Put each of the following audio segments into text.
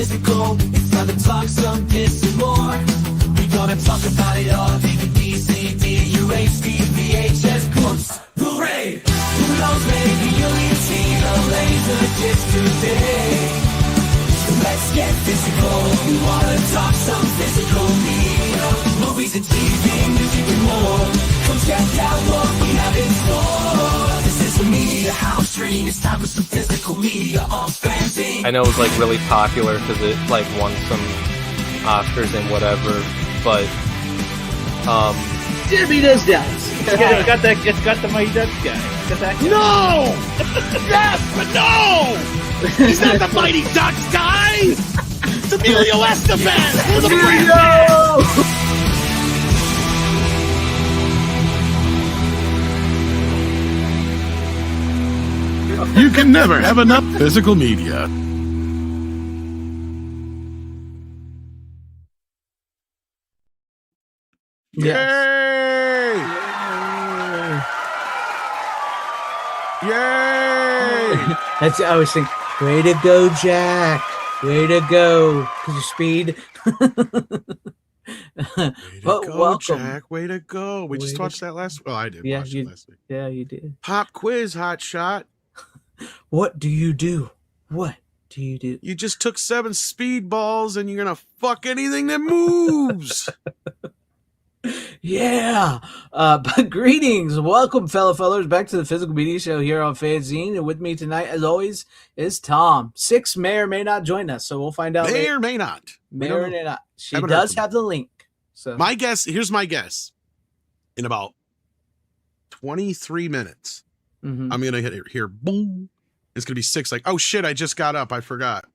physical. It's time to talk some this and more. We gonna talk about it all. DVD, CD, UHD, VHS, books, Blu-ray. Who knows, maybe you'll even see a laser disc today. Let's get physical. We wanna talk some physical media. Movies and TV, music and more. Come check out what we have in store. This is the media house stream. It's time for some physical media on FanZcene. I know it was like really popular because it like won some Oscars and whatever, but Jimmy does dance. It's got the Mighty Ducks guy. Got that guy. No! Yes, but no! He's not the Mighty Ducks guy! It's Emilio Estevez! For the You can never have enough physical media. Yay! Yay! That's I was thinking. Way to go, Jack! Way to go! Cause your speed. Way to go, welcome. Jack. Way to go. We just watched that last week. Well, I did watch it last week. Yeah, you did. Pop quiz, hot shot. What do you do? What do you do? You just took 7 speedballs and you're going to fuck anything that moves. Yeah. But greetings. Welcome, fellow fellers, back to the Physical Media Show here on FanZcene. And with me tonight, as always, is Tom. 6 may or may not join us, so we'll find out. May or may not. May or may not. She does have the link. So my guess, here's my guess. In about 23 minutes, I'm going to hit it here. Boom. It's going to be 6. Like, oh shit, I just got up. I forgot.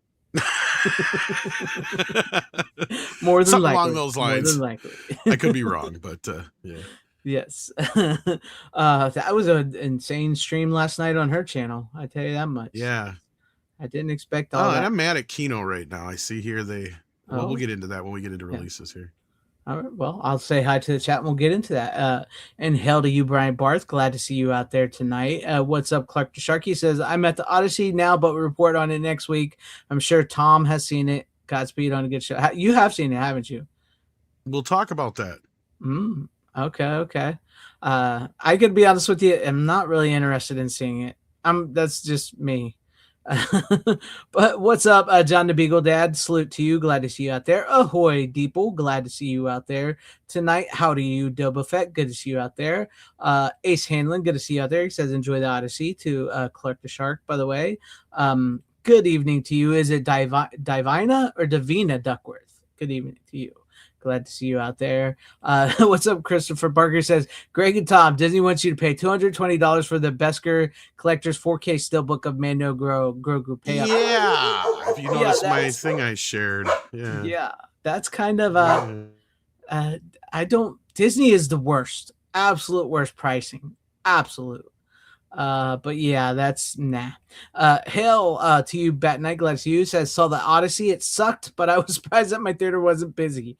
More than something likely. along those lines. More than likely. I could be wrong, but yeah. Yes. That was an insane stream last night on her channel. I tell you that much. Yeah. I didn't expect all that. And I'm mad at Kino right now. I see here we'll get into that when we get into releases here. All right. Well, I'll say hi to the chat and we'll get into that. And hail to you, Brian Barth. Glad to see you out there tonight. What's up, Clark the Sharky says, I'm at the Odyssey now, but we report on it next week. I'm sure Tom has seen it. Godspeed on a good show. You have seen it, haven't you? We'll talk about that. Okay. I could be honest with you. I'm not really interested in seeing it. That's just me. But what's up, John the Beagle Dad? Salute to you. Glad to see you out there. Ahoy, Deeple. Glad to see you out there tonight. How do you, Doba Fett? Good to see you out there. Ace Hanlon, good to see you out there. He says, enjoy the Odyssey to Clark the Shark, by the way. Good evening to you. Is it Divina or Davina Duckworth? Good evening to you. Glad to see you out there. What's up, Christopher Barker says, Greg and Tom, Disney wants you to pay $220 for the Besker Collector's 4K Steelbook of Mando Grogu. Pay up. Yeah. If you notice my thing I shared. Yeah. Yeah. That's kind of Disney is the worst. Absolute worst pricing. Absolute. But yeah, that's nah. Hail to you, Bat Night. Glad to see you. Says, saw the Odyssey. It sucked, but I was surprised that my theater wasn't busy.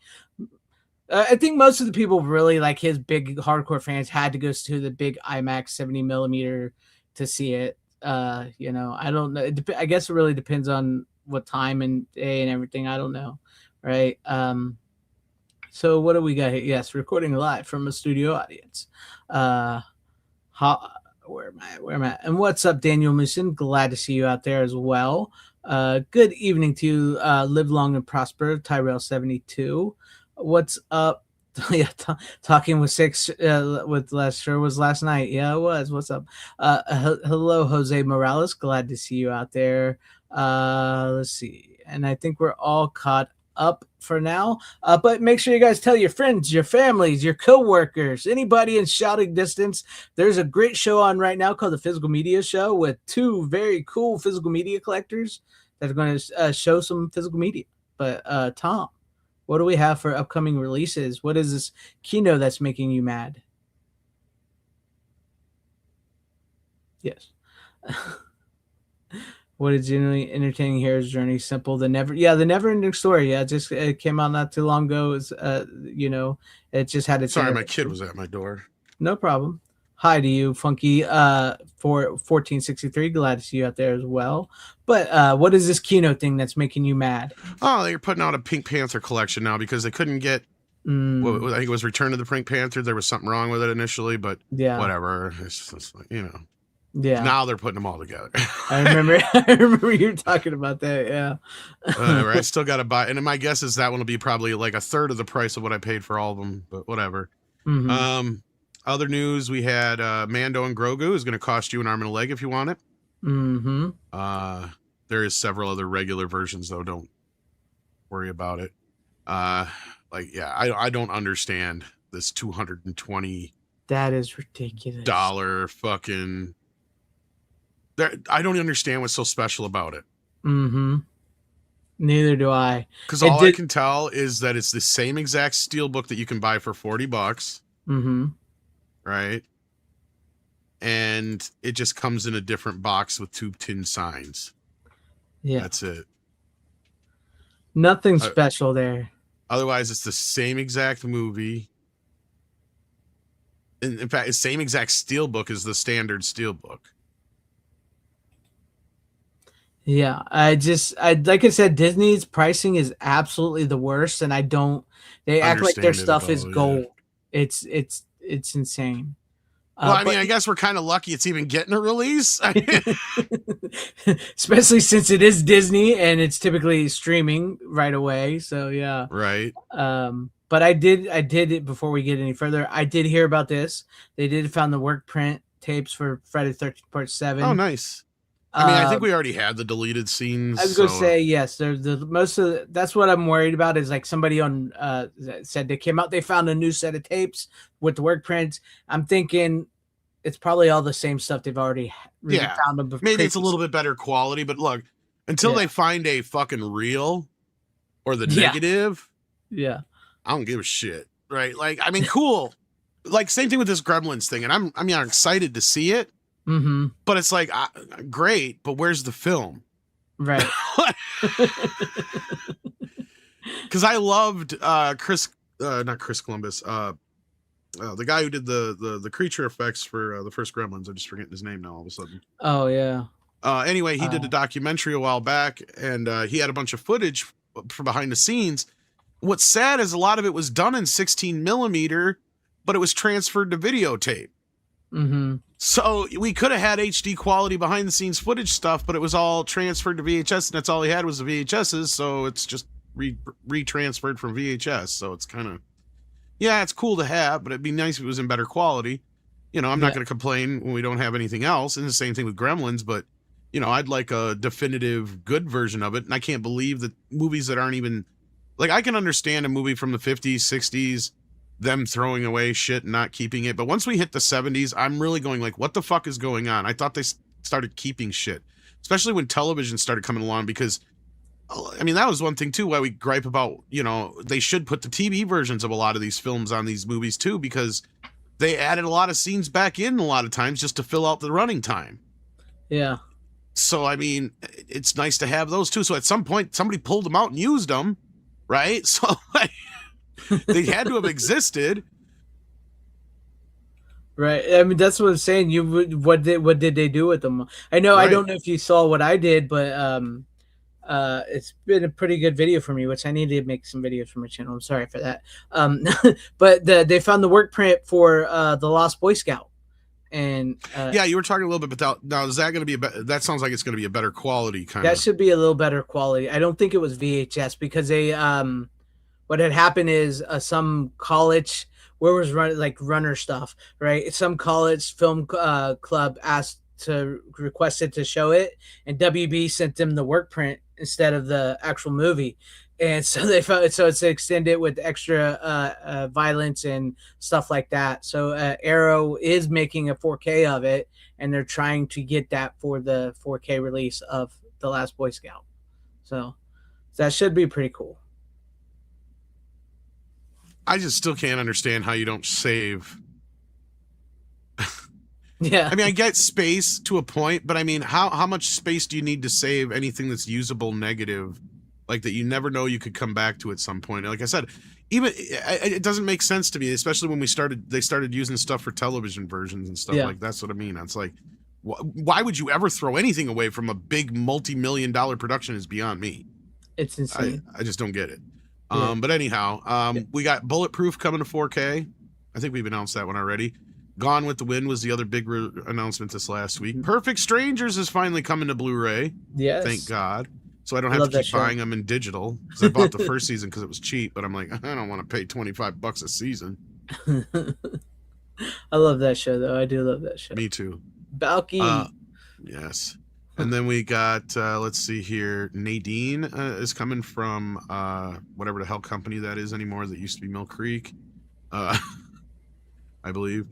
I think most of the people really like his big hardcore fans had to go to the big IMAX 70 millimeter to see it. I don't know. I guess it really depends on what time and day and everything. I don't know. Right. So what do we got here? Yes. Recording live from a studio audience. Where am I? And what's up, Daniel Mooson? Glad to see you out there as well. Good evening to you. Live long and prosper, Tyrell 72. What's up? Yeah, talking with 6 with Lester was last night. Yeah, it was. What's up? Hello, Jose Morales. Glad to see you out there. Let's see. And I think we're all caught up for now. But make sure you guys tell your friends, your families, your co-workers, anybody in shouting distance. There's a great show on right now called the Physical Media Show with 2 very cool physical media collectors that are going to show some physical media. But Tom, what do we have for upcoming releases? What is this Kino that's making you mad? Yes. What is genuinely entertaining hero's journey? Simple. The never-ending story. Yeah, it came out not too long ago. It just had its. Sorry, my kid was at my door. No problem. Hi to you, Funky, for 1463. Glad to see you out there as well. But what is this Kino thing that's making you mad? Oh, they're putting out a Pink Panther collection now because they couldn't get. I think it was Return of the Pink Panther. There was something wrong with it initially, but whatever. It's just like, Yeah. Now they're putting them all together. I remember. I remember you talking about that. Yeah. Whatever. I still got to buy, and my guess is that one will be probably like a third of the price of what I paid for all of them. But whatever. Mm-hmm. Other news: we had Mando and Grogu is going to cost you an arm and a leg if you want it. Mm-hmm. There is several other regular versions though. Don't worry about it. I don't understand this $220. That is ridiculous. Fucking. I don't understand what's so special about it. Mm-hmm. Neither do I. Because all I can tell is that it's the same exact steelbook that you can buy for $40. Mm-hmm. Right? And it just comes in a different box with 2 tin signs. Yeah. That's it. Nothing special there. Otherwise, it's the same exact movie. In fact, the same exact steelbook as the standard steelbook. Yeah, like I said, Disney's pricing is absolutely the worst, and they act like their stuff is gold. Yeah. It's insane. Well, I guess we're kind of lucky it's even getting a release. Especially since it is Disney and it's typically streaming right away. So yeah. Right. But I did it before we get any further. I did hear about this. They did found the work print tapes for Friday the 13th Part 7. Oh, nice. I think we already had the deleted scenes. I was going to say, yes. That's what I'm worried about is like somebody on said they came out, they found a new set of tapes with the work prints. I'm thinking it's probably all the same stuff they've already found them before. Maybe it's a little bit better quality, but look, until they find a fucking reel or the negative, I don't give a shit. Right? Like, I mean, cool. Like, same thing with this Gremlins thing, and I'm excited to see it. Mm-hmm. But it's like, great, but where's the film? Right. Because I loved not Chris Columbus, the guy who did the creature effects for the first Gremlins. I'm just forgetting his name now all of a sudden. Oh, yeah. Anyway, he did a documentary a while back, and he had a bunch of footage from behind the scenes. What's sad is a lot of it was done in 16 millimeter, but it was transferred to videotape. Mm-hmm. So we could have had HD quality behind the scenes footage stuff, but it was all transferred to VHS, and that's all he had was the VHSs. So it's just retransferred from VHS. So it's kind of, it's cool to have, but it'd be nice if it was in better quality. I'm not going to complain when we don't have anything else. And the same thing with Gremlins, but I'd like a definitive good version of it. And I can't believe that movies that aren't even like, I can understand a movie from the 50s, 60s, them throwing away shit and not keeping it. But once we hit the 70s, I'm really going like, what the fuck is going on? I thought they started keeping shit, especially when television started coming along, because that was one thing too, why we gripe about, they should put the TV versions of a lot of these films on these movies too, because they added a lot of scenes back in a lot of times just to fill out the running time. Yeah. So, it's nice to have those too. So at some point somebody pulled them out and used them. Right. So they had to have existed. Right. That's what I'm saying. What did they do with them? I know. Right. I don't know if you saw what I did, but it's been a pretty good video for me, which I need to make some videos for my channel. I'm sorry for that. But they found the work print for the Lost Boy Scout, and you were talking a little bit about now. Is that going to be that sounds like it's going to be a better quality kind of? That should be a little better quality. I don't think it was VHS because they what had happened is some college where was runner stuff, right? Some college film club requested to show it, and WB sent them the work print instead of the actual movie, and so they felt it. So it's extended with extra violence and stuff like that. So Arrow is making a 4K of it, and they're trying to get that for the 4K release of The Last Boy Scout. So that should be pretty cool. I just still can't understand how you don't save. Yeah. I get space to a point, but how much space do you need to save anything that's usable negative, like that you never know you could come back to at some point? Like I said, even it doesn't make sense to me, especially when they started using stuff for television versions and stuff like that's what I mean. It's like, why would you ever throw anything away from a big multi-million-dollar production is beyond me. It's insane. I just don't get it. But anyhow, we got Bulletproof coming to 4K. I think we've announced that one already. Gone with the Wind was the other big announcement this last week. Perfect Strangers is finally coming to Blu-ray. Yes. Thank God. So I don't have to keep buying them in digital, because I bought the first season because it was cheap, but I'm like, I don't want to pay $25 a season. I love that show, though. I do love that show. Me too. Balky. Yes. And then we got, let's see here, Nadine is coming from whatever the hell company that is anymore that used to be Mill Creek, I believe.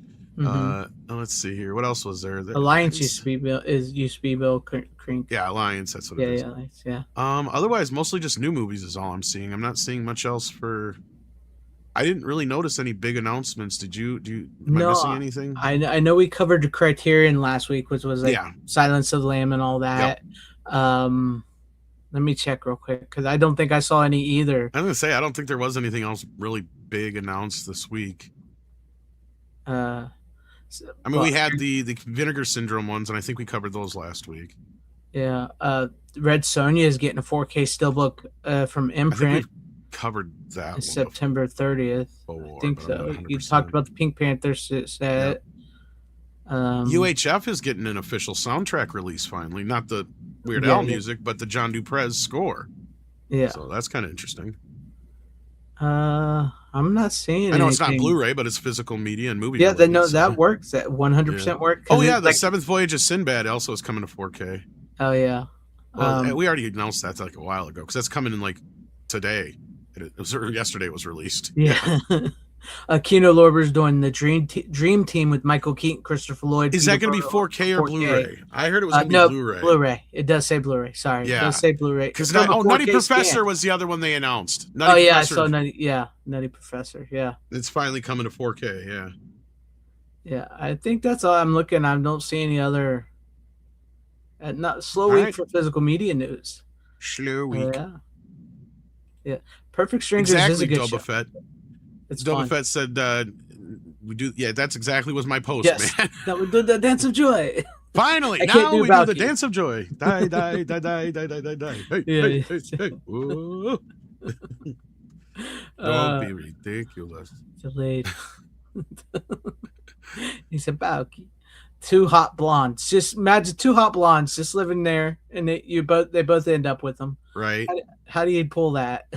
Let's see here. What else was there? Alliance used to be Mill Creek. Yeah, Alliance. That's what it is. Yeah, Alliance, yeah. Otherwise, mostly just new movies is all I'm seeing. I'm not seeing much else for. I didn't really notice any big announcements. Did you? Am I missing anything? I know we covered the Criterion last week, which was like Silence of the Lamb and all that. Yep. Let me check real quick because I don't think I saw any either. I was gonna say I don't think there was anything else really big announced this week. I mean, we had the Vinegar Syndrome ones, and I think we covered those last week. Yeah. Red Sonja is getting a 4K steelbook from Imprint. I think we've covered that one September 30th. I think so. You talked about the Pink Panther set. Yep. UHF is getting an official soundtrack release finally. Not the Weird Al music, but the John Duprez score. Yeah. So that's kind of interesting. I'm not seeing. I know it's not Blu-ray, but it's physical media and movie. Yeah, that works. That 100% works. Oh yeah, the Seventh Voyage of Sinbad also is coming to 4K. Oh yeah. Well, we already announced that like a while ago because that's coming in like today. It was yesterday. It was released. Yeah. Kino Lorber's doing the Dream Team with Michael Keaton, Christopher Lloyd. Is that going to be 4K or Blu-ray? I heard it was going to be Blu-ray. Blu-ray. It does say Bluray. Sorry, it does say Blu-ray. Because Nutty Professor was the other one they announced. I saw Nutty. Yeah, Nutty Professor. Yeah, it's finally coming to 4K. Yeah. Yeah, I think that's all I'm looking. I don't see any other. Not slow week for physical media news. Slow week. Yeah. Perfect Strangers is a good show. Fett. It's Doba Fett said we do. Yeah, that's exactly was my post, man. That we do the Dance of Joy. Finally, now we do the Dance of Joy. Die, die, die, die, die, die, die. Hey, hey, hey, hey. Don't be ridiculous. Delayed. He's a Balky. Two hot blondes. Just imagine two hot blondes just living there, and they both end up with them. Right. How do you pull that?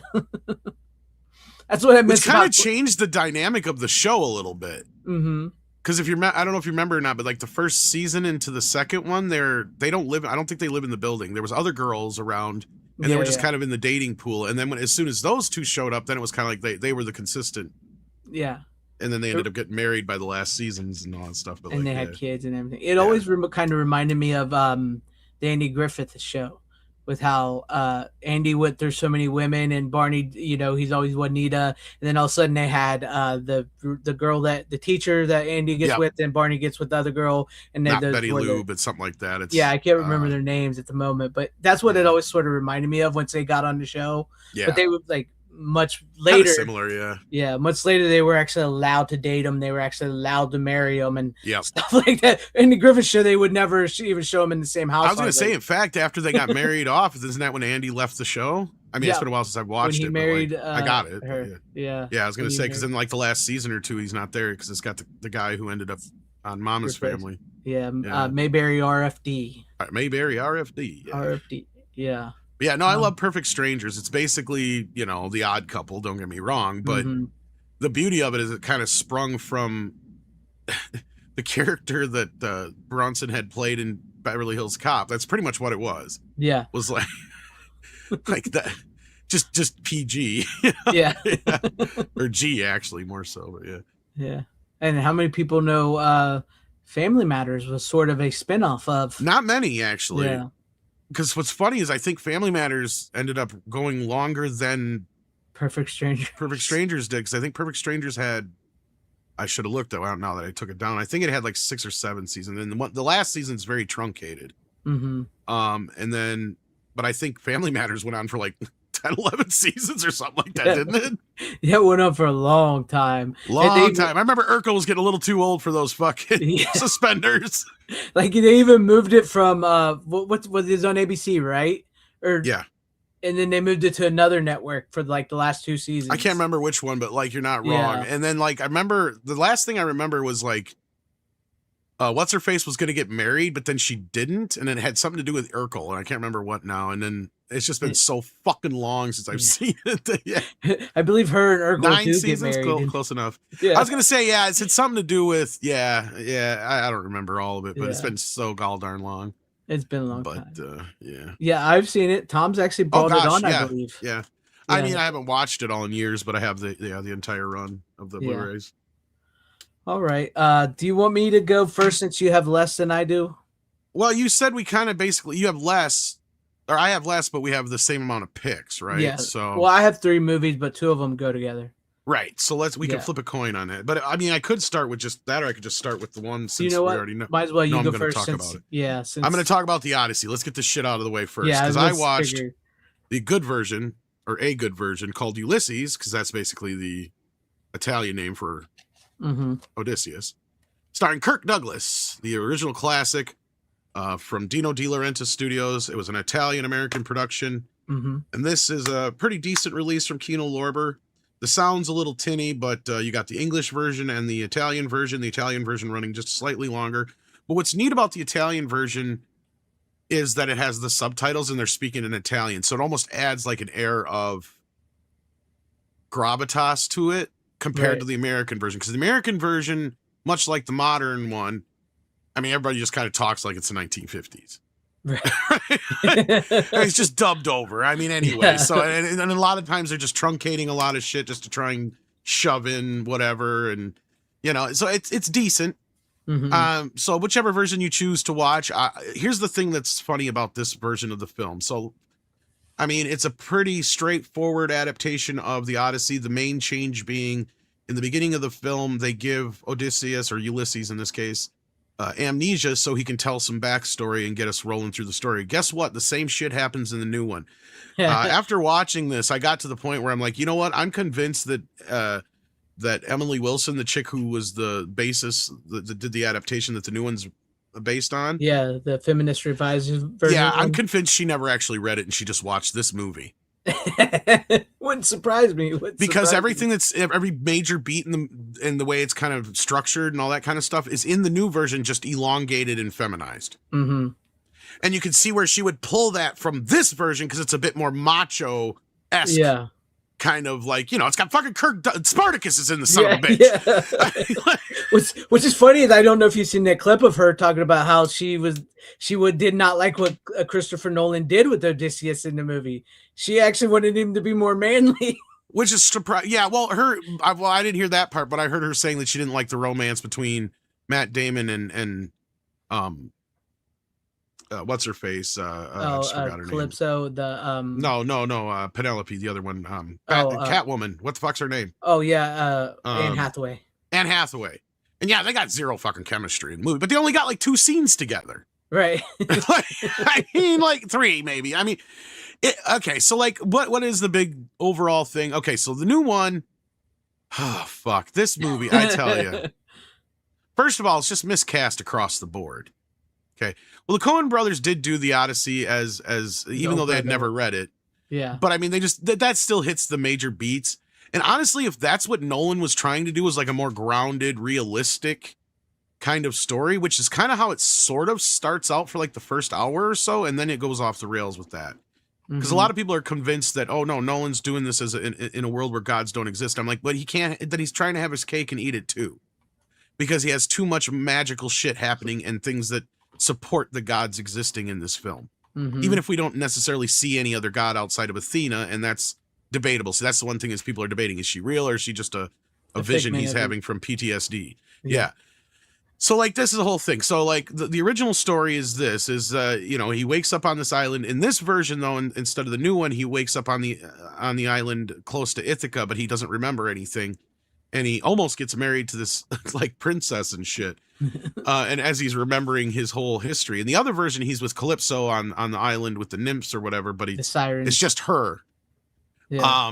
That's what I miss. Which kind of changed the dynamic of the show a little bit. Mm-hmm. Because I don't know if you remember or not, but like the first season into the second one, they don't live. I don't think they live in the building. There was other girls around, and they were just kind of in the dating pool. And then as soon as those two showed up, then it was kind of like they were the consistent. Yeah. And then they ended up getting married by the last seasons and all that stuff. But and they had kids and everything. It always kind of reminded me of the Andy Griffith show. With how Andy went through so many women and Barney, he's always Juanita, and then all of a sudden they had the girl the teacher that Andy gets with, and Barney gets with the other girl, and then not Betty Lou, but something like that. I can't remember their names at the moment, but that's what it always sort of reminded me of once they got on the show. Yeah, but they would like much later, similar, much later they were actually allowed to date him. They were actually allowed to marry him and stuff like that. In the Griffith show, they would never even show him in the same house. I was going to say, in fact, after they got married off, isn't that when Andy left the show? I mean, it's been a while since I've watched it. Married, I got it. Yeah, I was going to say because in like the last season or two, he's not there because it's got the guy who ended up on Mama's Family. Mayberry RFD. Mayberry RFD. RFD. Yeah. Yeah, no, I love Perfect Strangers. It's basically, The Odd Couple, don't get me wrong, but the beauty of it is it kind of sprung from the character that Bronson had played in Beverly Hills Cop. That's pretty much what it was. Yeah. Was like that, just PG. Yeah. Or G, actually, more so, but yeah. Yeah. And how many people know Family Matters was sort of a spinoff of? Not many, actually. Yeah. Because what's funny is I think Family Matters ended up going longer than Perfect Strangers. Perfect Strangers did, because I think Perfect Strangers had, I should have looked now that I took it down. I think it had like 6 or 7 seasons, and the last season's very truncated. Mm-hmm. And then, but I think Family Matters went on for like 10, 11 seasons or something like that, didn't it? Yeah, it went on for a long time. Long time. I remember Urkel was getting a little too old for those fucking Yeah. suspenders. Like they even moved it from what was it on ABC, right? Or Yeah. and then they moved it to another network for like the last 2 seasons. I can't remember which one, but like you're not wrong. Yeah. And then like I remember the last thing I remember was like what's her face was going to get married, but then she didn't, and it had something to do with Urkel, and I can't remember what now. And then it's just been so fucking long since I've seen it. Yeah. I believe her and Urkel 9 do seasons, get married. close enough. Yeah. I was gonna say, yeah, it's had something to do with, yeah. I don't remember all of it, but it's Yeah. been so gall darn long. It's been a long But time. yeah. Yeah, I've seen it. Tom's actually brought it on, yeah, I believe. yeah. I Yeah. mean, I haven't watched it all in years, but I have the entire run of the Yeah. Blu-rays. All right. Do you want me to go first since you have less than I do? Well, you said we kind of basically you have less, or I have less, but we have the same amount of picks, right? Yeah. So Well, I have 3 movies, but 2 of them go together. right. So we can Yeah. flip a coin on it. But I mean, I could start with just that, or I could just start with the one since You know we what? already know. Might as well you No, I'm go gonna first. talk Since, about it. Yeah, since I'm going to talk about the Odyssey. Let's get this shit out of the way first, yeah, because I watched figured. the good version, or a good version, called Ulysses, because that's basically the Italian name for Odysseus, starring Kirk Douglas, the original classic from Dino De Laurentiis Studios. It was an Italian-American production, and this is a pretty decent release from Kino Lorber. The sound's a little tinny, but you got the English version and the Italian version running just slightly longer. But what's neat about the Italian version is that it has the subtitles and they're speaking in Italian. So it almost adds like an air of gravitas to it compared to the American version. Because the American version, much like the modern one, I mean, everybody just kind of talks like it's the 1950s. Right. It's just dubbed over. I mean, anyway. Yeah. So, and a lot of times they're just truncating a lot of shit just to try and shove in whatever. And, you know, so it's decent. So whichever version you choose to watch, here's the thing that's funny about this version of the film. So, I mean, it's a pretty straightforward adaptation of the Odyssey. The main change being in the beginning of the film, they give Odysseus, or Ulysses in this case, amnesia so he can tell some backstory and get us rolling through the story. Guess what? The same shit happens in the new one. After watching this, I got to the point where I'm like, you know what? I'm convinced that that Emily Wilson, the chick who was the basis that did the adaptation that the new one's based on. Yeah, the feminist revised version. Yeah, I'm convinced she never actually read it and she just watched this movie. Wouldn't surprise me. Because everything that's every major beat in the way it's kind of structured and all that kind of stuff is in the new version, just elongated and feminized. And you can see where she would pull that from this version because it's a bit more macho-esque. Yeah. Kind of like, you know, it's got fucking Spartacus is in the son of a bitch. Yeah. Which is funny is I don't know if you've seen that clip of her talking about how she did not like what Christopher Nolan did with Odysseus in the movie. She actually wanted him to be more manly. Which is surprising. Yeah, well, I didn't hear that part, but I heard her saying that she didn't like the romance between Matt Damon and what's her face? I just forgot her Calypso, name. the No, Penelope, the other one. Catwoman. What the fuck's her name? Oh yeah, Anne Hathaway. Anne Hathaway. And yeah, they got zero fucking chemistry in the movie, but they only got like 2 scenes together. Right. I mean, like 3 maybe. I mean, okay, so like what is the big overall thing? Okay, so the new one, oh fuck, this movie, I tell you. First of all, it's just miscast across the board. Okay. Well, the Coen brothers did do the Odyssey as even though they had never read it. Yeah. But I mean, they just that still hits the major beats. And honestly, if that's what Nolan was trying to do, was like a more grounded, realistic kind of story, which is kind of how it sort of starts out for like the first hour or so, and then it goes off the rails with that. Because a lot of people are convinced that, oh no, Nolan's doing this as in a world where gods don't exist. I'm like, but he can't. That he's trying to have his cake and eat it too, because he has too much magical shit happening and things that support the gods existing in this film. Even if we don't necessarily see any other god outside of Athena, and that's debatable. So that's the one thing is people are debating: is she real or is she just a vision he's having from PTSD? Yeah. So like this is the whole thing. So like the original story is this: you know, he wakes up on this island. In this version, though, instead of the new one, he wakes up on the island close to Ithaca, but he doesn't remember anything, and he almost gets married to this like princess and shit. And as he's remembering his whole history, in the other version, he's with Calypso on the island with the nymphs or whatever, but the sirens. It's just her. Yeah.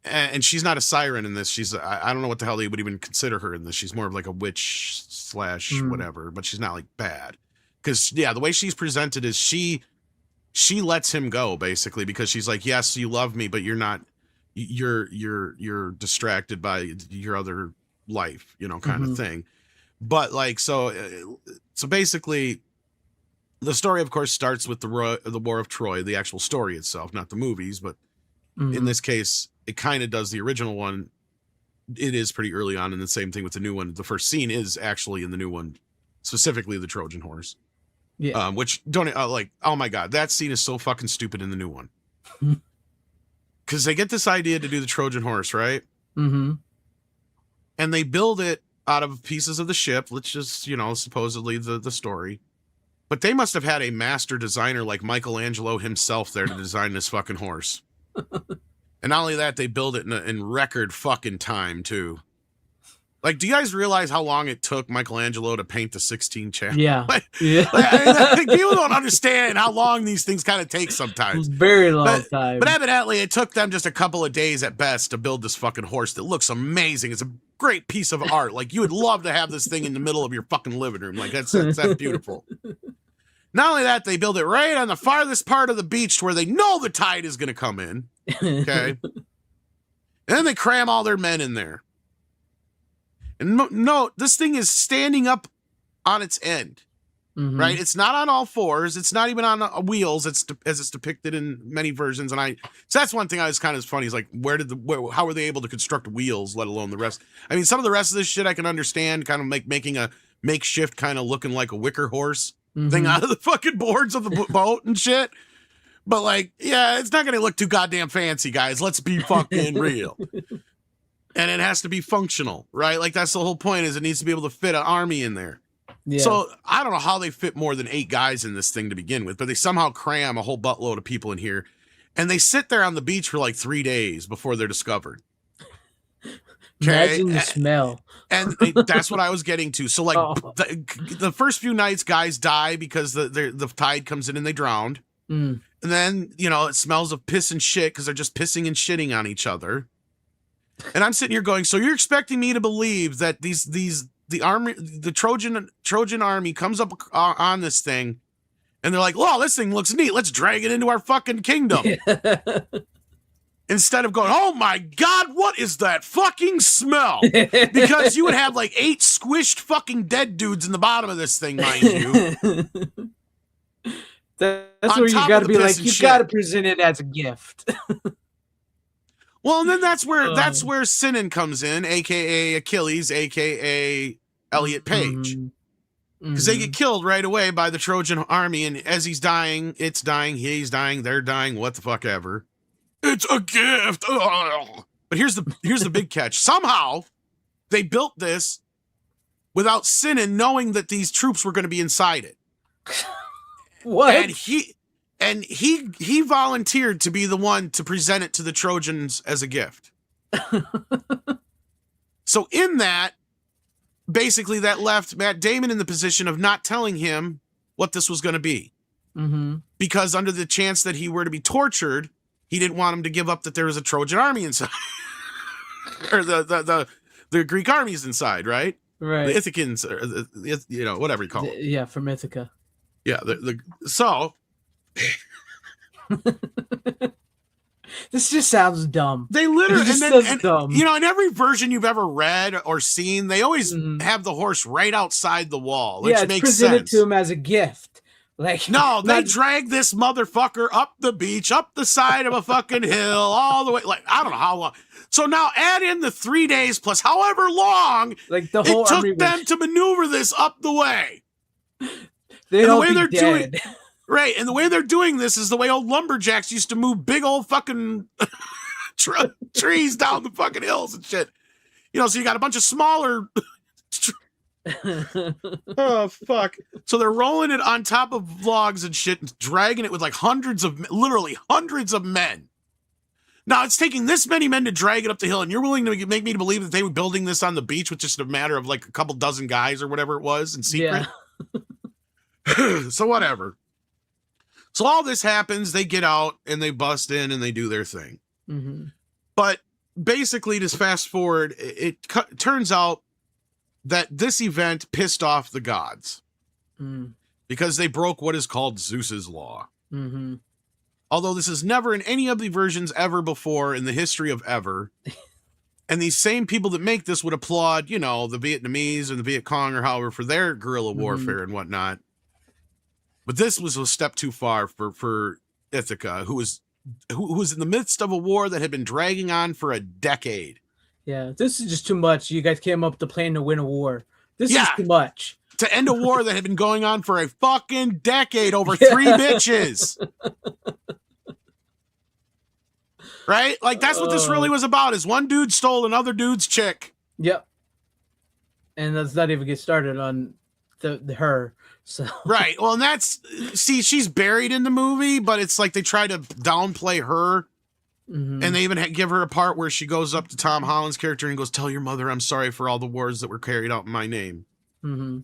And she's not a siren in this. She's I don't know what the hell they would even consider her in this. She's more of like a witch / whatever, but she's not like bad. Because the way she's presented is she lets him go basically because she's like, yes, you love me, but you're not. You're distracted by your other life, kind of thing. But like so basically, the story of course starts with the War of Troy, the actual story itself, not the movies, but in this case, it kind of does the original one. It is pretty early on, and the same thing with the new one. The first scene is actually in the new one, specifically the Trojan horse. Yeah. Which don't like. Oh my god, that scene is so fucking stupid in the new one. Because they get this idea to do the Trojan horse, right? Mm-hmm. And they build it out of pieces of the ship, which is supposedly the story. But they must have had a master designer like Michelangelo himself there to design this fucking horse. And not only that, they build it in record fucking time, too. Like, do you guys realize how long it took Michelangelo to paint the Sistine Chapel? Yeah. People don't understand how long these things kind of take sometimes. Very long time. But evidently, it took them just a couple of days at best to build this fucking horse that looks amazing. It's a great piece of art. Like, you would love to have this thing in the middle of your fucking living room. Like, that's beautiful. Not only that, they build it right on the farthest part of the beach to where they know the tide is going to come in. Okay. And then they cram all their men in there. And no, this thing is standing up on its end, right? It's not on all fours. It's not even on wheels. As it's depicted in many versions. And so that's one thing I was kind of funny is like, how were they able to construct wheels, let alone the rest? I mean, some of the rest of this shit I can understand, kind of making a makeshift kind of looking like a wicker horse thing out of the fucking boards of the boat and shit. But like, yeah, it's not going to look too goddamn fancy, guys. Let's be fucking real. And it has to be functional, right? Like that's the whole point is it needs to be able to fit an army in there. Yeah. So I don't know how they fit more than 8 guys in this thing to begin with, but they somehow cram a whole buttload of people in here. And they sit there on the beach for like 3 days before they're discovered. Okay? Imagine the smell. And that's what I was getting to. So like the first few nights guys die because the tide comes in and they drowned. And then, it smells of piss and shit because they're just pissing and shitting on each other. And I'm sitting here going, so you're expecting me to believe that the Trojan army comes up on this thing and they're like, "Well, this thing looks neat. Let's drag it into our fucking kingdom." Instead of going, "Oh my God, what is that fucking smell?" Because you would have like 8 squished fucking dead dudes in the bottom of this thing, mind you. That's where you got to be like, you got to present it as a gift. Well, and then that's where Sinan comes in, aka Achilles, aka Elliot Page, because they get killed right away by the Trojan army, and as he's dying, it's dying, he's dying, they're dying, what the fuck ever. It's a gift. Ugh. But here's the big catch. Somehow, they built this without Sinan knowing that these troops were going to be inside it. What? And he volunteered to be the one to present it to the Trojans as a gift. So in that, basically that left Matt Damon in the position of not telling him what this was going to be. Because under the chance that he were to be tortured, he didn't want him to give up that there was a Trojan army inside. Or the Greek armies inside, right? Right. The Ithacans, or whatever you call it. Yeah, from Ithaca. Yeah, so... This just sounds dumb. They literally, dumb. In every version you've ever read or seen, they always have the horse right outside the wall, which makes presented sense. to him as a gift. Like no, they drag this motherfucker up the beach, up the side of a fucking hill, all the way. Like I don't know how long. So now add in the 3 days plus however long like the whole it took them to maneuver this up the way. The way they're doing. Right, and the way they're doing this is the way old lumberjacks used to move big old fucking trees down the fucking hills and shit. So you got a bunch of smaller... Oh, fuck. So they're rolling it on top of logs and shit and dragging it with like literally hundreds of men. Now, it's taking this many men to drag it up the hill, and you're willing to make me believe that they were building this on the beach with just a matter of like a couple dozen guys or whatever it was in secret? Yeah. So whatever. So all this happens, they get out and they bust in and they do their thing. But basically, just fast forward, it turns out that this event pissed off the gods because they broke what is called Zeus's law. Mm-hmm. Although this is never in any of the versions ever before in the history of ever. And these same people that make this would applaud, the Vietnamese and the Viet Cong or however for their guerrilla warfare and whatnot. But this was a step too far for Ithaca, who was in the midst of a war that had been dragging on for a decade. Yeah, this is just too much. You guys came up with the plan to win a war. This is too much. To end a war that had been going on for a fucking decade over 3 bitches. Right? Like, that's what this really was about, is one dude stole another dude's chick. Yep. And let's not even get started on her. So Right. Well, and she's buried in the movie, but it's like they try to downplay her. Mm-hmm. And they even give her a part where she goes up to Tom Holland's character and goes, "Tell your mother I'm sorry for all the wars that were carried out in my name." Mm-hmm.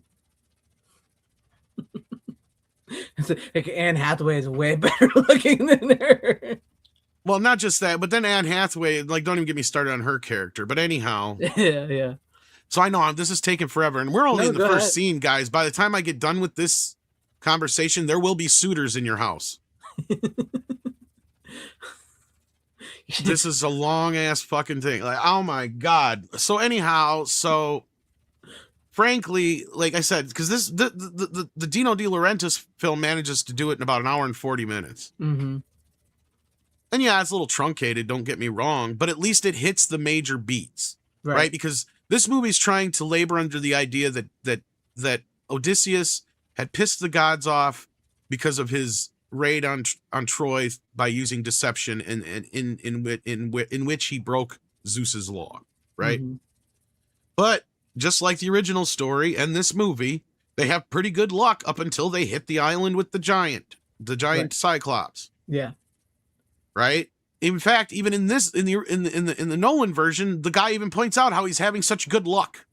Like Anne Hathaway is way better looking than her. Well, not just that, but then Anne Hathaway, like, don't even get me started on her character. But anyhow. Yeah. So I know this is taking forever, and we're only in the first scene, guys. By the time I get done with this conversation, there will be suitors in your house. This is a long-ass fucking thing. Like, oh my God. So anyhow, frankly, like I said, because the Dino De Laurentiis film manages to do it in about 1 hour and 40 minutes. Mm-hmm. And yeah, it's a little truncated, don't get me wrong, but at least it hits the major beats, right? Because this movie's trying to labor under the idea that Odysseus had pissed the gods off because of his raid on Troy by using deception, and in which he broke Zeus's law, right? Mm-hmm. But just like the original story and this movie, they have pretty good luck up until they hit the island with the giant Cyclops. Yeah. Right. In fact, even in the Nolan version, the guy even points out how he's having such good luck.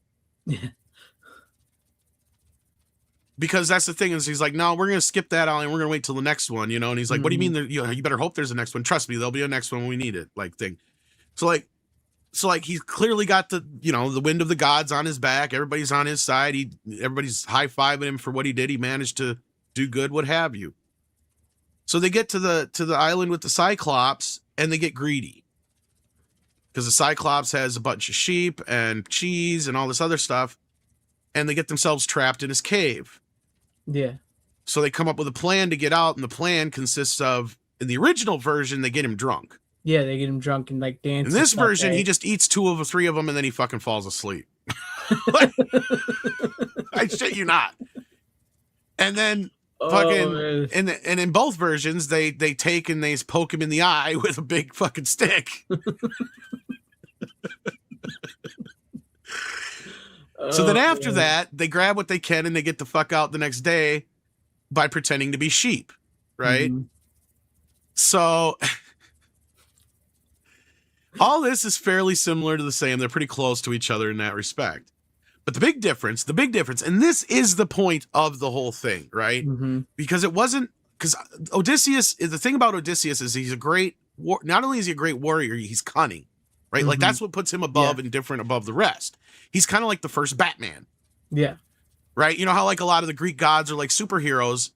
Yeah. Because that's the thing, is he's like, no, we're going to skip that island. We're going to wait till the next one, And he's like, what do you mean? You better hope there's a next one. Trust me, there'll be a next one when we need it, like thing. So he's clearly got the wind of the gods on his back. Everybody's on his side. Everybody's high-fiving him for what he did. He managed to do good, what have you. So they get to the island with the Cyclops, and they get greedy. Because the Cyclops has a bunch of sheep and cheese and all this other stuff, and they get themselves trapped in his cave. Yeah. So they come up with a plan to get out, and the plan consists of, in the original version, they get him drunk. Yeah, they get him drunk and like dance. In this version, he just eats 2 of the 3 of them, and then he fucking falls asleep. I shit you not. And then fucking and in both versions, they take and they poke him in the eye with a big fucking stick. So then after that, they grab what they can and they get the fuck out the next day by pretending to be sheep, right? Mm-hmm. So all this is fairly similar to the same. They're pretty close to each other in that respect. But the big difference, and this is the point of the whole thing, right? Mm-hmm. Because Odysseus, the thing about Odysseus is he's not only is he a great warrior, he's cunning, right? Mm-hmm. Like that's what puts him above and different above the rest. He's kind of like the first Batman. Yeah. Right? You know how like a lot of the Greek gods are like superheroes?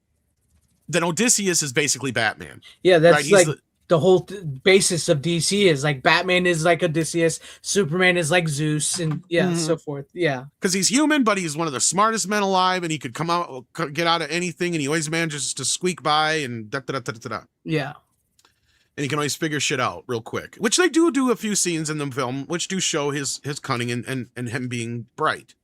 Then Odysseus is basically Batman. Yeah, that's right? Like the whole basis of DC is like Batman is like Odysseus, Superman is like Zeus, and so forth. Yeah. Because he's human, but he's one of the smartest men alive, and he could get out of anything, and he always manages to squeak by and da-da-da-da-da-da. Yeah. And he can always figure shit out real quick, which they do a few scenes in the film, which do show his cunning and him being bright.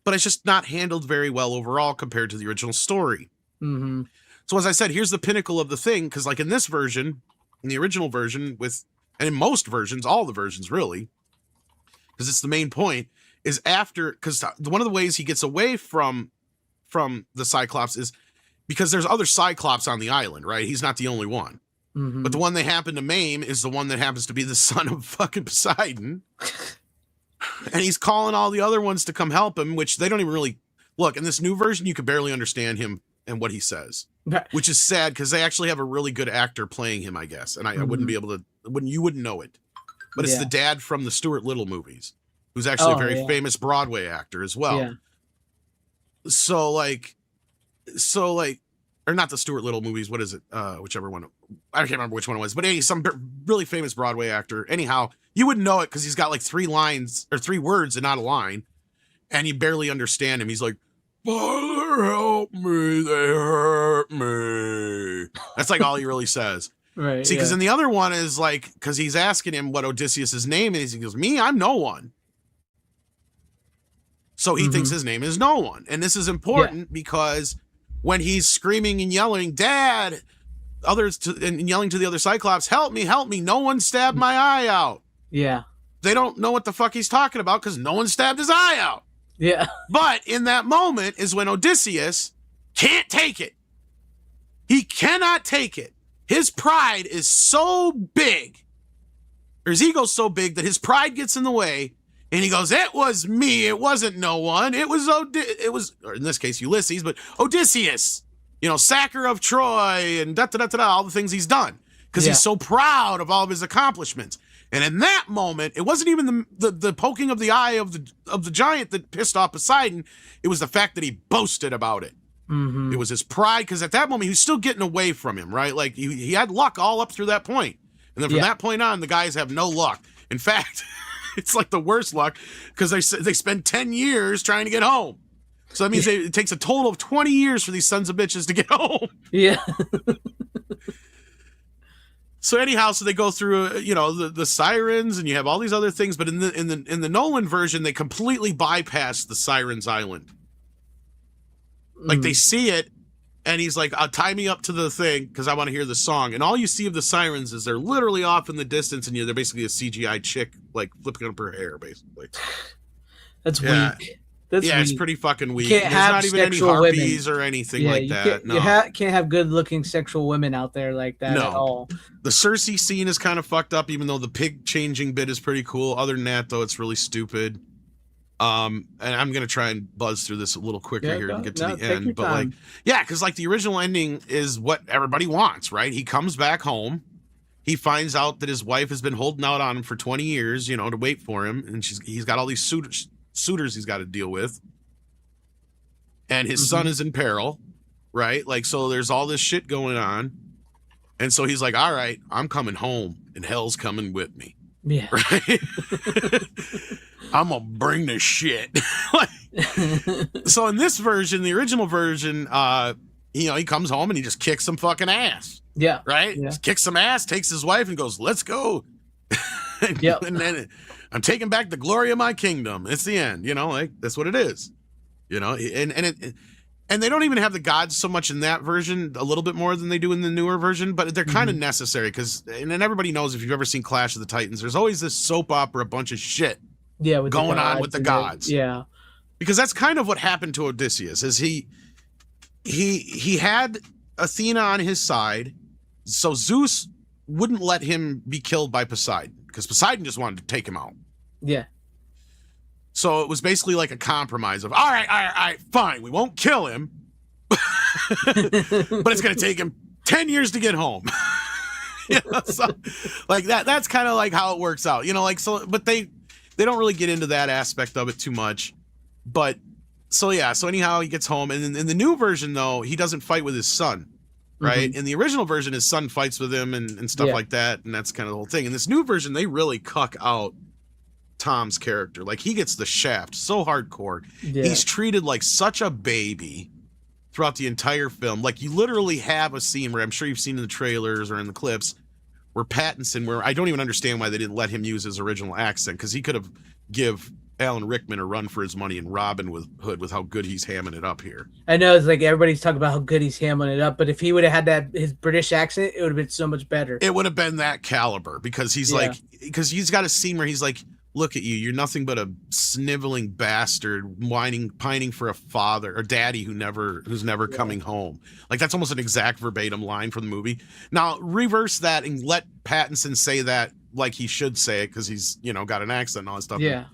But it's just not handled very well overall compared to the original story. Mm-hmm. So as I said, here's the pinnacle of the thing, because like in this version, in the original version, and in most versions, all the versions really, because it's the main point, is because one of the ways he gets away from the Cyclops is because there's other Cyclops on the island, right? He's not the only one. Mm-hmm. But the one they happen to maim is the one that happens to be the son of fucking Poseidon. And he's calling all the other ones to come help him, which they don't even really... Look, in this new version, you could barely understand him and what he says. Which is sad, because they actually have a really good actor playing him, I guess. And I wouldn't be able to... You wouldn't know it. but it's Yeah. the dad from the Stuart Little movies, who's actually a very famous Broadway actor as well. Yeah. So like, or not the Stuart Little movies. What is it? Whichever one. I can't remember which one it was. But anyway, some really famous Broadway actor. Anyhow, you wouldn't know it because he's got like 3 lines or 3 words and not a line, and you barely understand him. He's like, "Father, help me! They hurt me." That's like all he really says. Right. See, because in the other one is like, because he's asking him what Odysseus's name is. He goes, "Me, I'm no one." So he thinks his name is no one, and this is important because when he's screaming and yelling, "Dad," and yelling to the other Cyclops, "Help me, help me, no one stabbed my eye out." Yeah. They don't know what the fuck he's talking about because no one stabbed his eye out. Yeah. But in that moment is when Odysseus can't take it. He cannot take it. His pride is so big, or his ego's so big that his pride gets in the way, and he goes, "It was me. It wasn't no one. It was or in this case Ulysses, but Odysseus. You know, sacker of Troy and all the things he's done because he's so proud of all of his accomplishments." And in that moment, it wasn't even the poking of the eye of the giant that pissed off Poseidon. It was the fact that he boasted about it. Mm-hmm. It was his pride, because at that moment he was still getting away from him, right? Like he had luck all up through that point, and then from that point on, the guys have no luck. In fact, it's like the worst luck because they spend 10 years trying to get home. So that means it takes a total of 20 years for these sons of bitches to get home. Yeah. So anyhow, so they go through, the sirens, and you have all these other things, but in the Nolan version, they completely bypass the Sirens Island. Like they see it, and he's like, "Tie me up to the thing because I want to hear the song." And all you see of the sirens is they're literally off in the distance, and they're basically a CGI chick like flipping up her hair, basically. That's weak. That's weak. It's pretty fucking weak. Can't There's have not even any sexual harpies women or anything like that. No. You can't have good-looking sexual women out there like that at all. The Circe scene is kind of fucked up, even though the pig changing bit is pretty cool. Other than that, though, it's really stupid. And I'm gonna try and buzz through this a little quicker here and get to the end. But because the original ending is what everybody wants, right? He comes back home. He finds out that his wife has been holding out on him for 20 years, to wait for him, and he's got all these suitors he's got to deal with, and his son is in peril, right? Like, so there's all this shit going on, and so he's like, "All right, I'm coming home, and hell's coming with me." Yeah. Right? I'm gonna bring the shit. So in this version, the original version, he comes home and he just kicks some fucking ass. Yeah. Right? Yeah. Just kicks some ass, takes his wife and goes, "Let's go." Yeah. And then I'm taking back the glory of my kingdom. It's the end, like that's what it is. And they don't even have the gods so much in that version, a little bit more than they do in the newer version, but they're kind of necessary because, and then everybody knows, if you've ever seen Clash of the Titans, there's always this soap opera, bunch of shit going on with the gods. Yeah. Because that's kind of what happened to Odysseus, is he had Athena on his side, so Zeus wouldn't let him be killed by Poseidon, because Poseidon just wanted to take him out. Yeah. So it was basically like a compromise of, all right, fine, we won't kill him, but it's going to take him 10 years to get home. So, like that's kind of like how it works out, but they don't really get into that aspect of it too much. But so anyhow, he gets home, and in the new version, though, he doesn't fight with his son, right? In the original version, his son fights with him and stuff like that, and that's kind of the whole thing. In this new version, they really cuck out Tom's character. Like, he gets the shaft so hardcore. He's treated like such a baby throughout the entire film. Like, you literally have a scene where I'm sure you've seen in the trailers or in the clips where Pattinson, where I don't even understand why they didn't let him use his original accent, because he could have give Alan Rickman a run for his money in Robin Hood with how good he's hamming it up here. I know, it's like everybody's talking about how good he's hamming it up, but if he would have had his British accent, it would have been so much better. It would have been that caliber, because he's because he's got a scene where he's like, "Look at you, you're nothing but a sniveling bastard, pining for a father or daddy who's never coming home." Like, that's almost an exact verbatim line from the movie. Now reverse that and let Pattinson say that like he should say it, because he's got an accent and all that stuff. Yeah.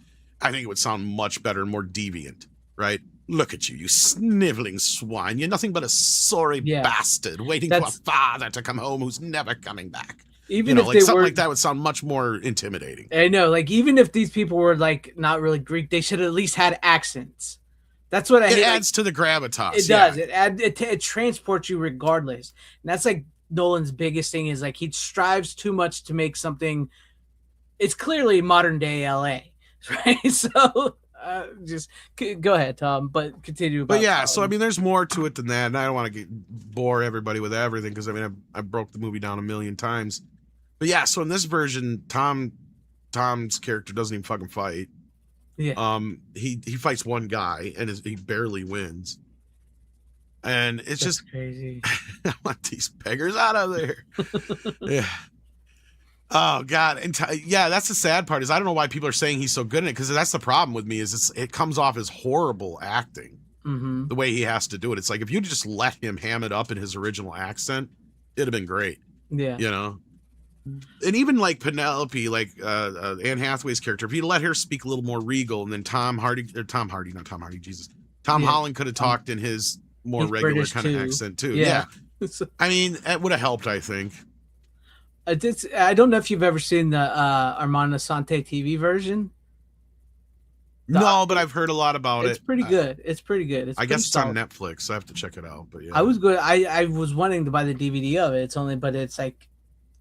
I think it would sound much better and more deviant, right? "Look at you, you sniveling swine. You're nothing but a sorry bastard waiting for a father to come home who's never coming back." Even if like they something were, like that would sound much more intimidating. I know, like even if these people were like not really Greek, they should at least had accents. That's what I It hate. adds to the gravitas. It does. It transports you regardless, and that's like Nolan's biggest thing is like he strives too much to make something. It's clearly modern day LA, right? So just go ahead, Tom, but continue about. But yeah, so I mean, there's more to it than that, and I don't want to bore everybody with everything because I mean, I broke the movie down a million times. But yeah, so in this version, Tom's character doesn't even fucking fight. Yeah. He fights one guy and he barely wins. And it's That's just crazy. I want these beggars out of there. Yeah. Oh God. And yeah, that's the sad part is I don't know why people are saying he's so good in it because that's the problem with me is it comes off as horrible acting. Mm-hmm. The way he has to do it. It's like if you just let him ham it up in his original accent, it'd have been great. Yeah. You know? And even like Penelope, like Anne Hathaway's character, if you let her speak a little more regal, and then Tom Holland could have talked in his more regular British kind of too. accent too. Yeah. I mean, it would have helped, I think. I don't know if you've ever seen the Armand Assante TV version. No, but I've heard a lot about it. It's pretty good. It's pretty good. I guess it's on Netflix, so I have to check it out. But yeah, I was good. I was wanting to buy the DVD of it. It's like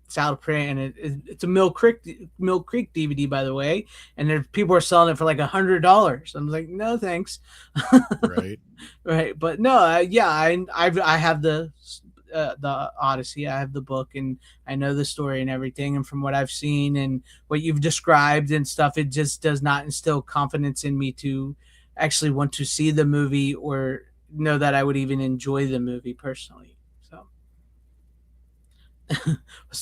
it's out of print, and it's a Mill Creek DVD, by the way. And there people are selling it for like $100. I'm like, no, thanks. Right. Right, but no, yeah, I have the Odyssey. I have the book, and I know the story and everything. And from what I've seen and what you've described and stuff, it just does not instill confidence in me to actually want to see the movie or know that I would even enjoy the movie personally. So,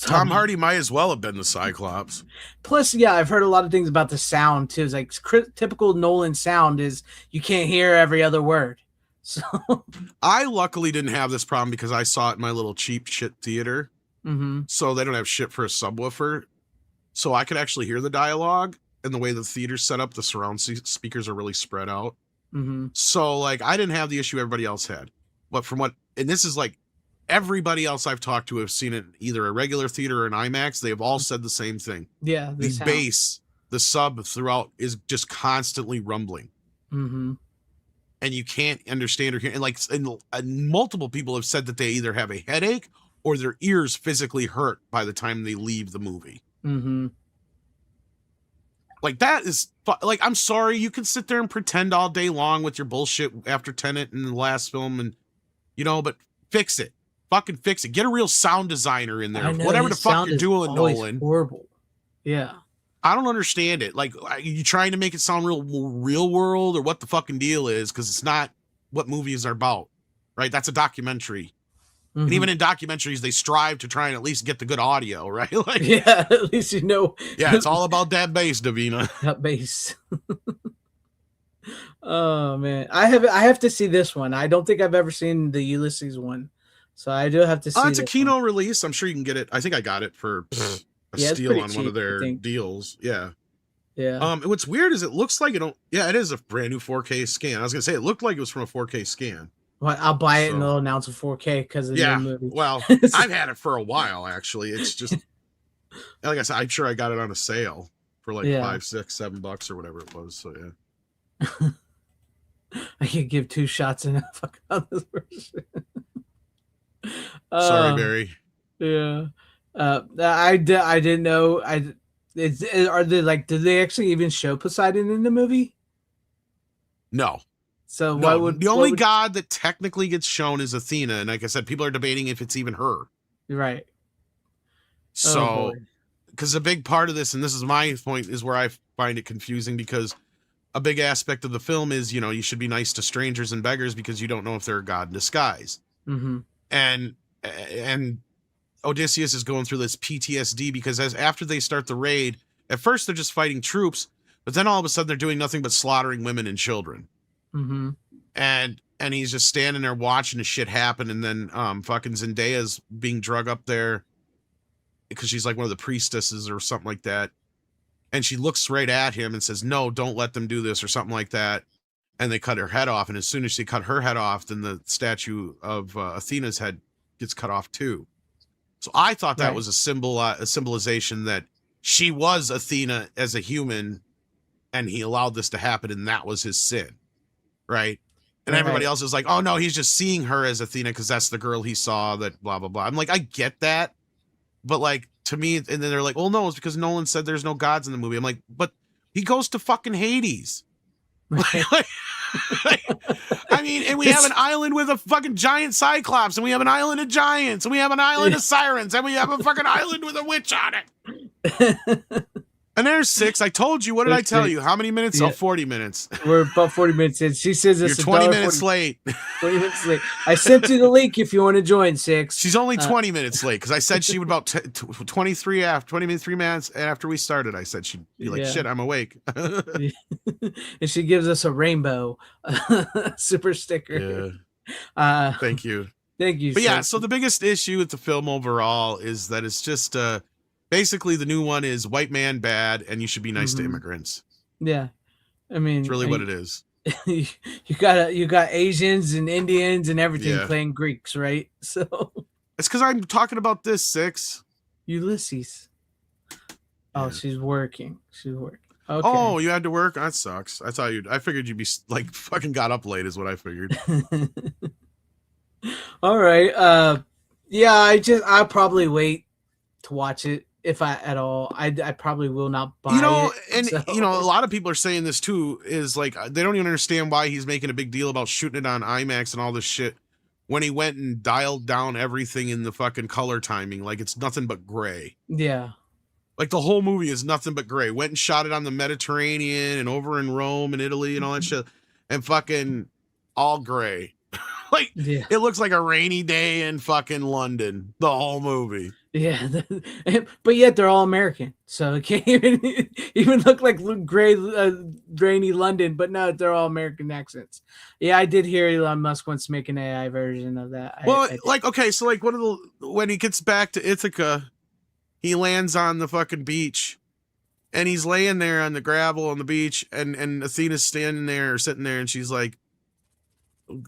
Tom Hardy might as well have been the Cyclops. Plus, yeah, I've heard a lot of things about the sound too. It's like typical Nolan sound is you can't hear every other word. So I luckily didn't have this problem because I saw it in my little cheap shit theater. mm-hmm. So they don't have shit for a subwoofer. So I could actually hear the dialogue, and the way the theater's set up, the surround speakers are really spread out. Mm-hmm. So like I didn't have the issue everybody else had. But and this is like everybody else I've talked to have seen it in either a regular theater or an IMAX. They have all said the same thing. Yeah. The bass, the sub throughout is just constantly rumbling. Mm-hmm. And you can't understand or hear. And multiple people have said that they either have a headache or their ears physically hurt by the time they leave the movie. Mm-hmm. Like that is like, I'm sorry, you can sit there and pretend all day long with your bullshit after Tenet and the last film, and but fix it. Fucking fix it. Get a real sound designer in there. Whatever the fuck you're doing, Nolan. Horrible. Yeah. I don't understand it. Like, are you trying to make it sound real world, or what the fucking deal is? Because it's not what movies are about, right? That's a documentary. Mm-hmm. And even in documentaries, they strive to try and at least get the good audio, right? Like, yeah, at least Yeah, it's all about that bass, Davina. That bass. Oh man, I have to see this one. I don't think I've ever seen the Ulysses one, so I do have to see. It's a Kino release. I'm sure you can get it. I think I got it for a steal on cheap, one of their deals. Yeah. Yeah. What's weird is it looks like it is a brand new 4K scan. I was gonna say it looked like it was from a 4K scan. Well, I'll buy it and they'll announce a 4K because of the movie. Well, I've had it for a while actually. It's just like I said, I'm sure I got it on a sale for like $5, $6, $7 or whatever it was. So yeah. I could give 2 shots and fuck on this version. Sorry, Barry. Yeah. I didn't know. Are they like? Did they actually even show Poseidon in the movie? No. So why would the only god that technically gets shown is Athena, and like I said, people are debating if it's even her. Right. So, because a big part of this, and this is my point, is where I find it confusing because a big aspect of the film is, you should be nice to strangers and beggars because you don't know if they're a god in disguise. Mm-hmm. And Odysseus is going through this PTSD because after they start the raid, at first they're just fighting troops, but then all of a sudden they're doing nothing but slaughtering women and children. Mm-hmm. And he's just standing there watching the shit happen, and then fucking Zendaya's being drug up there because she's like one of the priestesses or something like that. And she looks right at him and says, "No, don't let them do this," or something like that. And they cut her head off. And as soon as she cut her head off, then the statue of Athena's head gets cut off too. So I thought that Right. was a symbolization that she was Athena as a human, and he allowed this to happen, and that was his sin, right? And everybody Right. else is like, oh no, he's just seeing her as Athena because that's the girl he saw, that blah blah blah. I'm like, I get that, but like to me, and then they're like, well, no, it's because Nolan said there's no gods in the movie. I'm like, but he goes to fucking Hades. Right. I mean, and we have an island with a fucking giant cyclops, and we have an island of giants, and we have an island of sirens, and we have a fucking island with a witch on it. And there's 6. I told you. What did I tell you? How many minutes? Yeah. Oh, 40 minutes. We're about 40 minutes in. She says You're it's 20 minutes late. 20 minutes late. I sent you the link if you want to join, Six. She's only 20 minutes late because I said she would about 23 minutes after we started. I said she'd be like, Yeah. shit, I'm awake. And she gives us a rainbow super sticker. Yeah. Thank you. Thank you. But yeah, Six. so the biggest issue with the film overall is that it's just basically the new one is white man bad and you should be nice to immigrants. Yeah. I mean, It's really what it is. you got Asians and Indians and everything Yeah. playing Greeks, right? So It's because I'm talking about this, Six. Ulysses. Oh, Yeah. she's working. She's working. Okay. Oh, you had to work? That sucks. I figured you'd be like fucking got up late is what I figured. All right. Yeah, I'll probably wait to watch it if I at all. I probably will not buy it. And so- a lot of people are saying this too, is like they don't even understand why he's making a big deal about shooting it on IMAX and all this shit when he went and dialed down everything in the fucking color timing. Like it's nothing but gray. Yeah. Like the whole movie is nothing but gray. Went and shot it on the Mediterranean and over in Rome and Italy and all that shit, and fucking all gray. Like Yeah. it looks like a rainy day in fucking London. The whole movie. Yeah, but yet they're all American, so it can't even look like gray, rainy London. But no, they're all American accents. Yeah, I did hear Elon Musk wants to make an AI version of that. Well, I did. like okay, so like when he gets back to Ithaca, he lands on the fucking beach, and he's laying there on the gravel on the beach, and Athena's standing there or sitting there, and she's like,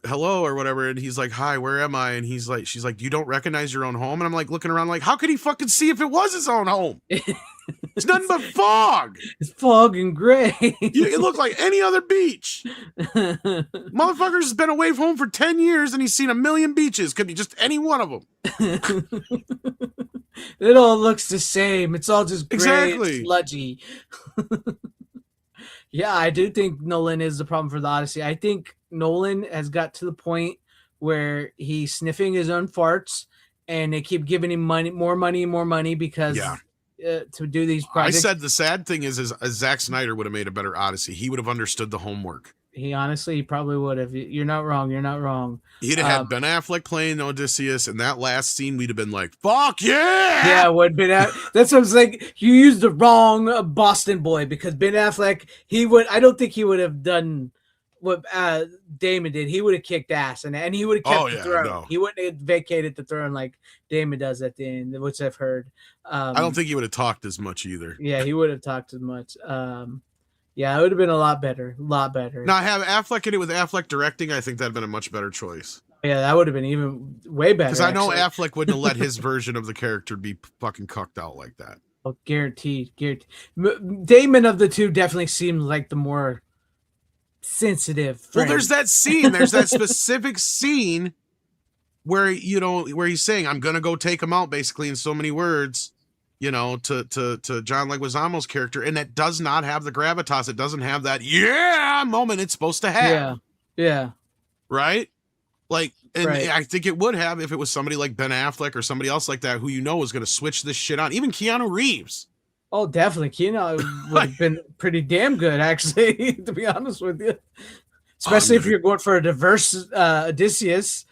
hello or whatever, and he's like, hi, where am I? And she's like, you don't recognize your own home? And I'm like looking around like, how could he fucking see if it was his own home? It's nothing but fog. It's fog and gray. It looked like any other beach. Motherfucker's been away from home for 10 years and he's seen a million beaches. Could be just any one of them. It all looks the same. It's all just gray Exactly. and sludgy. Yeah, I do think Nolan is the problem for the Odyssey. I think Nolan has got to the point where he's sniffing his own farts, and they keep giving him more money because to do these projects. I said the sad thing is Zack Snyder would have made a better Odyssey. He would have understood the homework. He probably would have. You're not wrong. You're not wrong. He'd have had Ben Affleck playing Odysseus, and that last scene we'd have been like, "Fuck yeah!" Yeah, would Ben? That's what I was like. You used the wrong Boston boy because Ben Affleck. I don't think he would have done what Damon did. He would have kicked ass, and he would have kept the throne. No. He wouldn't have vacated the throne like Damon does at the end, which I've heard. I don't think he would have talked as much either. Yeah, he would have talked as much. Yeah, it would have been a lot better. Now, have Affleck in it with Affleck directing, I think that'd have been a much better choice. Yeah, that would have been even way better. Because I know actually. Affleck wouldn't have let his version of the character be fucking cucked out like that. Oh, guaranteed. Damon of the two definitely seemed like the more sensitive friend. Well, there's that scene. There's that specific scene where he's saying, "I'm gonna go take him out," basically in so many words. To John Leguizamo's character, and that does not have the gravitas. It doesn't have that moment it's supposed to have. Yeah. Right? Like, and Right. I think it would have if it was somebody like Ben Affleck or somebody else like that who was going to switch this shit on. Even Keanu Reeves. Oh, definitely. Keanu would have been pretty damn good, actually, to be honest with you. Especially if you're going for a diverse Odysseus.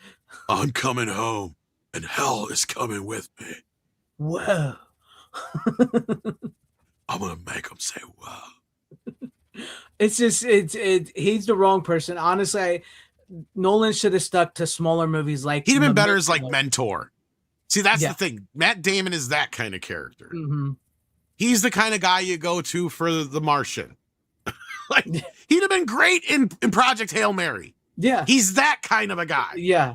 I'm coming home, and hell is coming with me. Whoa. I'm gonna make him say wow. It's just he's the wrong person. Honestly, Nolan should have stuck to smaller movies like He'd have been better Memento. as like Mentor. See, that's Yeah. the thing. Matt Damon is that kind of character. Mhm. He's the kind of guy you go to for The Martian. Like he'd have been great in Project Hail Mary. Yeah. He's that kind of a guy. Yeah.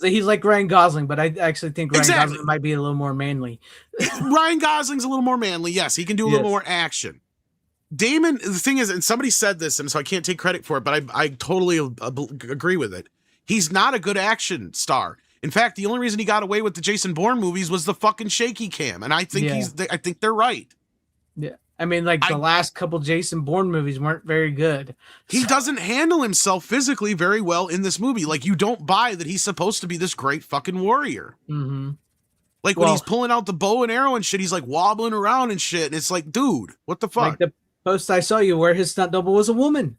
He's like Ryan Gosling, but I actually think Ryan Exactly. Gosling might be a little more manly. Ryan Gosling's a little more manly. Yes, he can do a little more action. Damon, the thing is, and somebody said this, and so I can't take credit for it, but I totally agree with it. He's not a good action star. In fact, the only reason he got away with the Jason Bourne movies was the fucking shaky cam, and I think I think they're right. Yeah, I mean, like the last couple Jason Bourne movies weren't very good. He doesn't handle himself physically very well in this movie. Like, you don't buy that he's supposed to be this great fucking warrior. Mm-hmm. Like, when he's pulling out the bow and arrow and shit, he's like wobbling around and shit, and it's like, dude, what the fuck? Like the post I saw you where his stunt double was a woman.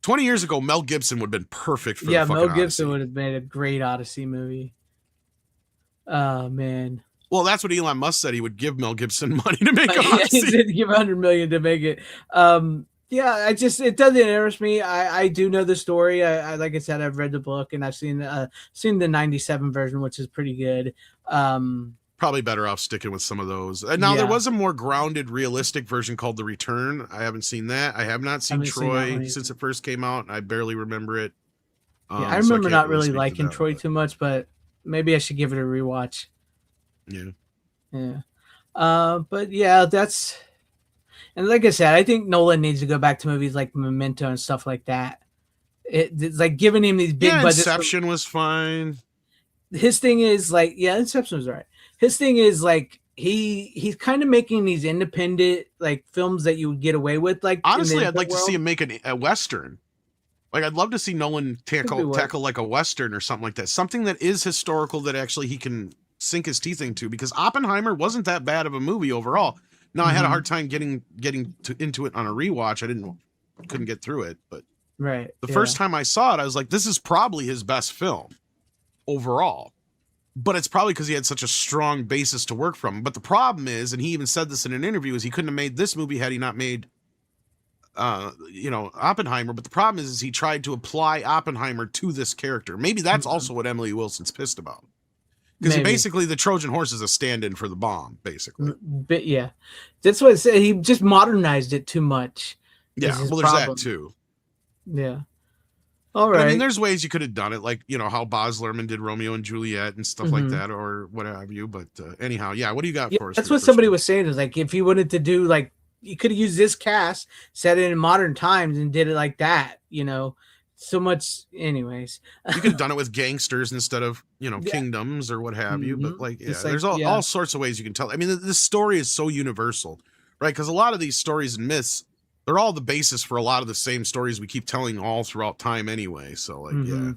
20 years ago, Mel Gibson would have been perfect for the fucking Mel Gibson Odyssey. would have made a great Odyssey movie. Oh, man. Well, that's what Elon Musk said. He would give Mel Gibson money to make Odyssey. He did give $100 million to make it. It doesn't interest me. I do know the story. I like I said, I've read the book and I've seen the 97 version, which is pretty good. Probably better off sticking with some of those. And now there was a more grounded, realistic version called The Return. I haven't seen that. I have not seen Troy since it first came out. I barely remember it. I remember not really liking Troy too much, but maybe I should give it a rewatch. Yeah. But yeah, that's, and like I said, I think Nolan needs to go back to movies like Memento and stuff like that. It's like giving him these big budgets. Inception was fine. His thing is like, Inception was right. His thing is like he's kind of making these independent like films that you would get away with. Like, honestly, I'd like to see him make a Western. Like, I'd love to see Nolan tackle like a Western or something like that. Something that is historical that actually he can sink his teeth into, because Oppenheimer wasn't that bad of a movie overall. Now, I had a hard time getting into it on a rewatch. Couldn't get through it, but the first time I saw it, I was like, this is probably his best film overall. But it's probably because he had such a strong basis to work from. But the problem is, and he even said this in an interview, is he couldn't have made this movie had he not made Oppenheimer. But the problem is he tried to apply Oppenheimer to this character. Maybe that's also what Emily Wilson's pissed about. Because basically the Trojan horse is a stand-in for the bomb, basically. But yeah, that's what I said. He just modernized it too much. Yeah, well, there's that too. Yeah. All right. But, I mean, there's ways you could have done it, like, how Baz Luhrmann did Romeo and Juliet and stuff like that, or what have you. But anyhow, what do you got for us? That's what somebody was saying, is like, if you wanted to do, like, you could have used this cast, set it in modern times, and did it like that, so much. Anyways, you could have done it with gangsters instead of kingdoms or what have you. But there's all sorts of ways you can tell. I mean, this story is so universal, right? Because a lot of these stories and myths, they're all the basis for a lot of the same stories we keep telling all throughout time anyway. So they're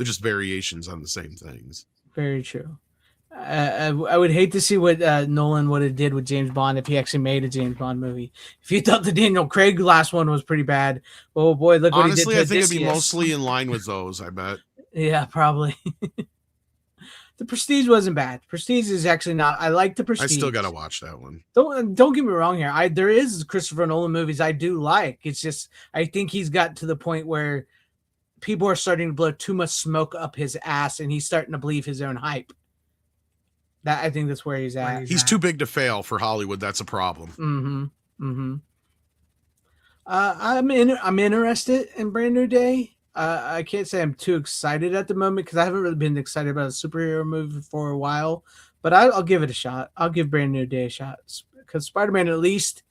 just variations on the same things. Very true. I would hate to see what Nolan would have did with James Bond if he actually made a James Bond movie. If you thought the Daniel Craig last one was pretty bad, oh boy, look what he did to Honestly, I think it'd be mostly in line with those, I bet. Yeah, probably. The Prestige wasn't bad. Prestige is actually not. I like The Prestige. I still gotta watch that one. Don't get me wrong here. There is Christopher Nolan movies I do like. It's just I think he's got to the point where people are starting to blow too much smoke up his ass, and he's starting to believe his own hype. I think that's where he's at. He's too big to fail for Hollywood. That's a problem. I'm interested in Brand New Day. I can't say I'm too excited at the moment because I haven't really been excited about a superhero movie for a while. But I'll give it a shot. I'll give Brand New Day a shot because Spider-Man at least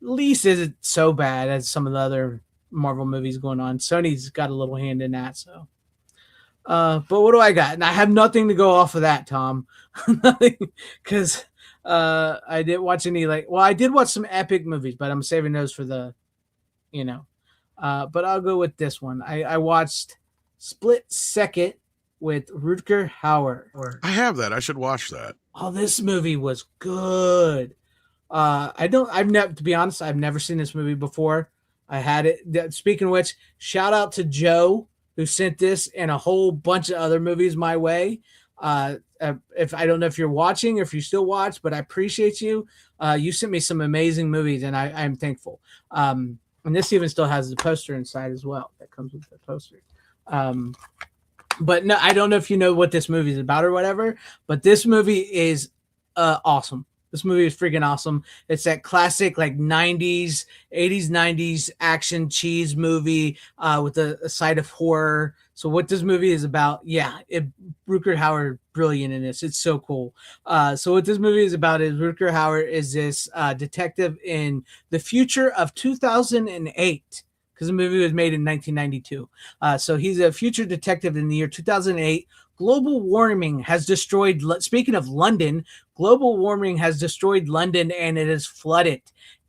isn't so bad as some of the other Marvel movies going on. Sony's got a little hand in that. So, but what do I got? And I have nothing to go off of that, Tom. Nothing, because I didn't watch any I did watch some epic movies, but I'm saving those for the, but I'll go with this one. I watched Split Second with Rutger Hauer. I have that. I should watch that. Oh, this movie was good. To be honest, I've never seen this movie before. I had it. Speaking of which, shout out to Joe who sent this and a whole bunch of other movies my way. If I don't know if you're watching or if you still watch, but I appreciate you. You sent me some amazing movies and I'm thankful. And this even still has the poster inside as well. That comes with the poster. But no, I don't know if you know what this movie is about or whatever, but this movie is awesome. This movie is freaking awesome. It's that classic 80s, 90s action cheese movie with a side of horror. So what this movie is about, Rutger Hauer, brilliant in this. It's so cool. So what this movie is about is Rutger Hauer is this detective in the future of 2008, because the movie was made in 1992. So he's a future detective in the year 2008. Global warming has destroyed, speaking of London, global warming has destroyed London and it is flooded.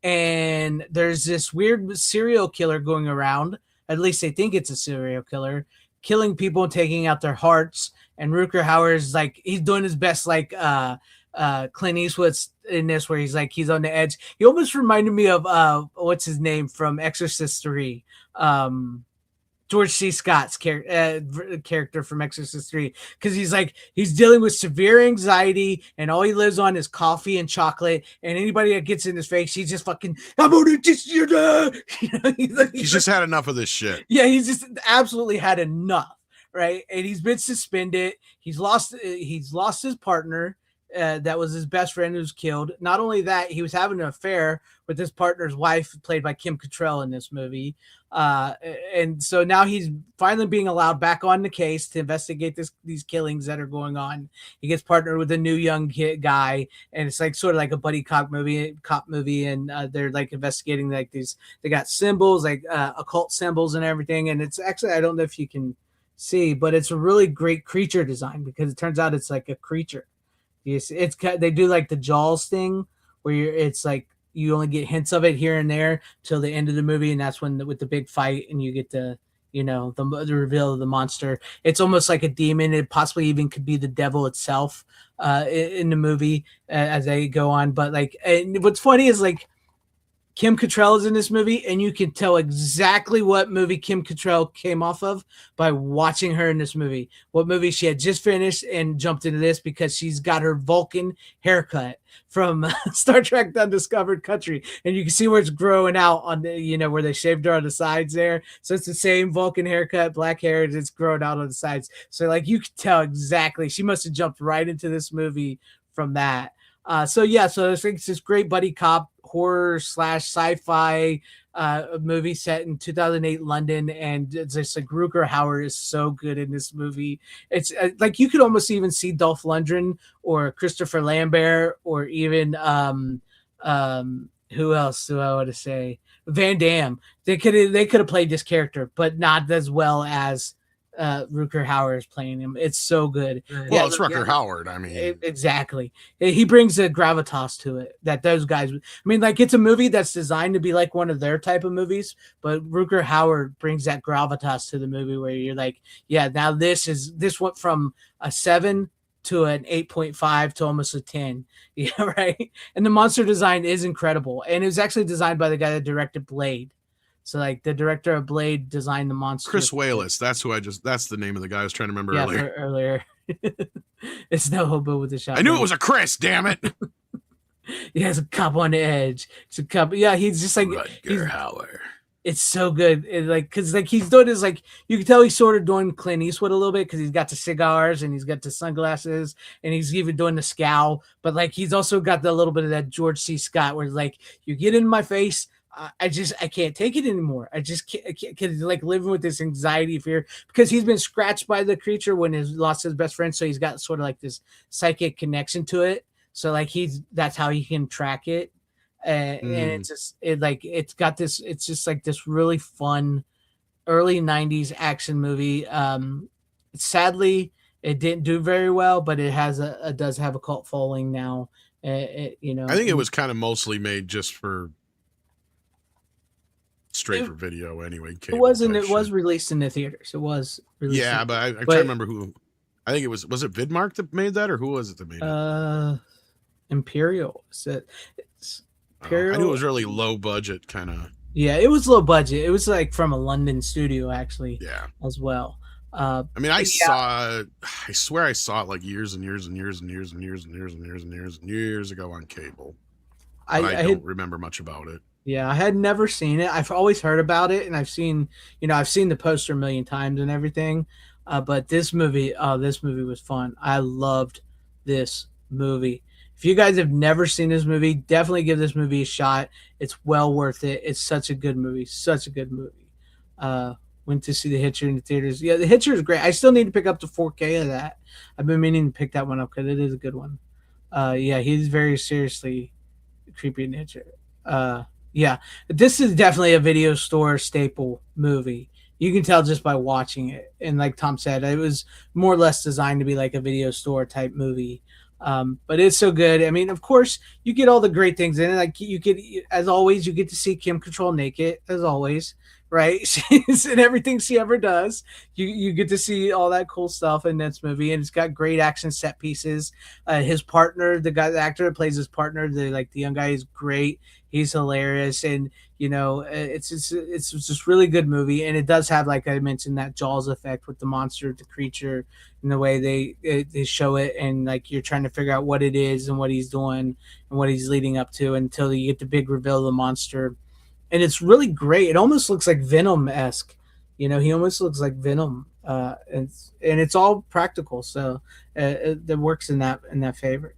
And there's this weird serial killer going around. At least they think it's a serial killer, killing people and taking out their hearts. And Rutger Hauer is like, he's doing his best, like Clint Eastwood's in this, where he's like, he's on the edge. He almost reminded me of what's his name from Exorcist 3. George C. Scott's character from Exorcist 3, because he's like, he's dealing with severe anxiety and all he lives on is coffee and chocolate, and anybody that gets in his face, he's just fucking, I'm gonna just, you know, he's just had enough of this shit. Yeah, he's just absolutely had enough, right? And he's been suspended. He's lost his partner. That was his best friend, who's killed. Not only that, he was having an affair with his partner's wife, played by Kim Cattrall in this movie. And so now he's finally being allowed back on the case to investigate these killings that are going on. He gets partnered with a new young guy, and it's like sort of like a buddy cop movie, and they're like investigating like these. They got symbols, like occult symbols and everything. And it's actually, I don't know if you can see, but it's a really great creature design, because it turns out it's like a creature. They do like the Jaws thing, where it's like you only get hints of it here and there till the end of the movie, and that's when with the big fight, and you get the the reveal of the monster. It's almost like a demon. It possibly even could be the devil itself in the movie as they go on. But like, and what's funny is like, Kim Cattrall is in this movie, and you can tell exactly what movie Kim Cattrall came off of by watching her in this movie. What movie she had just finished and jumped into this, because she's got her Vulcan haircut from Star Trek: The Undiscovered Country, and you can see where it's growing out on the, where they shaved her on the sides there. So it's the same Vulcan haircut, black hair, it's growing out on the sides. So like, you can tell exactly. She must have jumped right into this movie from that. So I think it's this great buddy cop horror / sci-fi movie set in 2008 London, and it's just like Rutger Hauer is so good in this movie. It's like you could almost even see Dolph Lundgren or Christopher Lambert, or even who else do I want to say? Van Damme. They could have played this character, but not as well as Rutger Hauer is playing him. It's so good. Well, it's Rutger Hauer. I mean, exactly. He brings a gravitas to it that those guys. I mean, like, it's a movie that's designed to be like one of their type of movies, but Rutger Hauer brings that gravitas to the movie where you're like, yeah, now this went from a 7 to an 8.5 to almost a 10. Yeah, right. And the monster design is incredible, and it was actually designed by the guy that directed Blade. So like the director of Blade designed the monster. Chris Walas. That's the name of the guy I was trying to remember earlier. It's no hobo with a shotgun. I knew it was a Chris, damn it. He has a cop on the edge. It's a cop. Yeah, he's just like Rutger Hauer. It's so good. Cause like he's doing this, like you can tell he's sort of doing Clint Eastwood a little bit, because he's got the cigars and he's got the sunglasses and he's even doing the scowl. But like he's also got the little bit of that George C. Scott, where it's like, you get in my face, I can't take it anymore. I can't like living with this anxiety, fear, because he's been scratched by the creature when he's lost his best friend. So he's got sort of like this psychic connection to it. So like that's how he can track it. And it's just, it's just like this really fun early 90s action movie. Sadly, it didn't do very well, but it does have a cult following now. I think it was kind of mostly made just for straight for video anyway. It wasn't. It was released in the theaters. It was released. Yeah, but I'm trying to remember who. I think it was it Vidmark that made that, or who was it that made it? Imperial. It's Imperial. I knew it was really low budget, kind of. Yeah, it was low budget. It was like from a London studio, actually. Yeah. As well. I mean, I swear I saw it like years and years and years and years and years and years and years and years and years ago on cable. I don't remember much about it. Yeah, I had never seen it. I've always heard about it, and I've seen the poster a million times and everything. But this movie was fun. I loved this movie. If you guys have never seen this movie, definitely give this movie a shot. It's well worth it. It's such a good movie. Such a good movie. Went to see The Hitcher in the theaters. Yeah, The Hitcher is great. I still need to pick up the 4K of that. I've been meaning to pick that one up because it is a good one. Yeah, he's very seriously creepy in nature. Yeah, this is definitely a video store staple movie. You can tell just by watching it. And like Tom said, it was more or less designed to be like a video store type movie. But it's so good. I mean, of course, you get all the great things in it. Like you get, as always, you get to see Kim Control naked, as always, right? She's in everything she ever does. You get to see all that cool stuff in this movie, and it's got great action set pieces. His partner, the actor that plays his partner, the young guy, is great. He's hilarious, and it's just really good movie, and it does have, like I mentioned, that Jaws effect with the monster, the creature, and the way they show it, and like you're trying to figure out what it is and what he's doing and what he's leading up to until you get the big reveal of the monster, and it's really great. It almost looks like Venom esque, he almost looks like Venom, and it's all practical, so it works in that favor.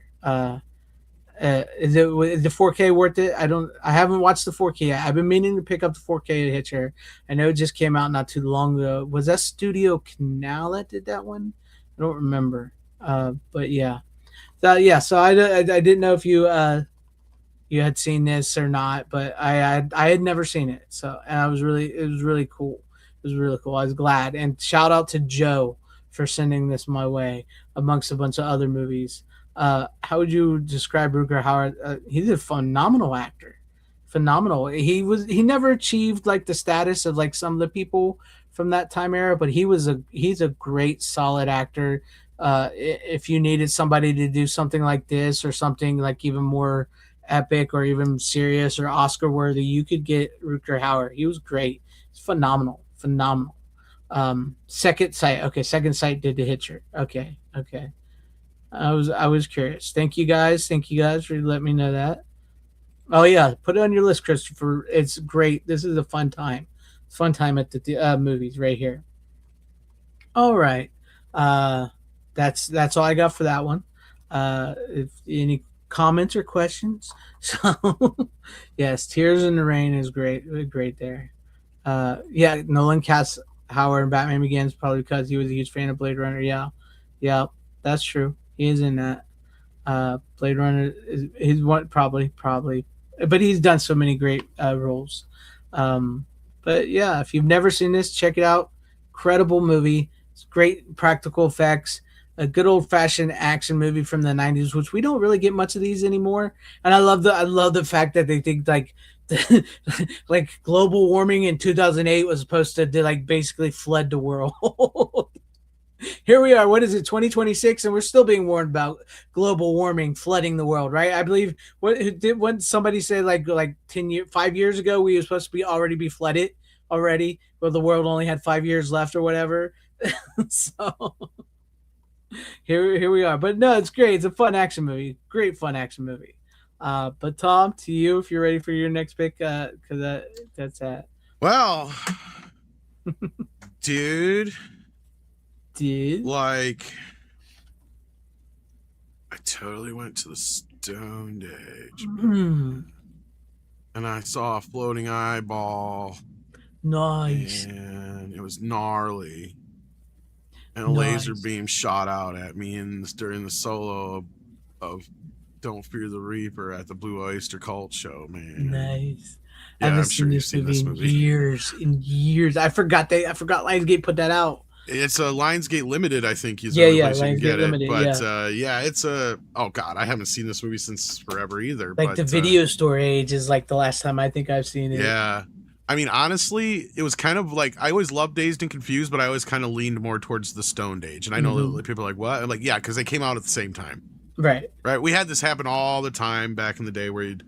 Is the 4K worth it? I haven't watched the 4K yet. I've been meaning to pick up the 4K Hitcher. I know it just came out not too long ago. Was that Studio Canal that did that one? I don't remember. But yeah. So I didn't know if you had seen this or not, but I had never seen it. So, and it was really cool. It was really cool. I was glad. And shout out to Joe for sending this my way amongst a bunch of other movies. How would you describe Rutger Hauer? He's a phenomenal actor. Phenomenal. He never achieved like the status of like some of the people from that time era, but he's a great solid actor. If you needed somebody to do something like this or something like even more epic or even serious or Oscar worthy, you could get Rutger Hauer. He was great. He's phenomenal. Second Sight. Okay, Second Sight did The Hitcher. Okay. I was curious. Thank you guys for letting me know that. Oh yeah, put it on your list, Christopher. It's great. This is a fun time. Fun time at the movies right here. All right, that's all I got for that one. If any comments or questions, so yes, Tears in the Rain is great there. Yeah, Nolan cast Howard in Batman Begins probably because he was a huge fan of Blade Runner. Yeah, that's true. He is in that. Blade Runner is his one probably, but he's done so many great roles. But yeah, if you've never seen this, check it out. Incredible movie. It's great practical effects. A good old fashioned action movie from the '90s, which we don't really get much of these anymore. And I love the fact that they think like like global warming in 2008 was supposed to like basically flood the world. Here we are. What is it, 2026, and we're still being warned about global warming flooding the world, right? I believe when somebody said like 5 years ago we were supposed to already be flooded already, but the world only had 5 years left or whatever. So here we are. But no, it's great. It's a fun action movie. Great fun action movie. But Tom, to you, if you're ready for your next pick, because that's that. Well, dude. Like, I totally went to the Stone Age, and I saw a floating eyeball. Nice. And it was gnarly. And a laser beam shot out at me during the solo of Don't Fear the Reaper at the Blue Oyster Cult show, man. Nice. Yeah, I haven't I'm sure you've seen this movie in years. I forgot Lionsgate put that out. It's a Lionsgate Limited, I think. Yeah, Lionsgate Limited. But it's oh god, I haven't seen this movie since forever either. Like the video store age is like the last time I think I've seen it. Yeah, I mean, honestly, it was kind of like I always loved Dazed and Confused, but I always kind of leaned more towards the Stoned Age. And I know that people are like, what? I'm like, yeah, because they came out at the same time. Right. We had this happen all the time back in the day where you'd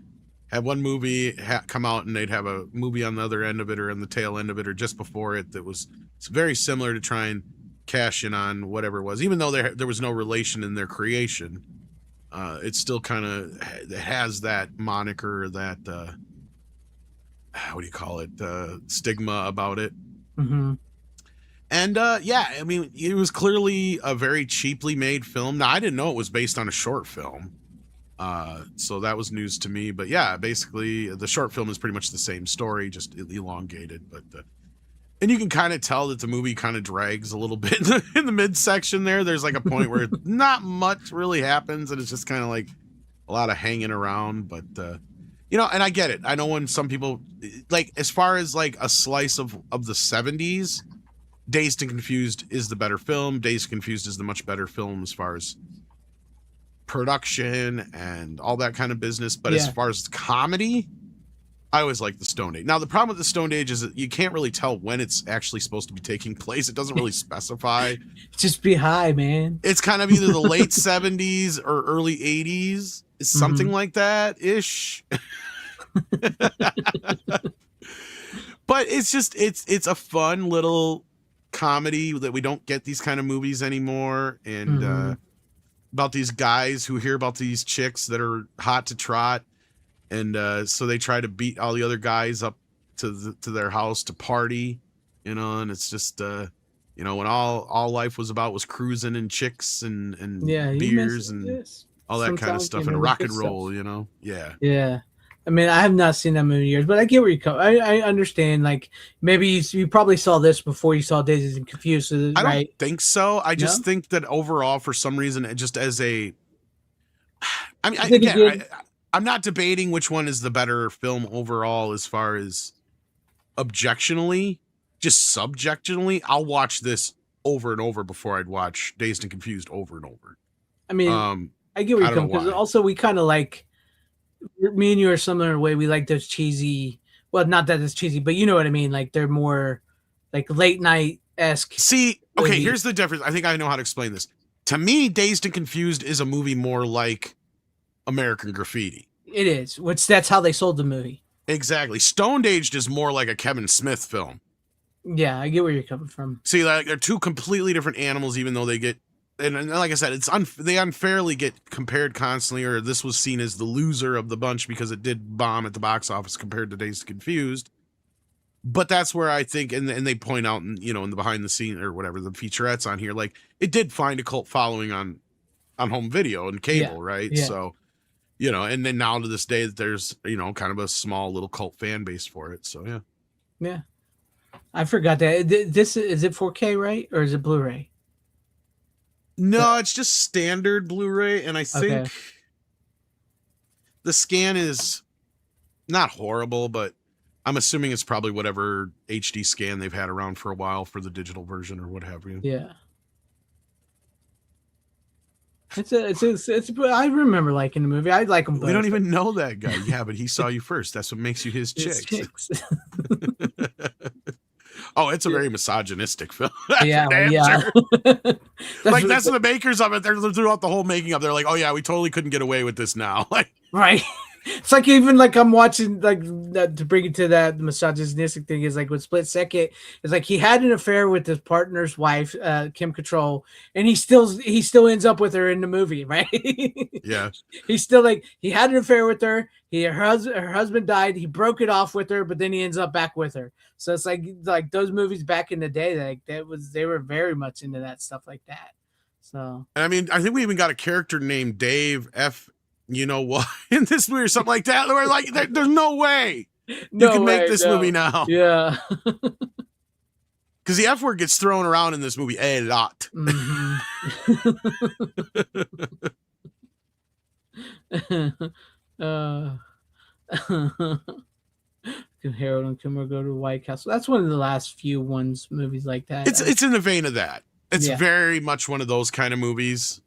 have one movie come out and they'd have a movie on the other end of it or on the tail end of it or just before it that was very similar to try and cash in on whatever it was. Even though there was no relation in their creation, it still kind of has that moniker, that what do you call it, stigma about it. And yeah, I mean, it was clearly a very cheaply made film. Now, I didn't know it was based on a short film, so that was news to me. But yeah, basically the short film is pretty much the same story, just elongated. But And you can kind of tell that the movie kind of drags a little bit in the midsection there. There's like a point where not much really happens, and it's just kind of like a lot of hanging around. But, you know, and I get it. I know when some people, like, as far as like a slice of the 70s, Dazed and Confused is the better film. Dazed and Confused is the much better film as far as production and all that kind of business. But as far as comedy, I always like the Stone Age. Now, the problem with the Stone Age is that you can't really tell when it's actually supposed to be taking place. It doesn't really specify. Just be high, man. It's kind of either the late 70s or early 80s. Something like that ish. But it's just it's a fun little comedy that we don't get these kind of movies anymore. And about these guys who hear about these chicks that are hot to trot. And so they try to beat all the other guys up to their house to party, you know, and it's just, you know, when all life was about was cruising and chicks and beers and all that kind of stuff and rock and roll, you know? Yeah. Yeah. I mean, I have not seen that movie in years, but I get where you come. I understand. Like, maybe you probably saw this before you saw Dazed and Confused, right? I don't think so. I just think that overall, for some reason, it just as a, I mean, again, I'm not debating which one is the better film overall as far as objectionally, just subjectively. I'll watch this over and over before I'd watch Dazed and Confused over and over. I mean, I get where you come because also we kind of like, me and you are similar in a way. We like those cheesy, well, not that it's cheesy, but you know what I mean? Like they're more like late night-esque. See, okay, here's the difference. I think I know how to explain this. To me, Dazed and Confused is a movie more like American Graffiti. It is, that's how they sold the movie. Exactly. Stoned Aged is more like a Kevin Smith film. Yeah, I get where you're coming from. See, like they're two completely different animals, even though they get, and like I said, it's they unfairly get compared constantly, or this was seen as the loser of the bunch because it did bomb at the box office compared to Dazed and Confused. But that's where I think, and they point out, you know, in the behind the scene or whatever, the featurettes on here, like it did find a cult following on home video and cable, right? Yeah. So, you know, and then now to this day, there's, you know, kind of a small little cult fan base for it. So, yeah. Yeah. I forgot that. This is it 4K, right? Or is it Blu-ray? No, it's just standard Blu-ray. And I think the scan is not horrible, but I'm assuming it's probably whatever HD scan they've had around for a while for the digital version or what have you. Yeah. It's I remember liking the movie. I like him both. We don't even know that guy. Yeah, but he saw you first. That's what makes you his chicks. Oh, it's a very misogynistic film. Yeah. Like that's the makers of it. They're throughout the whole making of. They're like, oh yeah, we totally couldn't get away with this now. Like, right. It's like even like I'm watching like to bring it to that misogynistic thing is like with Split Second. It's like he had an affair with his partner's wife, Kim Cattrall, and he still ends up with her in the movie, right? Yeah. He's still like he had an affair with her. Her husband died. He broke it off with her, but then he ends up back with her. So it's like those movies back in the day, like they were very much into that stuff like that. So I mean, I think we even got a character named Dave F. You know what? In this movie or something like that. We're like, there's no way you can make this movie now. Yeah. Because the F word gets thrown around in this movie a lot. Harold and Kumar go to the White Castle. That's one of the last few movies like that. It's in the vein of that. It's very much one of those kind of movies.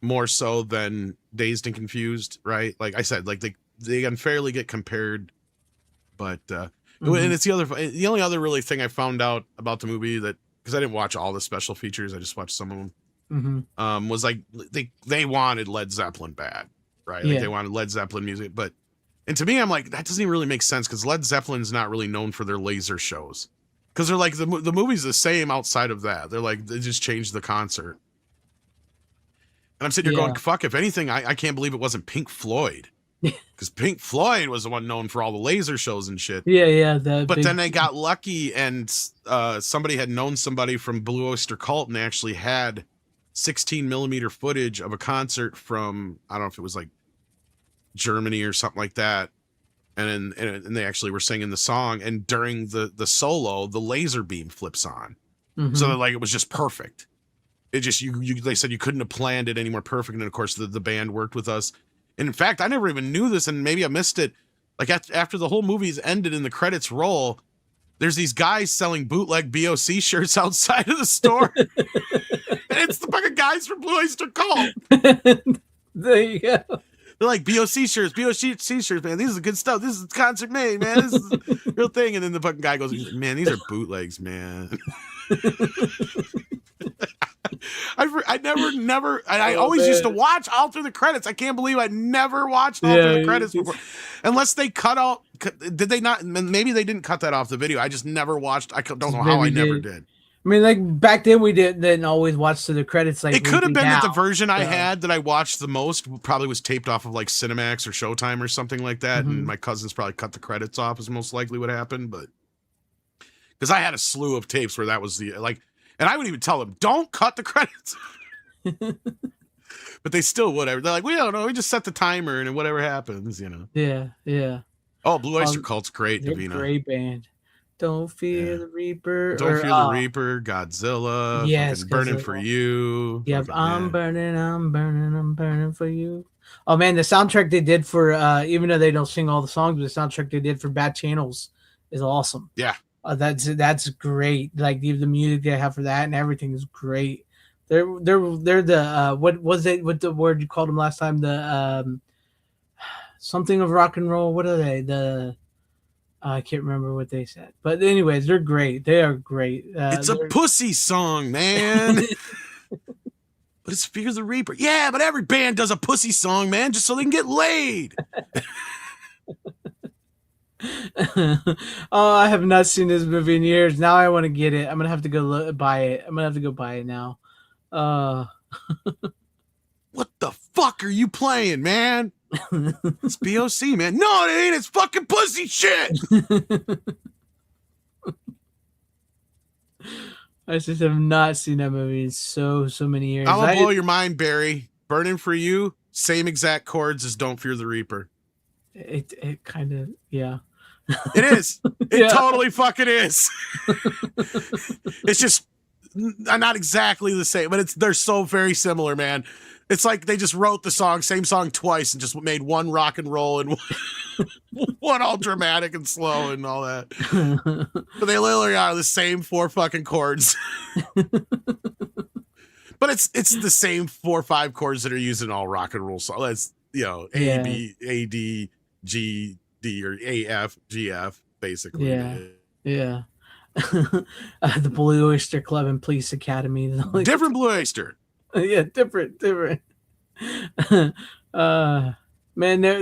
More so than Dazed and Confused, right? Like I said, like they unfairly get compared, but and it's the only other really thing I found out about the movie that because I didn't watch all the special features, I just watched some of them. Was like they wanted Led Zeppelin bad, right? Like they wanted Led Zeppelin music, and to me, I'm like that doesn't even really make sense because Led Zeppelin's not really known for their laser shows because they're like the movie's the same outside of that. They're like they just changed the concert. And I'm sitting here going, fuck, if anything, I can't believe it wasn't Pink Floyd. Because Pink Floyd was the one known for all the laser shows and shit. Yeah. But then they got lucky and somebody had known somebody from Blue Oyster Cult and they actually had 16 millimeter footage of a concert from, I don't know if it was like Germany or something like that. and they actually were singing the song, and during the solo, the laser beam flips on. Mhm. So like it was just perfect. It just they said you couldn't have planned it any more perfect, and of course the band worked with us. And in fact, I never even knew this, and maybe I missed it. Like after the whole movie's ended and the credits roll, there's these guys selling bootleg BOC shirts outside of the store. And it's the fucking guys from Blue Oyster Cult. There you go. They're like, BOC shirts, man. These are good stuff. This is concert made, man. This is a real thing. And then the fucking guy goes, man, these are bootlegs, man. I always used to watch all through the credits. I can't believe I never watched all through the credits before. Unless they cut out, did they not? Maybe they didn't cut that off the video. I just never watched. I don't know how I never did. I mean, like back then we didn't always watch to the credits. Like it could have been that the version I had that I watched the most probably was taped off of like Cinemax or Showtime or something like that, and my cousins probably cut the credits off. Is most likely what happened, but because I had a slew of tapes where that was the like, and I would even tell them don't cut the credits, but they still would. They're like, we don't know, we just set the timer and whatever happens, you know. Yeah, yeah. Oh, Blue Oyster Cult's great, Davina. Great band. Don't fear the Reaper. Don't fear the Reaper. Godzilla. Yes, burning for you. Yep, I'm burning for you. Oh man, the soundtrack they did for even though they don't sing all the songs, the soundtrack they did for Bad Channels is awesome. Yeah, that's great. Like the music they have for that and everything is great. They're the what was it? What the word you called them last time? The something of rock and roll. What are they? I can't remember what they said, but anyways, they're great. They are great. It's a pussy song, man. But it's Fear the Reaper. Yeah, but every band does a pussy song, man, just so they can get laid. Oh, I have not seen this movie in years. Now I want to get it. I'm gonna have to go buy it. I'm gonna have to go buy it now. What the fuck are you playing, man? It's BOC, man. No, it ain't. It's fucking pussy shit. I just have not seen that movie in so many years. I'm gonna blow your mind, Barry. Burning for You, same exact chords as Don't Fear the Reaper. It kind of, yeah. It is. It totally fucking is. It's just not exactly the same, but they're so very similar, man. It's like they just wrote the same song twice and just made one rock and roll and one all dramatic and slow and all that. But they literally are the same 4 fucking chords. But it's the same 4 or 5 chords that are used in all rock and roll songs. That's, you know, A, B, A, D, G, D, or A, F, G, F, basically. Yeah. The Blue Oyster Club and Police Academy. Different Blue Oyster. Yeah, different. Man,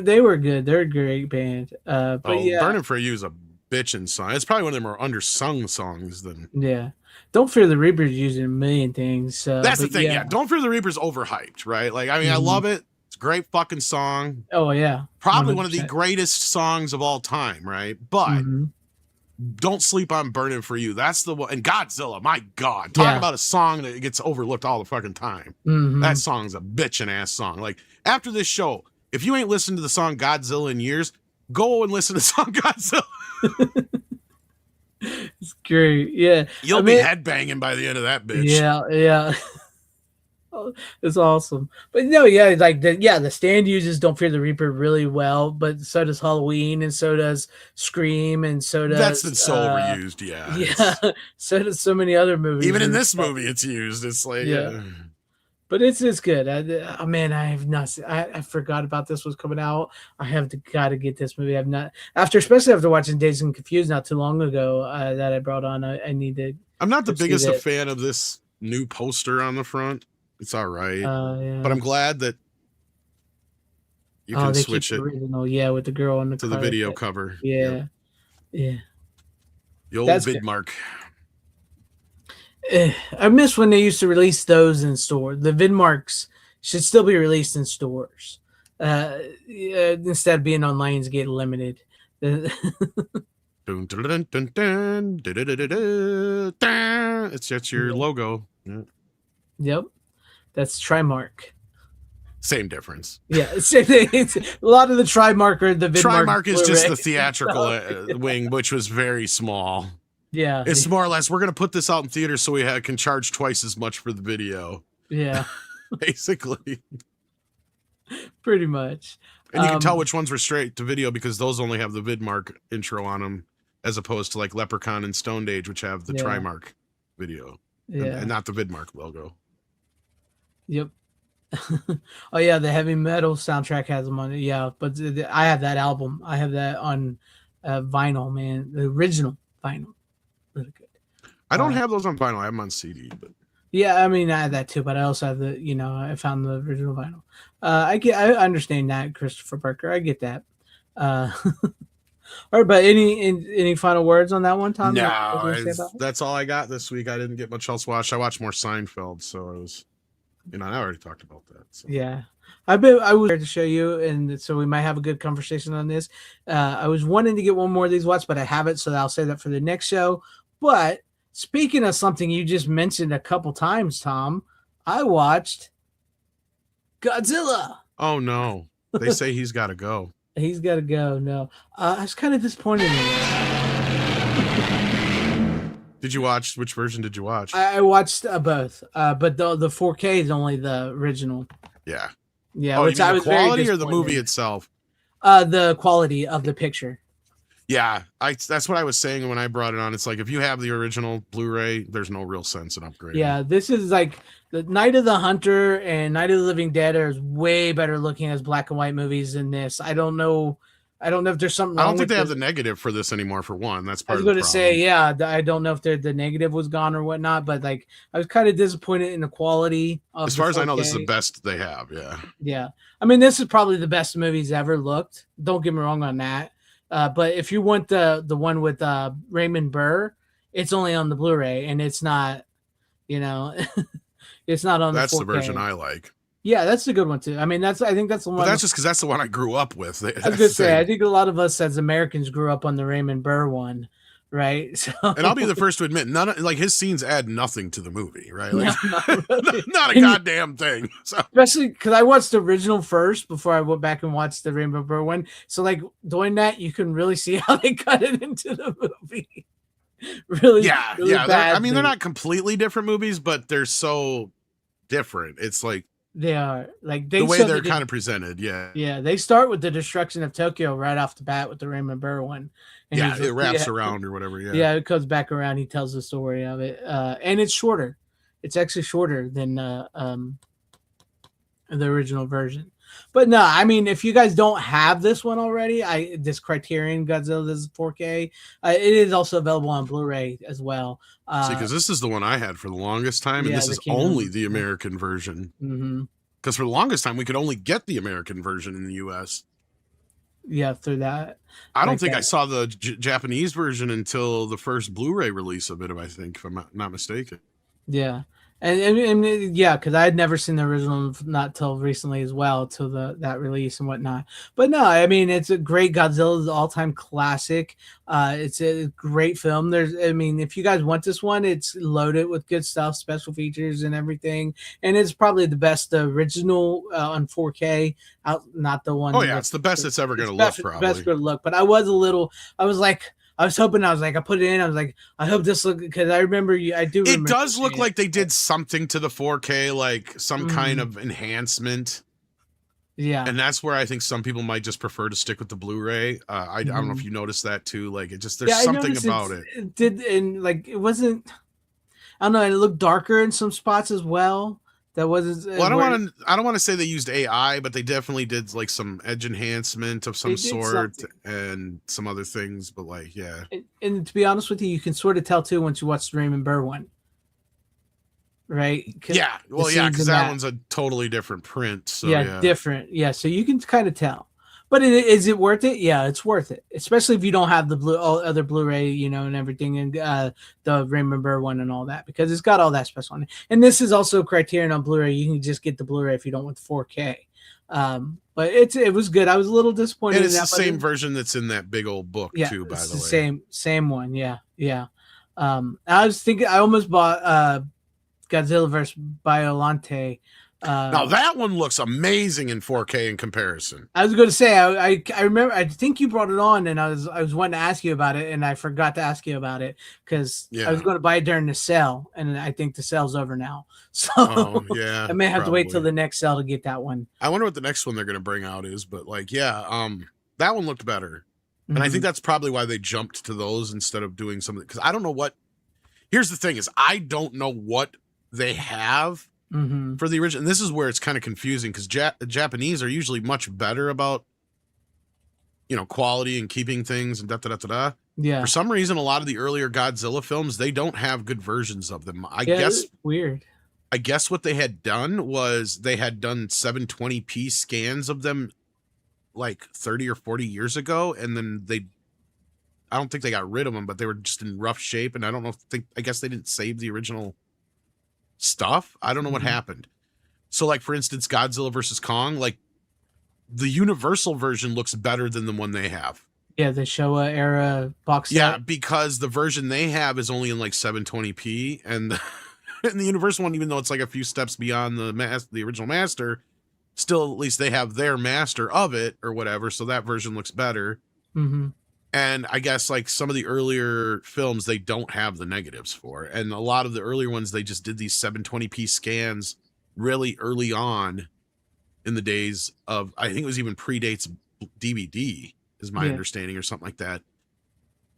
they were good. They're a great band. But Burning for You is a bitchin' song. It's probably one of the more undersung songs than. Yeah. Don't Fear the Reaper's using a million things. That's the thing. Yeah. Don't Fear the Reaper's overhyped, right? Like, I mean, I love it. It's a great fucking song. Oh yeah. Probably 100%. one of the greatest songs of all time, right? But don't sleep on Burning for You. That's the one. And Godzilla, my God. Talk about a song that gets overlooked all the fucking time. That song's a bitchin' ass song. Like, after this show, if you ain't listened to the song Godzilla in years, go and listen to the song Godzilla. It's great. Yeah. You'll be headbanging by the end of that bitch. Yeah. It's awesome. But no, yeah, like the Stand uses Don't Fear the Reaper really well, but so does Halloween and so does Scream and so does that's been so overused, yeah. So does so many other movies. Even in this movie it's used. It's like but it's good. Man, I have not I forgot about this was coming out. I have gotta get this movie. I've not especially after watching Dazed and Confused not too long ago that I brought on. I need to. I'm not the biggest a fan of this new poster on the front. It's all right, but I'm glad that you can switch it. Original, with the girl on the video cover. Yeah. The old Vidmark. I miss when they used to release those in store. The Vidmarks should still be released in stores instead of being on Lionsgate Limited. It's your logo. Yep. That's Trimark. Same difference. Yeah, same thing. It's a lot of the Trimark or the Vidmark. Trimark is just Blu-ray. the theatrical wing, which was very small. Yeah, It's more or less, we're going to put this out in theaters so we can charge twice as much for the video. Yeah, basically. pretty much. And you can tell which ones were straight to video because those only have the Vidmark intro on them, as opposed to like Leprechaun and Stoned Age, which have the Trimark video, and not the Vidmark logo. Yep. Oh yeah, the heavy metal soundtrack has them on it. Yeah, but I have that album. I have that on vinyl, man. The original vinyl, really good. I don't have those on vinyl. I have them on CD. But yeah, I mean, I have that too. But I also have the, I found the original vinyl. I understand that, Christopher Parker. I get that. All right, but any final words on that one, Tom? No, that's all I got this week. I didn't get much else watched. I watched more Seinfeld, so I was. I already talked about that. So. Yeah, I was there to show you, and so we might have a good conversation on this. I was wanting to get one more of these watched, but I haven't, so I'll say that for the next show. But speaking of something you just mentioned a couple times, Tom, I watched Godzilla. Oh no, they say he's got to go. He's got to go. No, I was kind of disappointed in him. Did you watch? Which version did you watch? I watched both, but the 4K is only the original. Yeah. Yeah. Oh, Which you mean I was the quality very or the movie itself? The quality of the picture. Yeah, that's what I was saying when I brought it on. It's like if you have the original Blu-ray, there's no real sense in upgrading. Yeah, this is like the Night of the Hunter and Night of the Living Dead are way better looking as black and white movies than this. I don't know if there's something wrong. I don't think with they have the negative for this anymore. For one, that's part. I was going to say, yeah, I don't know if the negative was gone or whatnot, but like I was kind of disappointed in the quality of. As far as I know, this is the best they have. Yeah. Yeah, I mean, this is probably the best movies ever looked. Don't get me wrong on that. But if you want the one with Raymond Burr, it's only on the Blu-ray, and it's not, it's not on. That's the 4K. the version I like. Yeah, that's a good one too. I mean, I think that's the one. But that's just because that's the one I grew up with. I was gonna say, I think a lot of us as Americans grew up on the Raymond Burr one, right? So, and I'll be the first to admit, his scenes add nothing to the movie, right? Like, not, really. not a goddamn thing. So. Especially because I watched the original first before I went back and watched the Raymond Burr one. So, like doing that, you can really see how they cut it into the movie. Really, yeah. Bad I mean, they're not completely different movies, but they're so different. It's like. They are like the way they're kind of presented. Yeah. They start with the destruction of Tokyo right off the bat with the Raymond Burr one. And it wraps around or whatever. Yeah, it comes back around. He tells the story of it, and it's shorter. It's actually shorter than the original version. But no, I mean, if you guys don't have this one already, this Criterion Godzilla, this is 4K. It is also available on Blu-ray as well. See, because this is the one I had for the longest time, and this is only the American version. Because for the longest time, we could only get the American version in the U.S. Yeah, through that. I don't think I saw the Japanese version until the first Blu-ray release of it, I think, if I'm not mistaken. Yeah. And yeah, because I had never seen the original not till recently as well, till that release and whatnot. But no, I mean, it's a great Godzilla's all-time classic. It's a great film. If you guys want this one, it's loaded with good stuff, special features and everything. And it's probably the best original on 4K, not the one. Oh yeah, it's the best it's ever going to look, probably. Best good look. But I was hoping, I put it in. I was like, I hope this look, because I remember it does look like they did something to the 4K, like some kind of enhancement. Yeah. And that's where I think some people might just prefer to stick with the Blu-ray. I don't know if you noticed that too. Like there's something about it. It did, and like it wasn't, I don't know, it looked darker in some spots as well. That wasn't. Well, I don't want to say they used AI, but they definitely did like some edge enhancement of some sort and some other things. But like, yeah. And to be honest with you can sort of tell too once you watch the Raymond Burr one, right? Yeah. Well, yeah, because that one's a totally different print. So yeah, different. Yeah, so you can kind of tell. But is it worth it? Yeah, it's worth it, especially if you don't have the other Blu-ray, and everything, and the Raymond Burr one and all that, because it's got all that special on it. And this is also Criterion on Blu-ray. You can just get the Blu-ray if you don't want the 4K. But it was good. I was a little disappointed. And it's the same version that's in that big old book too. By the way, same one. Yeah. I was thinking I almost bought Godzilla vs. Biollante. Now that one looks amazing in 4K in comparison. I was going to say, I remember, I think you brought it on, and I was wanting to ask you about it, and I forgot to ask you about it because I was going to buy it during the sale, and I think the sale's over now. So yeah, I may have to wait till the next sale to get that one. I wonder what the next one they're going to bring out is, but like, yeah, that one looked better. And I think that's probably why they jumped to those instead of doing something. Because I don't know what. Here's the thing: is I don't know what they have for the original. And this is where it's kind of confusing because Japanese are usually much better about, quality and keeping things and da da da da da. Yeah. For some reason, a lot of the earlier Godzilla films, they don't have good versions of them. I Yeah, guess it's weird. I guess what they had done was they had done 720p scans of them like 30 or 40 years ago, and then I don't think they got rid of them, but they were just in rough shape, and I guess they didn't save the original stuff. I don't know what happened. So like, for instance, Godzilla versus Kong, like the Universal version looks better than the one they have. Yeah, the Showa era box set. Yeah, because the version they have is only in like 720p, and the Universal one, even though it's like a few steps beyond the original master, still at least they have their master of it or whatever, so that version looks better. And I guess like some of the earlier films they don't have the negatives for, and a lot of the earlier ones they just did these 720p scans really early on in the days of, I think it was even predates DVD is my understanding, or something like that.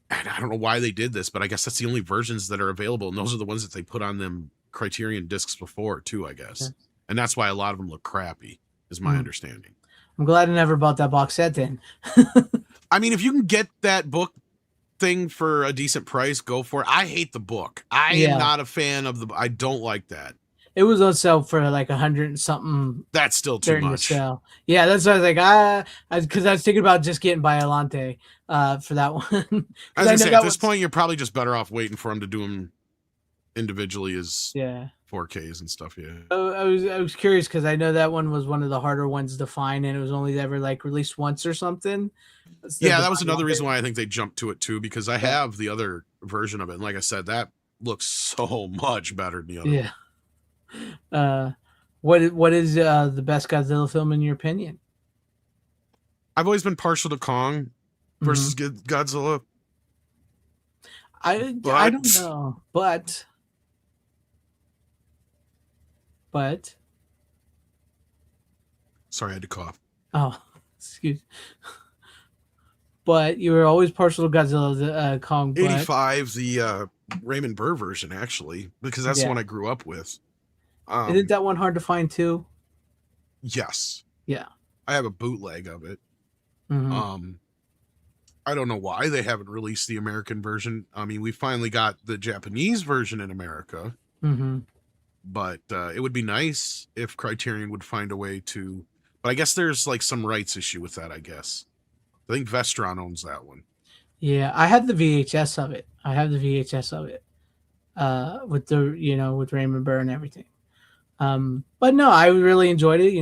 And I don't know why they did this, but I guess that's the only versions that are available, and those are the ones that they put on them Criterion discs before too, I guess. And that's why a lot of them look crappy, is my understanding. I'm glad I never bought that box set then. I mean, if you can get that book thing for a decent price, go for it. I hate the book. I am not a fan of I don't like that. It was on sale for like 100 and something. That's still too much. Yeah, that's what I was like. Because I was thinking about just getting Biollante for that one. I was gonna say, at this point, you're probably just better off waiting for them to do them individually as 4Ks and stuff. Yeah. I was curious because I know that one was one of the harder ones to find, and it was only ever like released once or something. Yeah, that was another reason why I think they jumped to it too, because I have the other version of it, and like I said, that looks so much better than the other. Yeah. What is the best Godzilla film in your opinion? I've always been partial to Kong versus Godzilla. I don't know, but sorry, I had to cough. Oh, excuse. But you were always partial to Godzilla, Kong. 85, the Raymond Burr version, actually, because that's the one I grew up with. Isn't that one hard to find too? Yes. Yeah. I have a bootleg of it. I don't know why they haven't released the American version. I mean, we finally got the Japanese version in America. But it would be nice if Criterion would find a way to. But I guess there's like some rights issue with that, I guess. I think Vestron owns that one. Yeah, I have the VHS of it. With the with Raymond Burr and everything. But no, I really enjoyed it.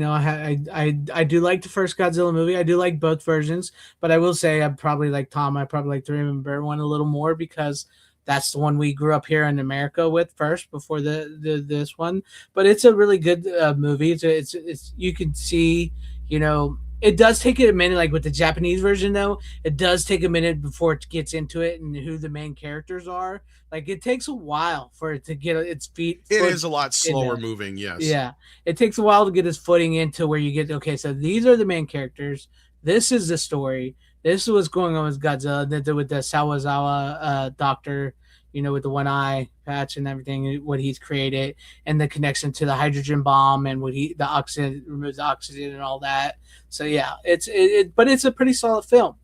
I do like the first Godzilla movie. I do like both versions, but I will say I'm probably like Tom. I probably like the Raymond Burr one a little more because that's the one we grew up here in America with first before this one. But it's a really good movie. It's you can see, it does take a minute, like with the Japanese version, though, it does take a minute before it gets into it and who the main characters are. Like, it takes a while for it to get its feet. It is a lot slower moving, yes. Yeah. It takes a while to get its footing into where you get, okay, so these are the main characters. This is the story. This is what's going on with Godzilla, with the Sawazawa doctor, with the one eye patch and everything, what he's created, and the connection to the hydrogen bomb and the oxygen, removes the oxygen and all that. So yeah, but it's a pretty solid film,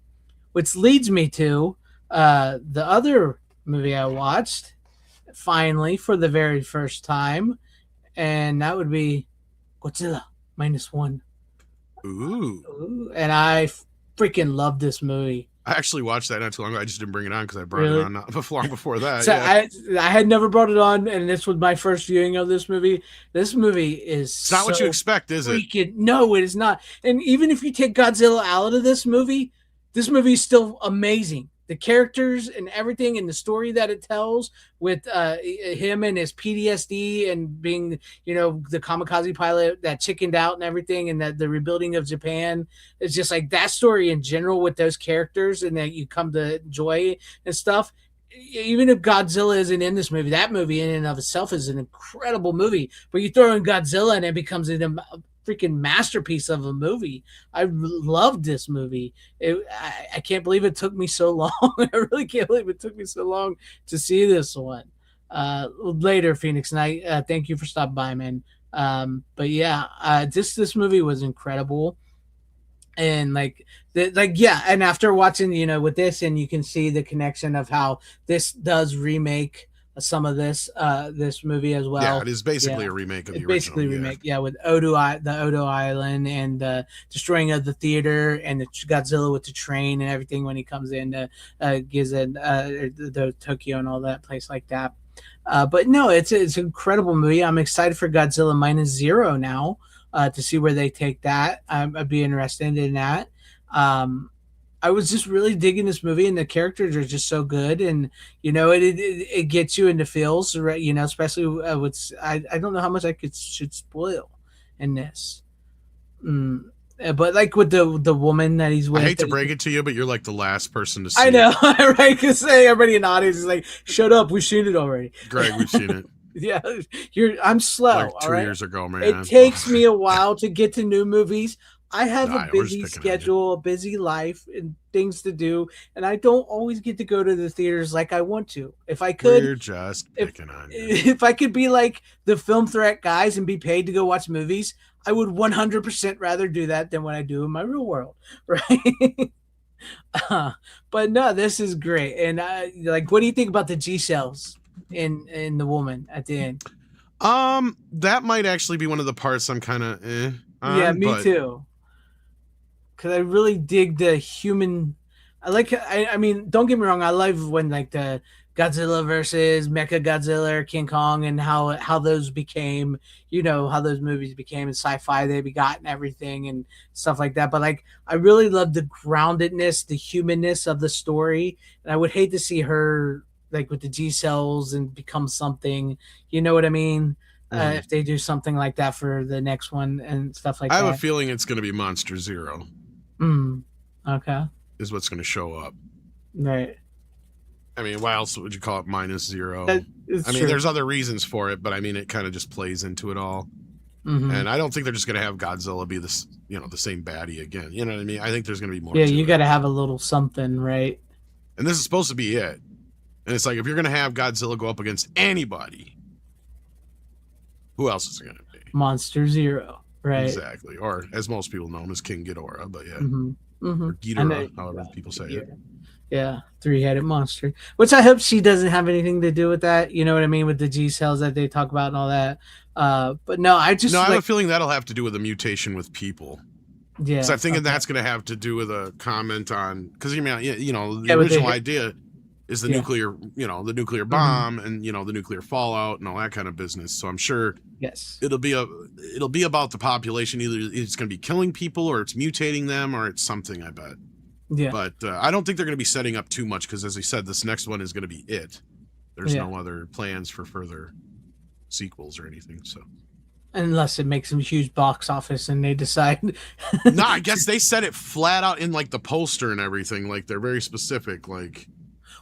which leads me to the other movie I watched finally for the very first time, and that would be Godzilla -1. Ooh. And I freaking love this movie. I actually watched that not too long ago. I just didn't bring it on because I brought it on not long before that. So I had never brought it on, and this was my first viewing of this movie. This movie is it's not what you expect, is it? No, it is not. And even if you take Godzilla out of this movie is still amazing. the characters and everything and the story that it tells with him and his PTSD and being, the kamikaze pilot that chickened out and everything, and that the rebuilding of Japan. It's just like that story in general with those characters and that you come to enjoy and stuff. Even if Godzilla isn't in this movie, that movie in and of itself is an incredible movie. But you throw in Godzilla and it becomes a freaking masterpiece of a movie. I loved this movie. I can't believe it took me so long. I really can't believe it took me so long to see this one. Later, Phoenix Knight. Thank you for stopping by, man. But yeah, this movie was incredible. And and after watching, with this, and you can see the connection of how this does remake some of this movie as well. Yeah, it is basically a remake of the original. Basically a remake, with the Odo Island and destroying of the theater and the Godzilla with the train and everything when he comes in to Gizen, the Tokyo and all that place like that. But no, it's an incredible movie. I'm excited for Godzilla Minus Zero now. To see where they take that. I'd be interested in that. I was just really digging this movie, and the characters are just so good, and it gets you into feels, right? Especially with I don't know how much should spoil in this. But like with the woman that he's with, I hate to break it to you, but you're like the last person to see I know, it. right? Because everybody in the audience is like, "Shut up, we've seen it already." Greg, we've seen it. Yeah, I'm slow. Like 2 years ago, man. It takes me a while to get to new movies. I have a busy schedule, a busy life, and things to do, and I don't always get to go to the theaters like I want to. If I could, we're just picking on you. If I could be like the Film Threat guys and be paid to go watch movies, I would 100% rather do that than what I do in my real world, right? But no, this is great. And what do you think about the G shells in the woman at the end? That might actually be one of the parts I'm kind of on, yeah, me too. Because I really dig the human. I mean, don't get me wrong. I love when the Godzilla versus Mecha Godzilla or King Kong and how those became, how those movies became in sci-fi they begot and everything and stuff like that. But I really love the groundedness, the humanness of the story. And I would hate to see her with the G cells and become something, you know what I mean? If they do something like that for the next one and stuff like that. I have a feeling it's going to be Monster Zero. Okay. Is what's going to show up. Right. I mean, why else would you call it Minus Zero? True. There's other reasons for it, but I mean, it kind of just plays into it all. Mm-hmm. And I don't think they're just going to have Godzilla be this, the same baddie again. You know what I mean? I think there's going to be more. Yeah, you got to have a little something, right? And this is supposed to be it. And it's like, if you're going to have Godzilla go up against anybody, who else is it going to be? Monster Zero, right? Exactly. Or, as most people know him as King Ghidorah, but yeah. Mm-hmm. Or Ghidorah, however people say it. Yeah, three-headed monster. Which I hope she doesn't have anything to do with that. You know what I mean? With the G cells that they talk about and all that. But no, I have a feeling that'll have to do with a mutation with people. Yeah. So I'm thinking that's going to have to do with a comment on, because the original idea is the nuclear, the nuclear bomb and, the nuclear fallout and all that kind of business. So I'm sure it'll be about the population. Either it's going to be killing people or it's mutating them or it's something, I bet. Yeah. But I don't think they're going to be setting up too much because, as I said, this next one is going to be it. There's no other plans for further sequels or anything. So, unless it makes some huge box office and they decide. No, I guess they said it flat out in the poster and everything. They're very specific.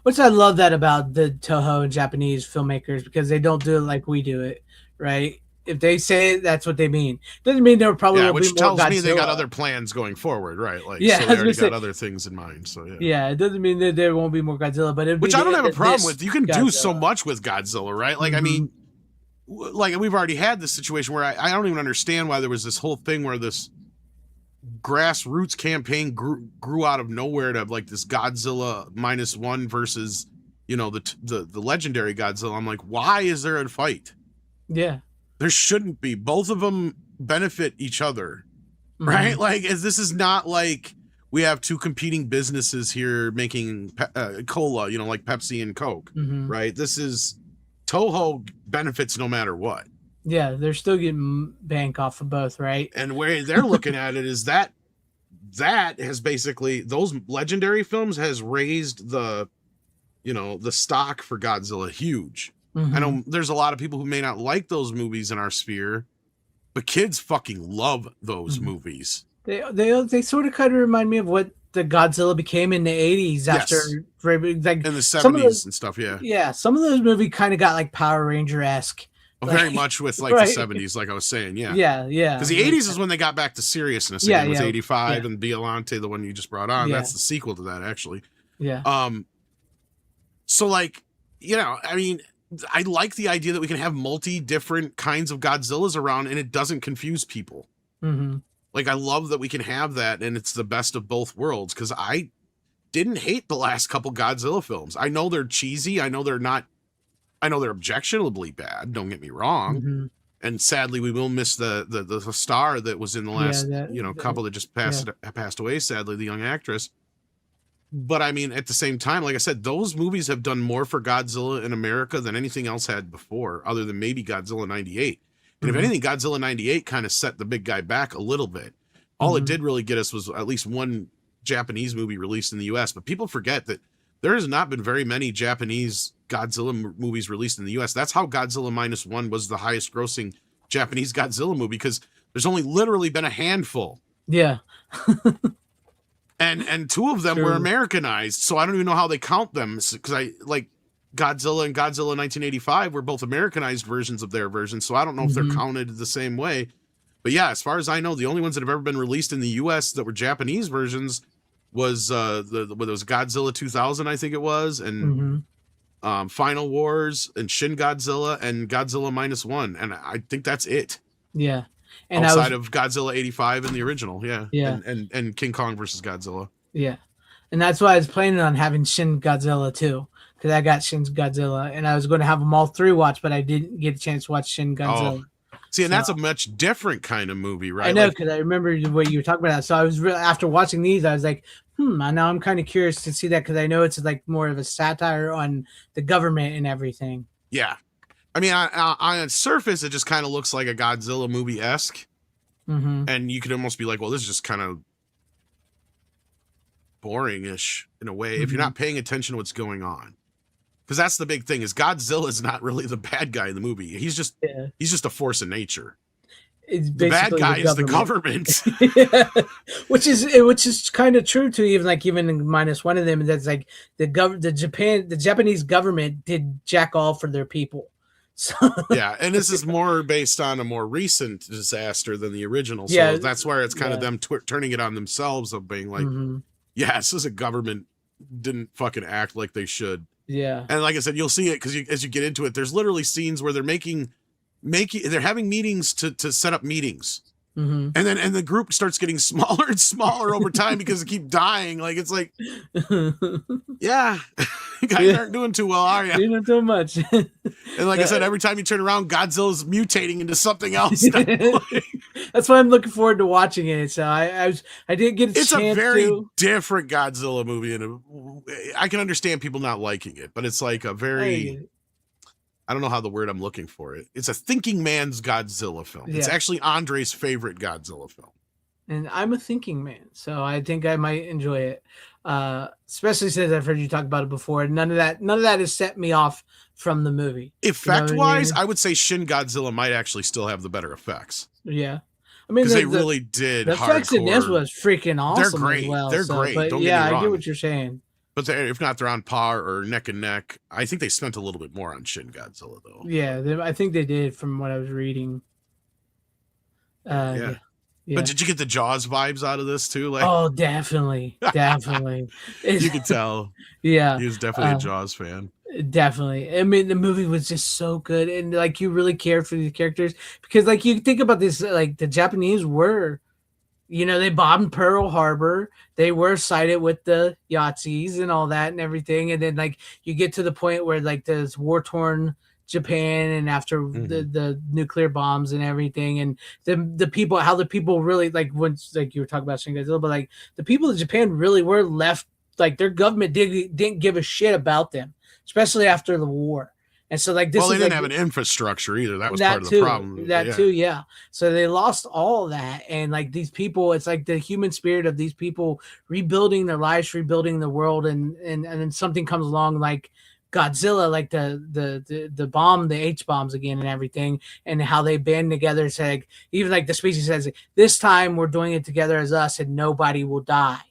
Which I love that about the Toho and Japanese filmmakers, because they don't do it like we do it, right? If they say it, that's what they mean. Doesn't mean there probably will be more Godzilla. Which tells me they got other plans going forward, right? So they already got other things in mind. So yeah, it doesn't mean that there won't be more Godzilla, but which I don't have a problem with. You can do so much with Godzilla, right? I mean, we've already had this situation where I don't even understand why there was this whole thing where this grassroots campaign grew out of nowhere to have this Godzilla -1 versus the legendary Godzilla. I'm like, why is there a fight? Yeah. There shouldn't be. Both of them benefit each other, right? This is not we have two competing businesses here making cola, like Pepsi and Coke, right? This is Toho benefits no matter what. Yeah, they're still getting bank off of both, right? And where they're looking at it is that that has basically, those legendary films has raised the, the stock for Godzilla huge. I know there's a lot of people who may not like those movies in our sphere, but kids fucking love those movies. They sort of kind of remind me of what the Godzilla became in the 80s after like in the 70s and stuff. Yeah, some of those movies kind of got like Power Ranger-esque. Very much with like the 70s, like I was saying. Yeah. Because the 80s is when they got back to seriousness again with 85 and Biollante, the one you just brought on. That's the sequel to that, actually. Yeah. So like, I mean, I like the idea that we can have different kinds of Godzillas around and it doesn't confuse people. Like, I love that we can have that and it's the best of both worlds, because I didn't hate the last couple Godzilla films. I know they're cheesy. I know they're objectionably bad. Don't get me wrong. And sadly, we will miss the star that was in the last, couple that just passed away. Sadly, the young actress. But I mean, at the same time, like I said, those movies have done more for Godzilla in America than anything else had before, other than maybe Godzilla 98. And if anything, Godzilla 98 kind of set the big guy back a little bit. All it did really get us was at least one Japanese movie released in the US. But people forget that there has not been very many Japanese Godzilla movies released in the US. That's how Godzilla -1 was the highest grossing Japanese Godzilla movie, because there's only literally been a handful. Yeah. And two of them were Americanized, so I don't even know how they count them, because I like Godzilla and Godzilla 1985 were both Americanized versions of their version, so I don't know if they're counted the same way. But yeah, as far as I know, the only ones that have ever been released in the US that were Japanese versions was was Godzilla 2000, I think it was, and Final Wars and Shin Godzilla and Godzilla -1, and I think that's it. Yeah. And outside of Godzilla 85 and the original, yeah. And King Kong versus Godzilla. Yeah. And that's why I was planning on having Shin Godzilla too, because I got Shin Godzilla, and I was going to have them all three watch, but I didn't get a chance to watch Shin Godzilla. See, and that's a much different kind of movie, right? I know, because I remember what you were talking about. So I was really, after watching these, I was like, now I'm kind of curious to see that, because I know it's like more of a satire on the government and everything. Yeah. I mean, on its surface, it just kind of looks like a Godzilla movie-esque. And you could almost be like, well, this is just kind of boring-ish in a way, if you're not paying attention to what's going on. Because that's the big thing, is Godzilla is not really the bad guy in the movie. He's just a force of nature. It's the bad guy is the government. which is kind of true too. Even in -1 of them, that's like the Japanese government did jack all for their people. So yeah, and this is more based on a more recent disaster than the original. So that's where it's kind of them turning it on themselves, of being like, this is a government didn't fucking act like they should. Yeah. And like I said, you'll see it because as you get into it, there's literally scenes where they're they're having meetings to set up meetings. And the group starts getting smaller and smaller over time because they keep dying. Like, it's like, yeah, you guys aren't doing too well, are you? You're not doing much. And like I said, every time you turn around, Godzilla's mutating into something else. That's why I'm looking forward to watching it. So I didn't get a chance. It's a very different Godzilla movie, and I can understand people not liking it, but it's like a very... I don't know how the word I'm looking for it. It's a thinking man's Godzilla film. Yeah. It's actually Andre's favorite Godzilla film. And I'm a thinking man, so I think I might enjoy it. Especially since I've heard you talk about it before. None of that has set me off from the movie. Effect-wise, I would say Shin Godzilla might actually still have the better effects. Yeah. I mean, because they really did. The effects in this was freaking awesome. They're great. As well, they're great. But Don't get me wrong. I get what you're saying. But if not, they're on par or neck and neck. I think they spent a little bit more on Shin Godzilla, though. Yeah, I think they did from what I was reading. Yeah. But did you get the Jaws vibes out of this, too? Like, oh, definitely. Definitely. You could tell. Yeah. He was definitely a Jaws fan. Definitely. I mean, the movie was just so good. And, like, you really cared for these characters. Because, like, you think about this, like, the Japanese were... they bombed Pearl Harbor. They were sided with the Yahtzees and all that and everything. And then, like, you get to the point where, like, there's war-torn Japan and after the nuclear bombs and everything. And the people, how the people really, like, once, like, you were talking about Shin Godzilla, but, like, the people of Japan really were left, like, their government didn't give a shit about them, especially after the war. And so like this Well, they is didn't like have an infrastructure either. That was that part of too, the problem. that Yeah. too, yeah. So they lost all of that, and like these people, it's like the human spirit of these people rebuilding their lives, rebuilding the world, and then something comes along like Godzilla, like the bomb, the H bombs again, and everything, and how they band together. It's like even like the species says, this time we're doing it together as us, and nobody will die,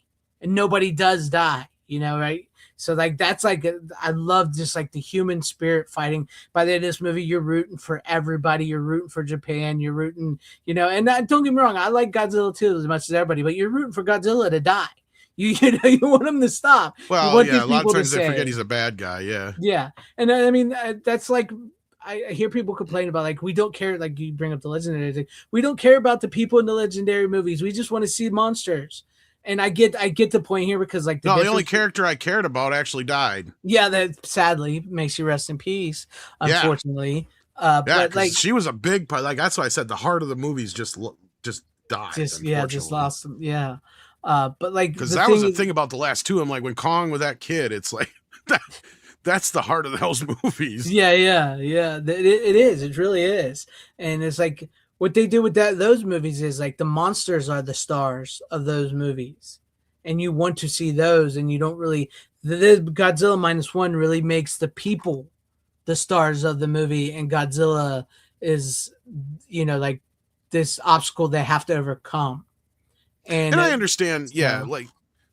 and nobody does die, you know, right? So like that's like I love just like the human spirit fighting. By the end of this movie, you're rooting for everybody. You're rooting for Japan. You're rooting, you know, and don't get me wrong, I like Godzilla too as much as everybody, but you're rooting for Godzilla to die. You know, you want him to stop. You Well, want yeah, these a lot of people to times they forget say- he's a bad guy. Yeah. Yeah, and I mean that's like I hear people complain about like we don't care. Like you bring up the legendary thing, we don't care about the people in the legendary movies. We just want to see monsters. And I get the point here because like The only character I cared about actually died. Yeah, that sadly makes you rest in peace. Unfortunately, Yeah, but like she was a big part. Like that's why I said the heart of the movies just died. just lost them. Yeah, but like because that was the thing about the last two. I'm like when Kong with that kid, it's like that's the heart of those movies. Yeah. It is. It really is, and it's like what they do with those movies is like the monsters are the stars of those movies, and you want to see those, and you don't really. The Godzilla -1 really makes the people the stars of the movie, and Godzilla is, you know, like this obstacle they have to overcome. And I understand,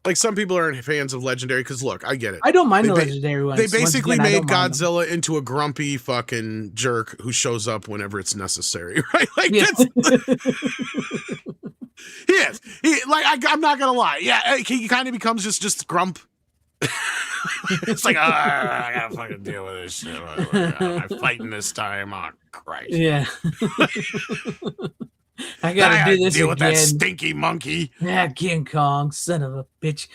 like some people aren't fans of Legendary because look, I get it. I don't mind the legendary ones. They basically made Godzilla into a grumpy fucking jerk who shows up whenever it's necessary, right? Like Yeah. that's he is. I'm not gonna lie. Yeah, he kind of becomes just grump. It's like, I gotta fucking deal with this shit. I'm fighting this time. Oh Christ. Yeah. I gotta do this deal with that again. stinky monkey. Yeah, King Kong, son of a bitch.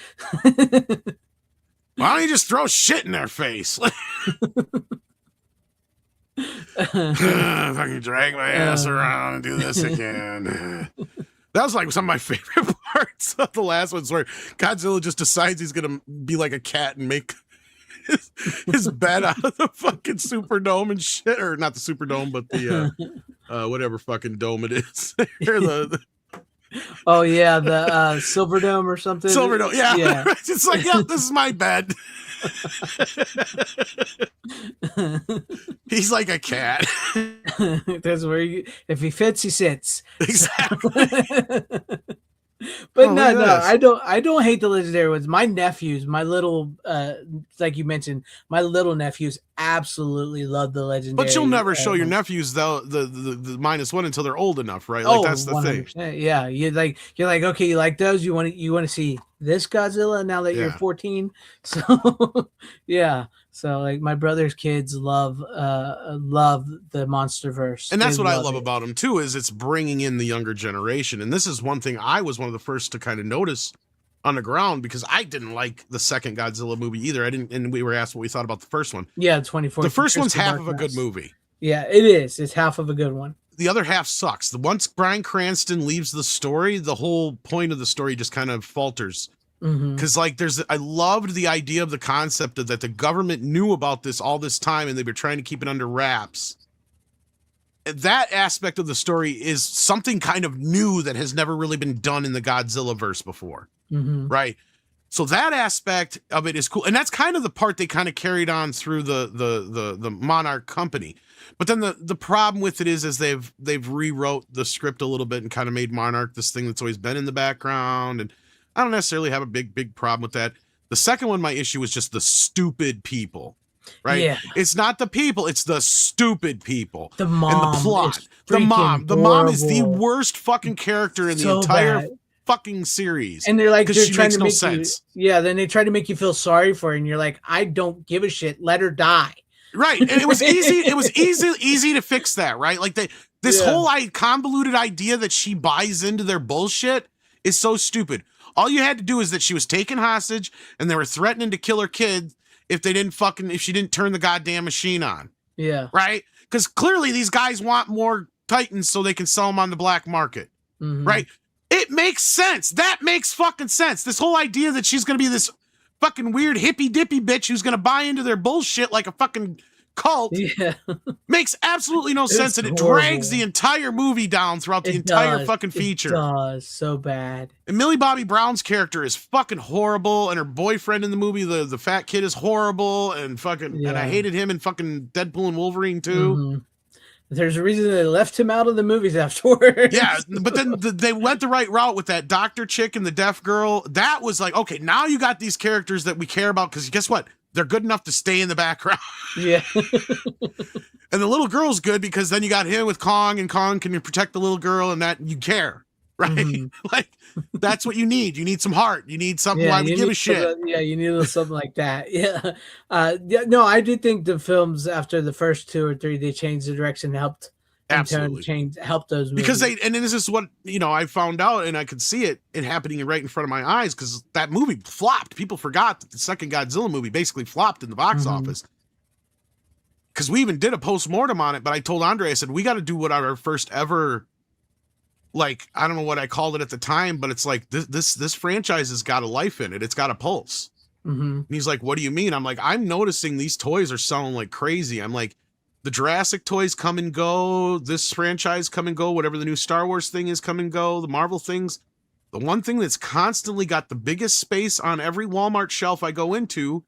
Why don't you just throw shit in their face? Fucking drag my ass around and do this again. That was like some of my favorite parts of the last ones where Godzilla just decides he's gonna be like a cat and make his bed out of the fucking Superdome and shit, or not the Superdome, but the whatever fucking dome it is. Oh yeah, the Silverdome or something. Silverdome, yeah. Yeah. It's like, yeah, this is my bed. He's like a cat. That's where if he fits, he sits. Exactly. But no, I don't hate the legendary ones. My nephews, my little like you mentioned, my little nephews absolutely love the legendary. But you'll never show your nephews though the -1 until they're old enough, right? Like that's the 100%. Thing. Yeah, you're like okay, you like those. You want to see this Godzilla now that you're 14. So yeah. So like my brother's kids love the MonsterVerse, and that's what I love about them too. Is it's bringing in the younger generation, and this is one thing I was one of the first to kind of notice on the ground because I didn't like the second Godzilla movie either. I didn't, and we were asked what we thought about the first one. Yeah, 24. The first one's half of a good movie. Yeah, it is. It's half of a good one. The other half sucks. Once Bryan Cranston leaves the story, the whole point of the story just kind of falters. Because like I loved the idea of the concept of that the government knew about this all this time and they were trying to keep it under wraps. That aspect of the story is something kind of new that has never really been done in the Godzilla verse before. Right. So that aspect of it is cool. And that's kind of the part they kind of carried on through the Monarch company. But then the problem with it is they've rewrote the script a little bit and kind of made Monarch this thing that's always been in the background. And I don't necessarily have a big problem with that. The second one, my issue was just the stupid people, right? Yeah. It's not the people, it's the stupid people. The mom and the plot. is The mom is the horrible. worst fucking character in the So entire bad. fucking series. And they're like, because she trying makes to no make sense. then they try to make you feel sorry for her, and you're like, I don't give a shit. Let her die. Right. And it was easy. It was easy to fix that, right? Like this whole convoluted idea that she buys into their bullshit is so stupid. All you had to do is that she was taken hostage and they were threatening to kill her kid if she didn't turn the goddamn machine on. Yeah. Right? Because clearly these guys want more Titans so they can sell them on the black market. Right? It makes sense. That makes fucking sense. This whole idea that she's going to be this fucking weird hippy dippy bitch who's going to buy into their bullshit like a fucking cult Yeah, makes absolutely no sense, and it horrible. drags the entire movie down throughout the It entire does. fucking It feature. does so bad. And Millie Bobby Brown's character is fucking horrible, and her boyfriend in the movie, the fat kid, is horrible, and fucking, and I Yeah. hated him in fucking Deadpool and Wolverine too. Mhm. There's a reason they left him out of the movies afterwards. Yeah, but then they went the right route with that doctor chick and the deaf girl. That was like, okay, now you got these characters that we care about, because guess what? They're good enough to stay in the background. Yeah. And the little girl's good because then you got him with Kong, and Kong can protect the little girl, and that you care, right? Mhm. Like, that's what you need. You need some heart. You need something Yeah, why we you give a need shit. something- yeah, you need a little something like that. Yeah. Yeah. No, I do think the films after the first 2 or 3, they changed the direction, helped in turn Absolutely. help those movies. Because and this is what, I found out, and I could see it happening right in front of my eyes, because that movie flopped. People forgot that the second Godzilla movie basically flopped in the box Mhm. office. Because we even did a post-mortem on it, but I told Andre, I said, we got to do what our first ever, like, I don't know what I called it at the time, but it's like, this franchise has got a life in it. It's got a pulse. Mhm. And he's like, what do you mean? I'm like, I'm noticing these toys are selling like crazy. I'm like, the Jurassic toys come and go, this franchise come and go, whatever the new Star Wars thing is come and go, the Marvel things. The one thing that's constantly got the biggest space on every Walmart shelf I go into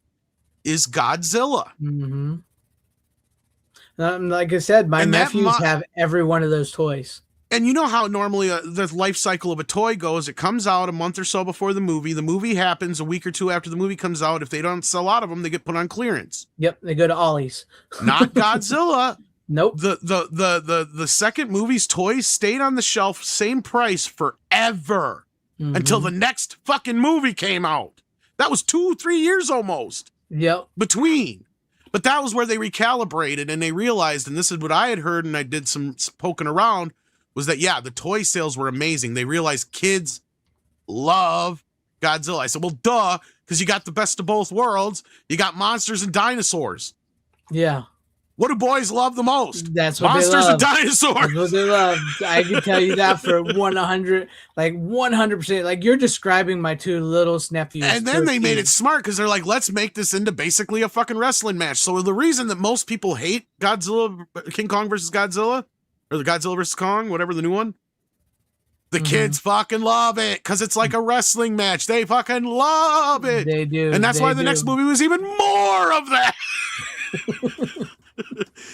is Godzilla. Mhm. Like I said, my And that nephews have every one of those toys. And you know how normally the life cycle of a toy goes. It comes out a month or so before the movie. The movie happens a week or 2 after the movie comes out. If they don't sell out of them, they get put on clearance. Yep, they go to Ollie's. Not Godzilla. Nope. The second movie's toys stayed on the shelf, same price forever, until the next fucking movie came out. That was 2-3 years almost. Yep. Between. But that was where they recalibrated, and they realized, and this is what I had heard, and I did some poking around, was that, yeah, the toy sales were amazing. They realized kids love Godzilla. I said, well, duh, because you got the best of both worlds. You got monsters and dinosaurs. Yeah. What do boys love the most? That's what Monsters they love. and dinosaurs. That's what they love. I can tell you that for 100%. Like, you're describing my 2 little nephews. And then they made it smart, because they're like, let's make this into basically a fucking wrestling match. So the reason that most people hate Godzilla, King Kong versus Godzilla, or the Godzilla versus Kong, whatever the new one, the kids fucking love it, because it's like a wrestling match. They fucking love it. They do. And that's why the next movie was even more of that.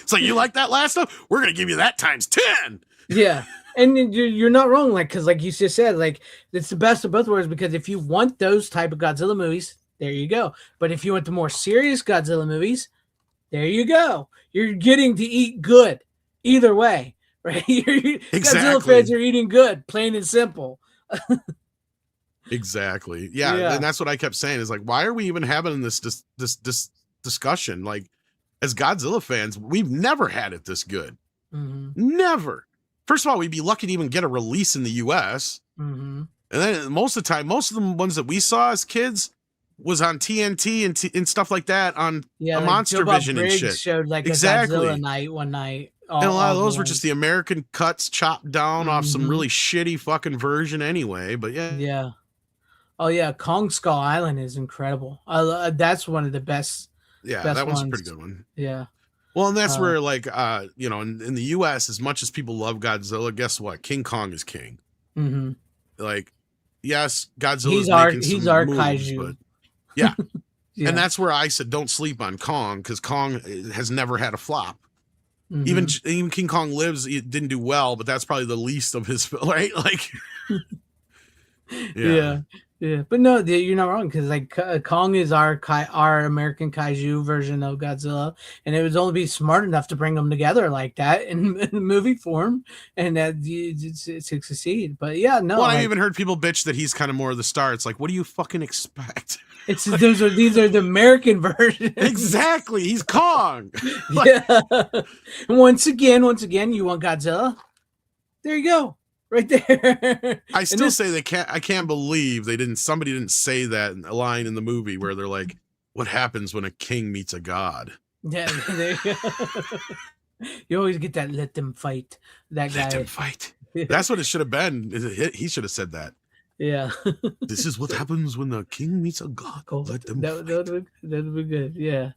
So you like that last stuff? We're going to give you that times 10. Yeah. And you're not wrong, like, because like you just said, like, it's the best of both worlds, because if you want those type of Godzilla movies, there you go. But if you want the more serious Godzilla movies, there you go. You're getting to eat good either way, right? Godzilla fans are eating good, plain and simple. Exactly. Yeah, and that's what I kept saying, is like, why are we even having this discussion? Like, as Godzilla fans, we've never had it this good. Never. First of all, we'd be lucky to even get a release in the US. And then most of the time, most of the ones that we saw as kids was on TNT and stuff like that, on a like Monster Vision and shit. Showed like a Godzilla night one night. And a lot of those were just the American cuts chopped down off some really shitty fucking version anyway. But yeah. Yeah. Oh yeah, Kong Skull Island is incredible. That's one of the best. Yeah, best that one's ones. a pretty good one. Yeah. Well, and that's where, like, in the U.S., as much as people love Godzilla, guess what? King Kong is king. Like, yes, Godzilla's he's our moves, kaiju. but yeah. And that's where I said don't sleep on Kong, because Kong has never had a flop. Even King Kong Lives, it didn't do well, but that's probably the least of his, right? Like, yeah. But no, you're not wrong, because like Kong is our American kaiju version of Godzilla, and it would only be smart enough to bring them together like that in movie form, and that to succeed. But yeah, no. Well, I even heard people bitch that he's kind of more of the star. It's like, what do you fucking expect? It's these are the American versions. Exactly, he's Kong. Yeah. Once again, you want Godzilla? There you go. Right there. I still say I can't believe somebody didn't say that line in the movie where they're like, what happens when a king meets a god? Yeah, there you go. You always get that let them fight. That guy. Let them fight. That's what it should have been. He should have said that. Yeah. This is what happens when the king meets a god. Let them fight. That would be good. Yeah.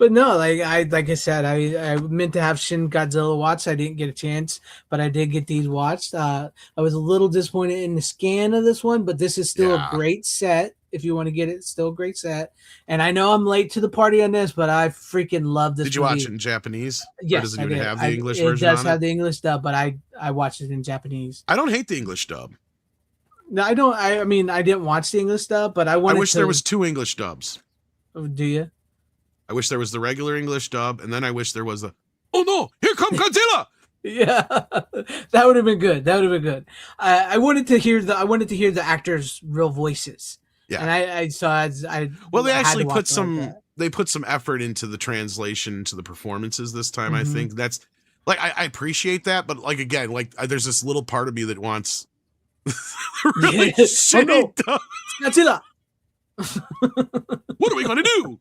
But no, like I said, I meant to have Shin Godzilla watched. I didn't get a chance, but I did get these watched. I was a little disappointed in the scan of this one, but this is still a Yeah. great set. If you want to get it, it's still a great set. And I know I'm late to the party on this, but I freaking love this Did you movie. watch it in Japanese? Or Yes, does it I even did. have the English it version does on have it? the English dub, but I watched it in Japanese. I don't hate the English dub. No, I don't. I mean, I didn't watch the English dub, but I I wanted wish to. there was 2 English dubs. Do you? I wish there was the regular English dub, and then I wish there was the, oh no, here come Godzilla! Yeah, that would have been good. That would have been good. I wanted to hear the actors' real voices. Yeah. And I saw I Well, they had to actually watch put it like some that. they put some effort into the translation to the performances this time. I Mhm. think that's like I appreciate that, but like again, like there's this little part of me that wants really Yeah. shitty Oh, no. dub. Godzilla, What are we gonna do?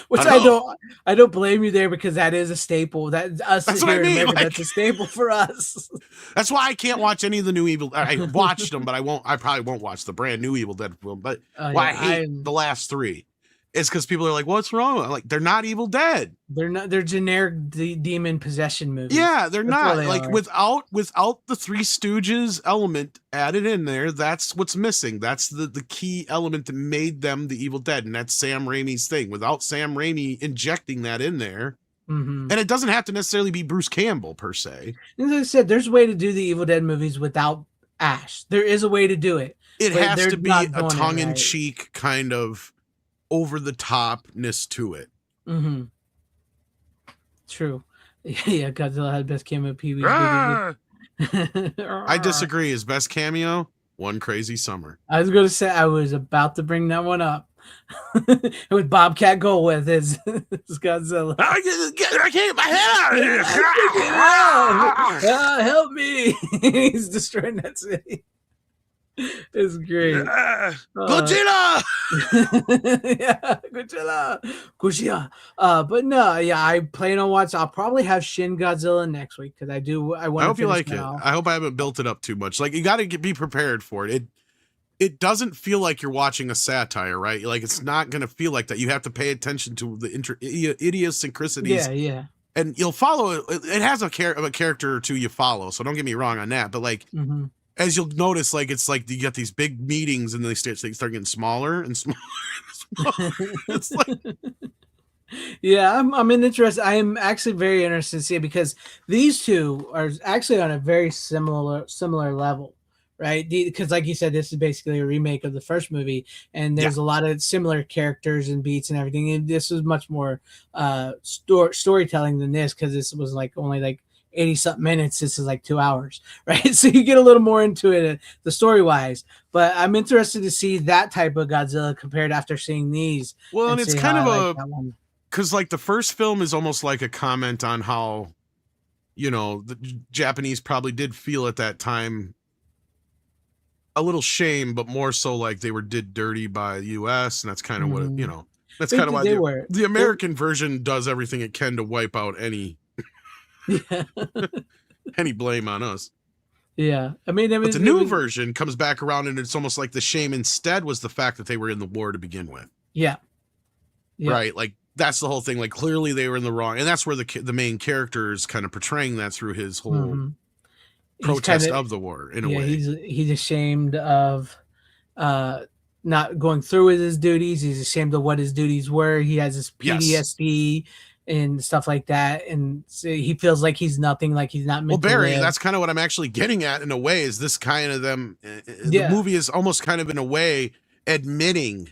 which I know. I don't blame you there because that is a staple. That us That's what here I in mean, America, like- that's a staple for us. That's why I can't watch any of the new Evil. I watched them, but I probably won't watch the brand new Evil Dead film. But why I hate the last 3 is because people are like, "What's wrong?" I'm like, they're not Evil Dead. They're generic demon possession movies. Yeah, they're That's not all they like are. without the Three Stooges element added in there. That's what's missing. That's the key element that made them the Evil Dead, and that's Sam Raimi's thing. Without Sam Raimi injecting that in there, Mhm. and it doesn't have to necessarily be Bruce Campbell per se. As I said, there's a way to do the Evil Dead movies without Ash. There is a way to do it. It But has they're to be not a doing it tongue-in-cheek kind of over the topness to it. Mm-hmm. True. Yeah, Godzilla had best cameo. Pee Wee's Ah! Big I disagree. His best cameo, One Crazy Summer. I was going to say I was about to bring that one up. With Bobcat Goldthwait as Godzilla. I can't get my head out of here. Ah, help me! He's destroying that city. It's great. Godzilla! Yeah, Godzilla. But no, yeah, I plan on watching. I'll probably have Shin Godzilla next week because I want. I hope you like it. I hope I haven't built it up too much. Like you got to be prepared for it. It doesn't feel like you're watching a satire, right? Like it's not going to feel like that. You have to pay attention to the idiosyncrasies. Yeah. And you'll follow it. It has a character or two you follow. So don't get me wrong on that. But like, Mm-hmm. as you'll notice, like it's like you get these big meetings and they start getting smaller and smaller. And smaller. It's like, Yeah, I'm interested. I am actually very interested to see it because these two are actually on a very similar level, right? Because like you said, this is basically a remake of the first movie, and there's a lot of similar characters and beats and everything. And this was much more storytelling than this because this was like only like 80 something minutes. This is like 2 hours, right? So you get a little more into it, the story wise. But I'm interested to see that type of Godzilla compared after seeing these. well, and it's see kind how I of like that one. because like the first film is almost like a comment on how, you know, the Japanese probably did feel at that time a little shame, but more so like they were did dirty by the U.S. and that's kind of what it, you know. That's kind of why the American version does everything it can to wipe out any any blame on us. Yeah, I mean, But the new version comes back around, and it's almost like the shame instead was the fact that they were in the war to begin with. Yeah. Right. Like that's the whole thing. Like clearly they were in the wrong, and that's where the main character is kind of portraying that through his whole protest of the war in a way. He's ashamed of not going through with his duties. He's ashamed of what his duties were. He has his PTSD and stuff like that, and so he feels like he's nothing, like he's not meant Well, Barry, to live. that's kind of what I'm actually getting at in a way. Is this kind of them? The movie is almost kind of in a way admitting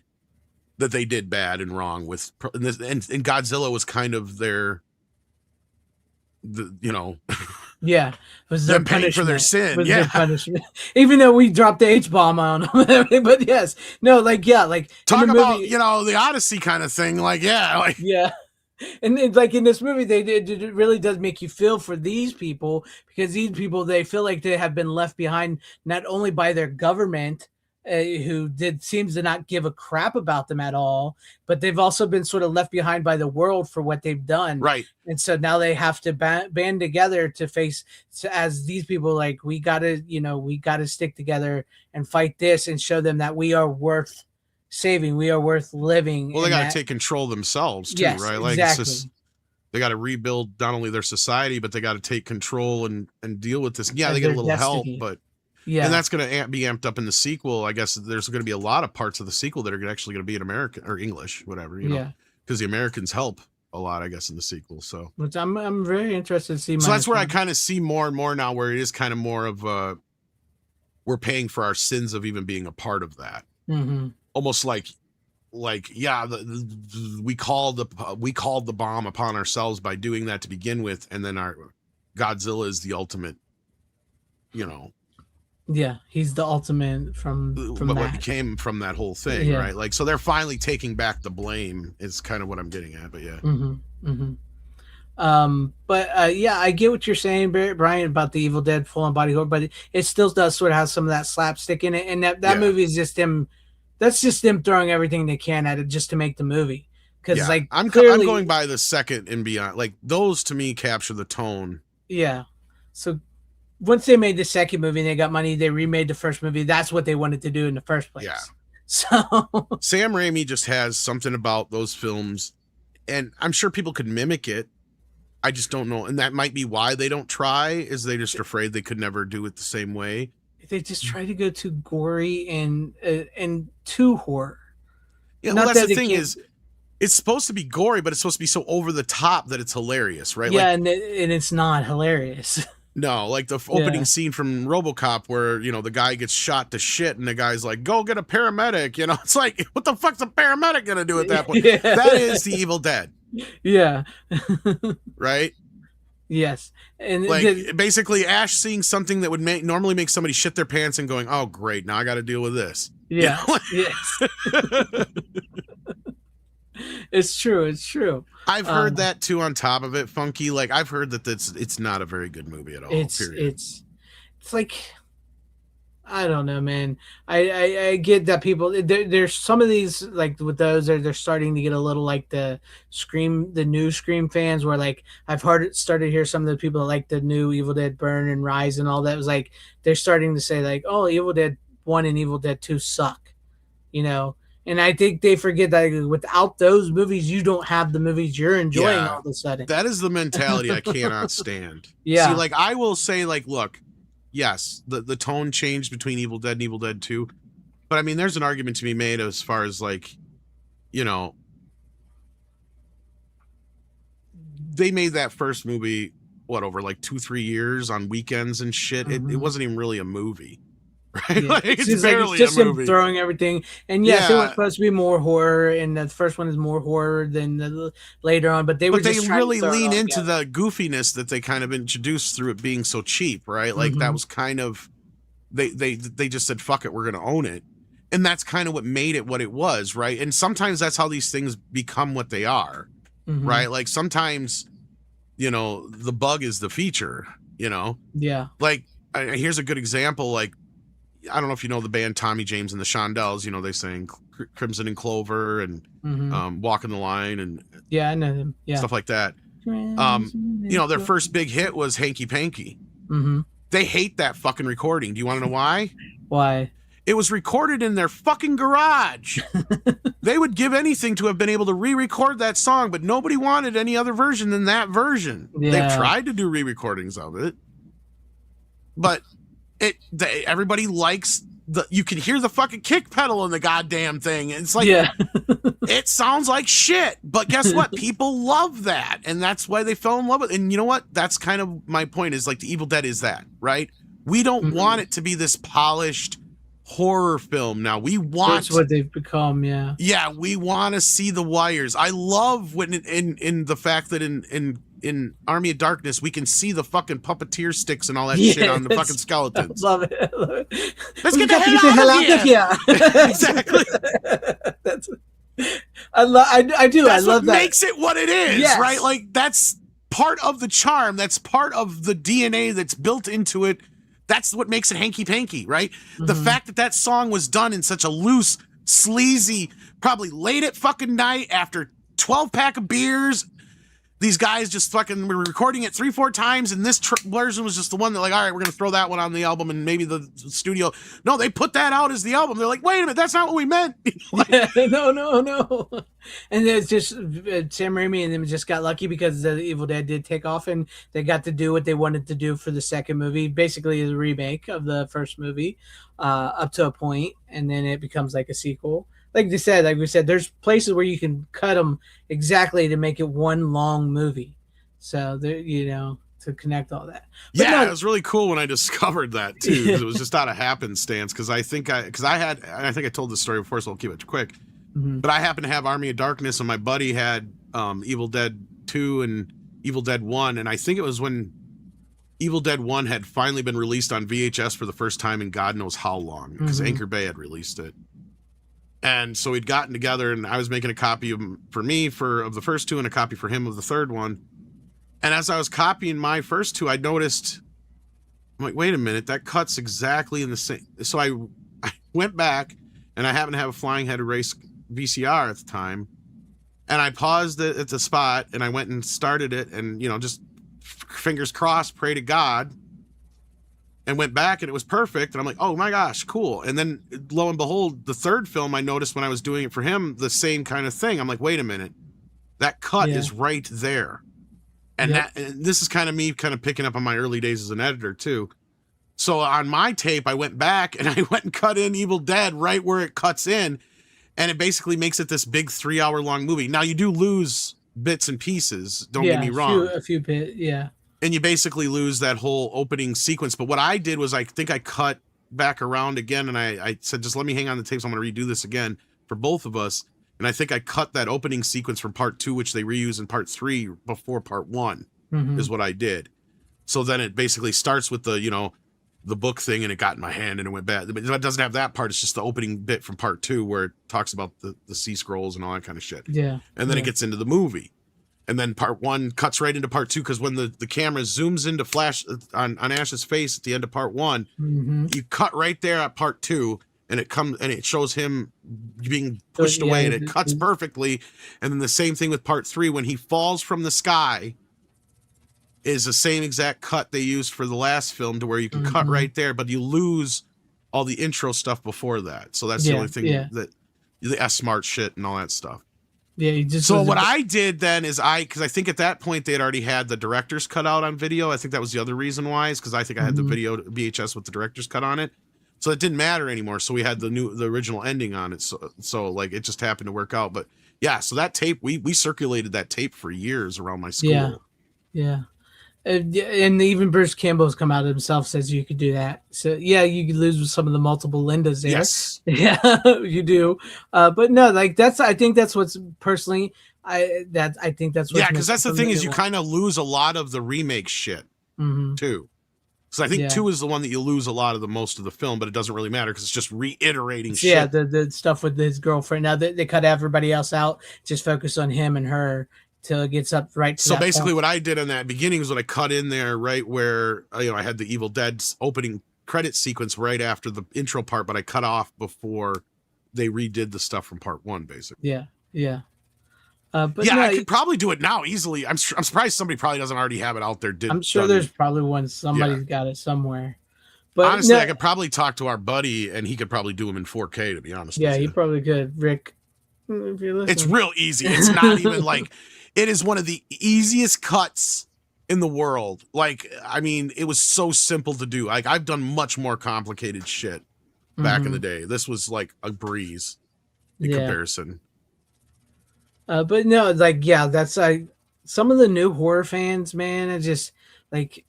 that they did bad and wrong with, and Godzilla was kind of yeah, it was their them paying for their sin. Their punishment. Even though we dropped the H-bomb on them, but yes, no, like talk about movie, the Odyssey kind of thing. Yeah. And it's like in this movie, it really does make you feel for these people because these people, they feel like they have been left behind not only by their government, who seems to not give a crap about them at all, but they've also been sort of left behind by the world for what they've done. Right. And so now they have to band together to face, as these people, like, we gotta stick together and fight this and show them that we are worth saving. We are worth living. Well, they and got that- to take control themselves too, Yes, right? Like exactly. it's just they got to rebuild not only their society, but they got to take control and deal with this. Yeah, Of they get a their little help, destiny. but Yeah. and that's going to be amped up in the sequel. I guess there's going to be a lot of parts of the sequel that are actually going to be in American or English, whatever, you know, Yeah. because the Americans help a lot, I guess, in the sequel. So, Which I'm very interested to see. so that's where I -1. kind of see more and more now, where it is kind of more of we're paying for our sins of even being a part of that. Mm-hmm. Almost like yeah, we called the bomb upon ourselves by doing that to begin with, and then our Godzilla is the ultimate, you know, Yeah, he's the ultimate from what that. came from that whole thing, Yeah. right? Like, so they're finally taking back the blame is kind of what I'm getting at. But yeah, Mm-hmm. Mm-hmm. But yeah, I get what you're saying, Brian, about the Evil Dead full on body horror, but it still does sort of have some of that slapstick in it, and that Yeah. movie is just him. That's just them throwing everything they can at it just to make the movie. Because yeah. like I'm clearly, going by the second and beyond. Like those to me capture the tone. yeah. So once they made the second movie and they got money, they remade the first movie. That's what they wanted to do in the first place. Yeah. So Sam Raimi just has something about those films, and I'm sure people could mimic it. I just don't know, and that might be why they don't try. Is they just afraid they could never do it the same way. they just try to go too gory and too horror. Yeah, Not well, that's that the it thing can't- is, it's supposed to be gory, but it's supposed to be so over the top that it's hilarious, right? Yeah, Like, and it's not hilarious. no, like the opening Yeah. scene from RoboCop where, you know, the guy gets shot to shit and the guy's like, go get a paramedic. You know, it's like, what the fuck's a paramedic going to do at that point? Yeah. That is the Evil Dead, Yeah. right? Yes. And Like basically Ash seeing something that would normally make somebody shit their pants and going, oh, great. Now I got to deal with this. yeah. You know? Yes. It's true. It's true. I've heard that too on top of it, Funky. Like I've heard that it's not a very good movie at all. Period. It's like, I don't know, man. I get that people there's some of these, like with those, they're starting to get a little like the new Scream fans, where like I've started to hear some of the people that like the new Evil Dead Burn and Rise and all that, was like they're starting to say like, oh, Evil Dead 1 and Evil Dead 2 suck, you know. And I think they forget that without those movies, you don't have the movies you're enjoying all of a sudden. That is the mentality I cannot stand. Yeah. See, like I will say, like, look, yes, the tone changed between Evil Dead and Evil Dead 2. But I mean, there's an argument to be made as far as like, you know, they made that first movie, what, over like 2-3 years on weekends and shit. It wasn't even really a movie. Right? Yeah. Like, it's just barely just a him movie. throwing everything. And yes, it Yeah. was supposed to be more horror, and the first one is more horror than later on. But they were But they just trying to really throw it lean all into together. the goofiness that they kind of introduced through it being so cheap, right? Like that Mhm. was kind of they just said, fuck it, we're gonna own it. And that's kind of what made it what it was, right? And sometimes that's how these things become what they are, Mhm. right? Like sometimes, you know, the bug is the feature, you know? Yeah. Like here's a good example. Like, I don't know if you know the band Tommy James and the Shondells, you know, they sang Crimson and Clover and Mhm. Walking the Line and Yeah, I know them. Yeah. stuff like that. You know, their first big hit was Hanky Panky. Mm-hmm. They hate that fucking recording. Do you want to know why? Why? It was recorded in their fucking garage. They would give anything to have been able to re-record that song, but nobody wanted any other version than that version. Yeah. They've tried to do re-recordings of it, but everybody likes you can hear the fucking kick pedal in the goddamn thing. It's like, Yeah. it sounds like shit, but guess what? People love that, and that's why they fell in love with it. And you know what? That's kind of my point, is like the Evil Dead is that, right? We don't want it to be this polished horror film now. We want That's what they've become. Yeah. yeah, we want to see the wires. I love when in the fact that in Army of Darkness we can see the fucking puppeteer sticks and all that shit on the Yes. fucking skeletons. Love it. Let's We get the got hell out of here. Exactly. That's. I do. That's I love what that. makes it what it is, Yes. right? Like that's part of the charm. That's part of the DNA that's built into it. That's what makes it hanky panky, right? The fact that that song was done in such a loose, sleazy, probably late at fucking night after 12-pack of beers. these guys just fucking were recording it 3-4 times, and this version was just the one that, like, all right, we're gonna throw that one on the album, and maybe the studio. No, they put that out as the album. They're like, wait a minute, that's not what we meant. Yeah, no. And it's just Sam Raimi and them just got lucky because the Evil Dead did take off, and they got to do what they wanted to do for the second movie, basically a remake of the first movie, up to a point, and then it becomes like a sequel. Like we said, there's places where you can cut them exactly to make it one long movie. So there, to connect all that. But yeah, it was really cool when I discovered that too, because it was just out of happenstance. Because I think I told this story before, so I'll keep it quick. Mm-hmm. But I happened to have Army of Darkness, and my buddy had Evil Dead 2 and Evil Dead 1, and I think it was when Evil Dead 1 had finally been released on VHS for the first time in God knows how long, because Anchor Bay had released it. And so we'd gotten together, and I was making a copy of the first two and a copy for him of the third one. And as I was copying my first two, I noticed, I'm like, wait a minute, that cuts exactly in the same. So I went back, and I happened to have a Flying Head Erase VCR at the time. And I paused it at the spot, and I went and started it, and, just fingers crossed, pray to God, and went back, and it was perfect. And I'm like, oh my gosh, cool. And then lo and behold, the third film, I noticed when I was doing it for him, the same kind of thing. I'm like, wait a minute, that cut is right there. And and this is kind of me kind of picking up on my early days as an editor too. So on my tape, I went back and I went and cut in Evil Dead right where it cuts in. And it basically makes it this big 3-hour long movie. Now you do lose bits and pieces. Don't get me wrong. A few bits. Yeah. And you basically lose that whole opening sequence. But what I did was I think I cut back around again, and I said, just let me hang on the tapes. I'm going to redo this again for both of us. And I think I cut that opening sequence from part 2, which they reuse in part 3 before part 1 is what I did. So then it basically starts with the, the book thing, and it got in my hand and it went bad. But it doesn't have that part. It's just the opening bit from part 2 where it talks about the sea scrolls and all that kind of shit. Yeah. And then it gets into the movie. And then part 1 cuts right into part 2, because when the camera zooms into Flash on Ash's face at the end of part 1, you cut right there at part 2, and it shows him being pushed away, and it cuts perfectly. And then the same thing with part 3, when he falls from the sky, is the same exact cut they used for the last film, to where you can cut right there, but you lose all the intro stuff before that. So that's the only thing that the S-Smart shit and all that stuff. Yeah. So what I did then is because I think at that point they had already had the director's cut out on video. I think that was the other reason why, is because I think I had the video VHS with the director's cut on it. So it didn't matter anymore. So we had the original ending on it. So like it just happened to work out. But yeah, so that tape, we circulated that tape for years around my school. Yeah. And even Bruce Campbell's come out himself, says you could do that. So yeah, you could lose with some of the multiple Lindas there. Yes. Yeah, you do. But no, like I think that's what's personally, I think that's what. Yeah, because that's the thing, is you kind of lose a lot of the remake shit too. So I think 2 is the one that you lose a lot of the most of the film, but it doesn't really matter because it's just reiterating shit. Yeah, the stuff with his girlfriend. Now they cut everybody else out, just focus on him and her till it gets up right to so that basically point. What I did in that beginning was what I cut in there right where I had the Evil Dead's opening credit sequence right after the intro part, but I cut off before they redid the stuff from part 1, basically. Yeah. But yeah, no, I could probably do it now easily. I'm surprised somebody probably doesn't already have it out there. I'm sure there's probably one, somebody's got it somewhere. But honestly, I could probably talk to our buddy and he could probably do them in 4K, to be honest with you. Yeah, he probably could. Rick, if you're listening. It's real easy. It's not even like, it is one of the easiest cuts in the world. Like, I mean, it was so simple to do. Like, I've done much more complicated shit back in the day. This was like a breeze in comparison. But no, like, yeah, that's like some of the new horror fans, man. I just like,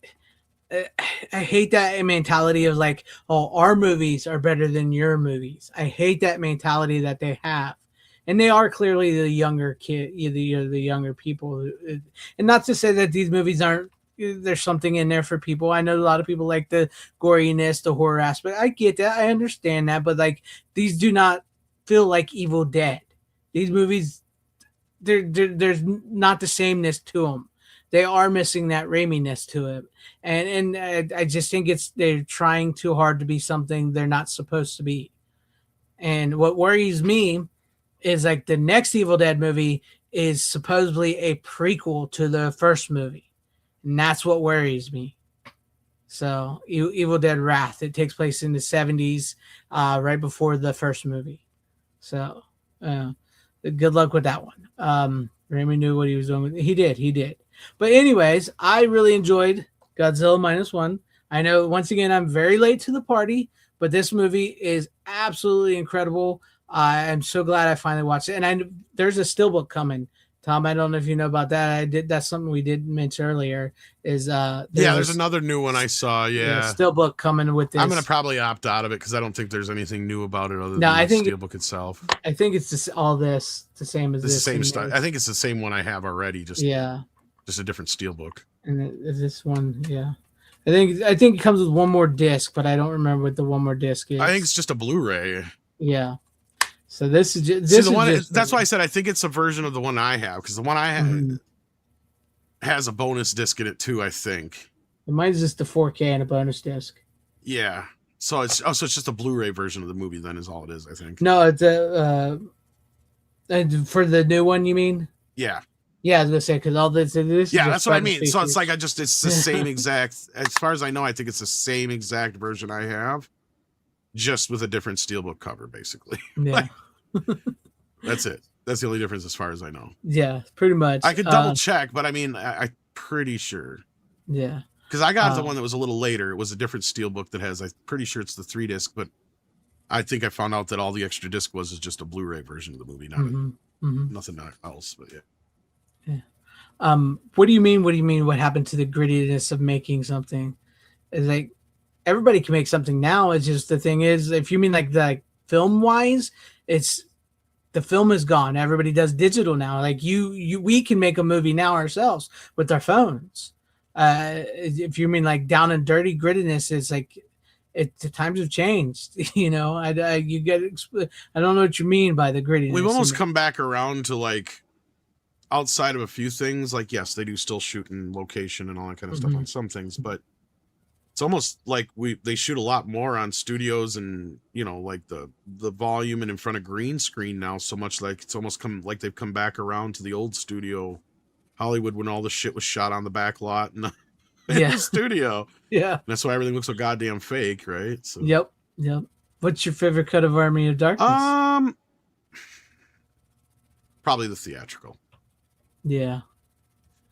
I hate that mentality of like, oh, our movies are better than your movies. I hate that mentality that they have. And they are clearly the younger the younger people. And not to say that these movies aren't, there's something in there for people. I know a lot of people like the goriness, the horror aspect. I get that. I understand that. But like, these do not feel like Evil Dead. These movies, there's not the sameness to them. They are missing that Raimi-ness to it. And I just think they're trying too hard to be something they're not supposed to be. And what worries me is like the next Evil Dead movie is supposedly a prequel to the first movie, and that's what worries me. So, Evil Dead Wrath, it takes place in the 70s, right before the first movie. So, good luck with that one. Raimi knew what he was doing. He did. But anyways, I really enjoyed Godzilla -1. I know, once again, I'm very late to the party, but this movie is absolutely incredible. I'm so glad I finally watched it. And there's a steelbook coming. Tom, I don't know if you know about that. That's something we did mention earlier. There's another new one I saw. Yeah, steelbook coming with this. I'm gonna probably opt out of it because I don't think there's anything new about it other than I think the steelbook itself. I think it's just all this the same as It's this. the same stuff. I think it's the same one I have already. Just a different steelbook. And this one, yeah. I think it comes with one more disc, but I don't remember what the one more disc is. I think it's just a Blu-ray. Yeah. So this is just that's why I said I think it's a version of the one I have, because the one I have has a bonus disc in it too, I think. Mine's just the 4K and a bonus disc. Yeah. So it's just a Blu-ray version of the movie then is all it is, I think. No, it's for the new one, you mean? Yeah. Yeah, I was gonna say, because all this yeah, that's what I mean. So it's like it's the same exact, as far as I know, I think it's the same exact version I have, just with a different steelbook cover, basically. Yeah. That's it. That's the only difference as far as I know. Yeah, pretty much. I could double check, but I mean, I'm pretty sure. Yeah. Because I got the one that was a little later. It was a different steelbook that has, I'm pretty sure it's the 3-disc, but I think I found out that all the extra disc was just a Blu-ray version of the movie, nothing else, but yeah. Yeah. What do you mean? What happened to the grittiness of making something? It's like everybody can make something now. It's just the thing is, if you mean like film wise, it's the film is gone. Everybody does digital now. Like we can make a movie now ourselves with our phones. If you mean like down and dirty grittiness, it's like the times have changed. You know, I don't know what you mean by the grittiness. We've almost come back around to like, outside of a few things, like yes, they do still shoot in location and all that kind of stuff on some things, but it's almost like they shoot a lot more on studios and, you know, like the volume and in front of green screen now, so much like it's almost they've come back around to the old studio Hollywood when all the shit was shot on the back lot and the studio. Yeah. And that's why everything looks so goddamn fake, right? So. Yep. What's your favorite cut of Army of Darkness? Probably the theatrical. Yeah.